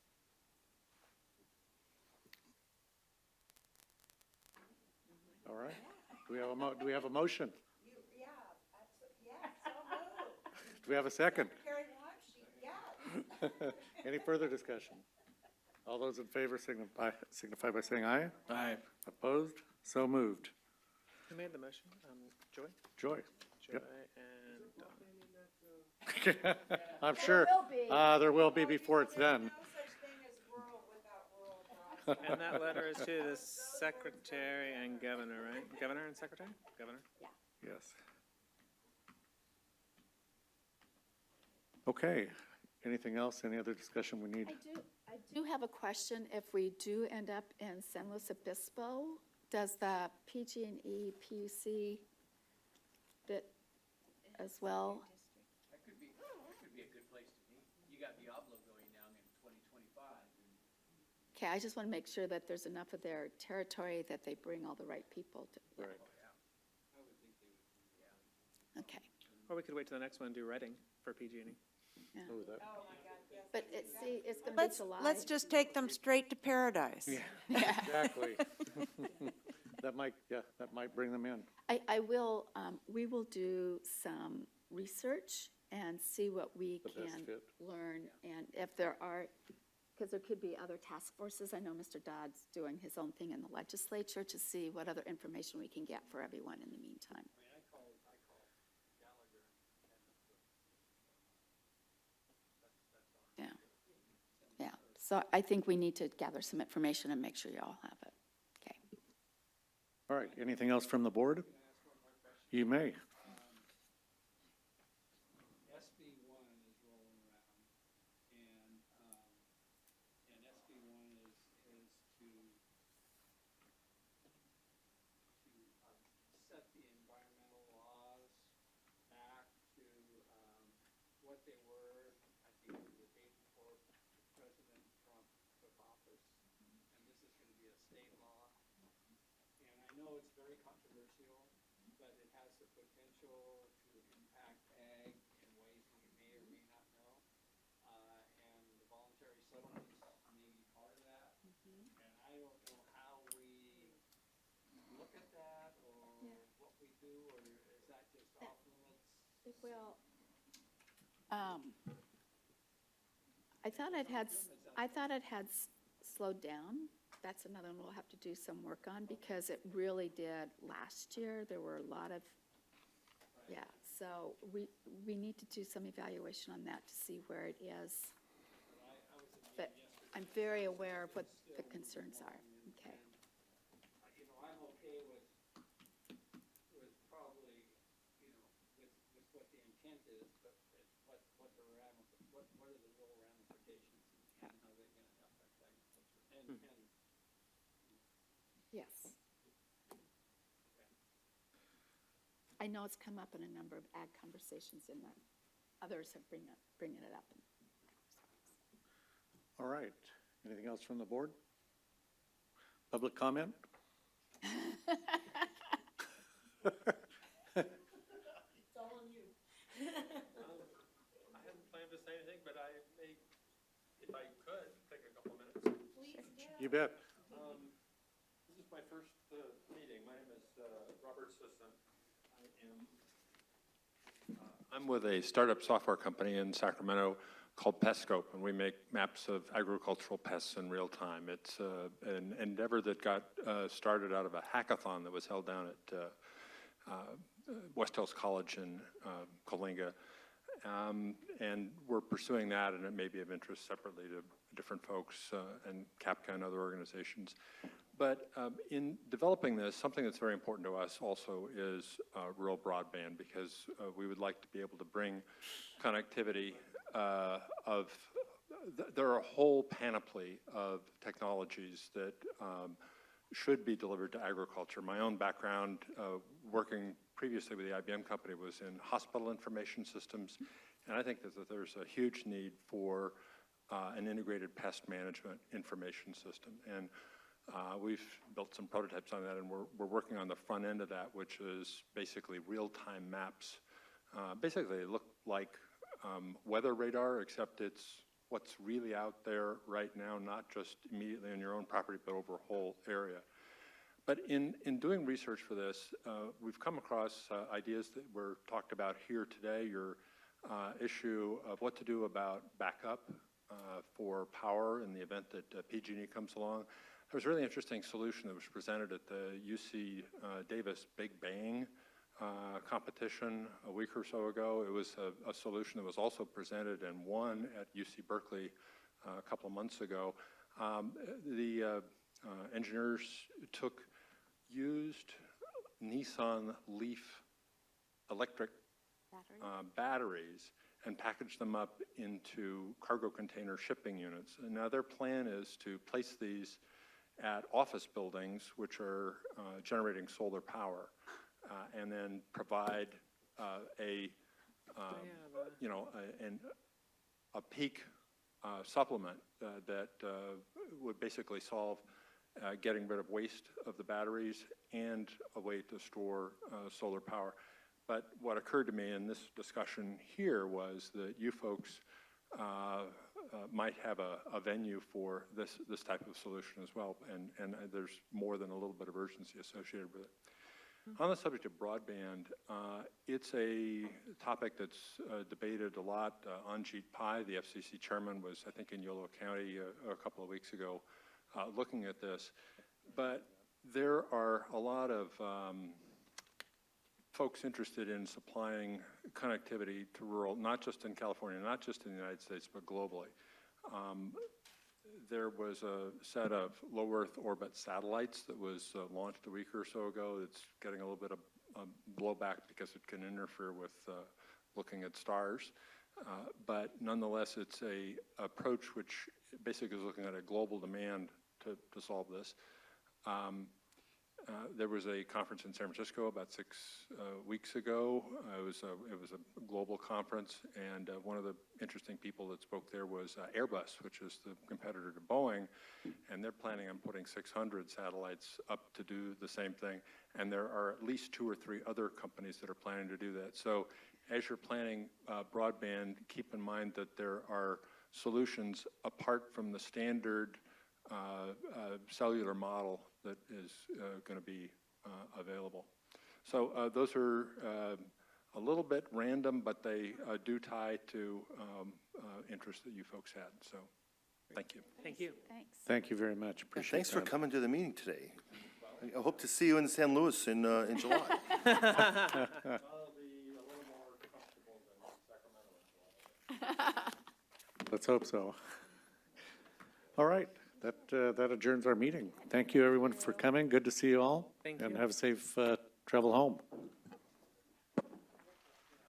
All right. Do we have a motion? Yeah, so moved. Do we have a second? Secretary Ross, yes. Any further discussion? All those in favor signify by saying aye. Aye. Opposed? So moved. Who made the motion? Joy? Joy. Joy Yep. and I'm sure. There will be before it's done. No such thing as rural without rural jobs. And that letter is to the secretary and governor, right? Governor and secretary? Governor? Yes. Okay, anything else, any other discussion we need? I do have a question. If we do end up in San Luis Obispo, does the PG&E PUC fit as well? That could be a good place to meet. You got Diablo going down in 2025. Okay, I just want to make sure that there's enough of their territory that they bring all the right people to. Yeah. Right. Okay. Or we could wait till the next one and do Reading for PG&E. Yeah. Oh, that- But it's going to be July. Let's just take them straight to paradise. Exactly. That might bring them in. We will do some research and see what we The best can fit. learn. And if there are, because there could be other task forces. I know Mr. Dodd's doing his own thing in the legislature to see what other information we can get for everyone in the meantime. Yeah. Yeah. So I think we need to gather some information and make sure you all have it. Okay. All right, anything else from the board? You may. SB1 is rolling around, and SB1 is to set the environmental laws back to what they were, I think, the day before President Trump took office. And this is going to be a state law. And I know it's very controversial, but it has the potential to impact ag in ways we may or may not know. And the voluntary settlements may be part of that. And I don't know how we look at that or what we do, or is that just off limits? Well, I thought it had slowed down. That's another one we'll have to do some work on because it really did last year. There were a lot of, so we need to do some evaluation on that to see where it is. But I'm very aware of what the concerns are. Okay. You know, I'm okay with probably, you know, with what the intent is, but what are the real ramifications and how they're going to affect agriculture? Yes. I know it's come up in a number of ag conversations and that others have bringing it up. All right, anything else from the board? Public comment? It's all on you. I hadn't planned to say anything, but I may, if I could, take a couple minutes. You bet. This is my first meeting. My name is Robert Sisson. I'm with a startup software company in Sacramento called Pestscope, and we make maps of agricultural pests in real time. It's an endeavor that got started out of a hackathon that was held down at West Hills College in Coalinga. And we're pursuing that, and it may be of interest separately to different folks and CAPCA and other organizations. But in developing this, something that's very important to us also is rural broadband, because we would like to be able to bring connectivity there are a whole panoply of technologies that should be delivered to agriculture. My own background, working previously with the IBM company, was in hospital information systems, and I think that there's a huge need for an integrated pest management information system. And we've built some prototypes on that, and we're working on the front end of that, which is basically real-time maps. Basically, they look like weather radar, except it's what's really out there right now, not just immediately on your own property, but over a whole area. But in doing research for this, we've come across ideas that were talked about here today, your issue of what to do about backup for power in the event that PG&E comes along. There was a really interesting solution that was presented at the UC Davis Big Bang competition a week or so ago. It was a solution that was also presented and won at UC Berkeley a couple of months ago. The engineers took used Nissan Leaf electric batteries and package them up into cargo container shipping units. And now their plan is to place these at office buildings which are generating solar power, and then provide a peak supplement that would basically solve getting rid of waste of the batteries and a way to store solar power. But what occurred to me in this discussion here was that you folks might have a venue for this type of solution as well, and there's more than a little bit of urgency associated with it. On the subject of broadband, it's a topic that's debated a lot. Anjit Pai, the FCC chairman, was, I think, in Yolo County a couple of weeks ago looking at this. But there are a lot of folks interested in supplying connectivity to rural, not just in California, not just in the United States, but globally. There was a set of low Earth orbit satellites that was launched a week or so ago. It's getting a little bit of blowback because it can interfere with looking at stars. But nonetheless, it's a approach which basically is looking at a global demand to solve this. There was a conference in San Francisco about 6 weeks ago. It was a global conference, and one of the interesting people that spoke there was Airbus, which is the competitor to Boeing, and they're planning on putting 600 satellites up to do the same thing. And there are at least 2 or 3 other companies that are planning to do that. So as you're planning broadband, keep in mind that there are solutions apart from the standard cellular model that is going to be available. So those are a little bit random, but they do tie to interests that you folks had. So thank you. Thank you. Thanks. Thank you very much. Appreciate Thanks for that. coming to the meeting today. I hope to see you in San Luis in July. Let's hope so. All right, that adjourns our meeting. Thank you, everyone, for coming. Good to see you all. Thank And you. have a safe travel home.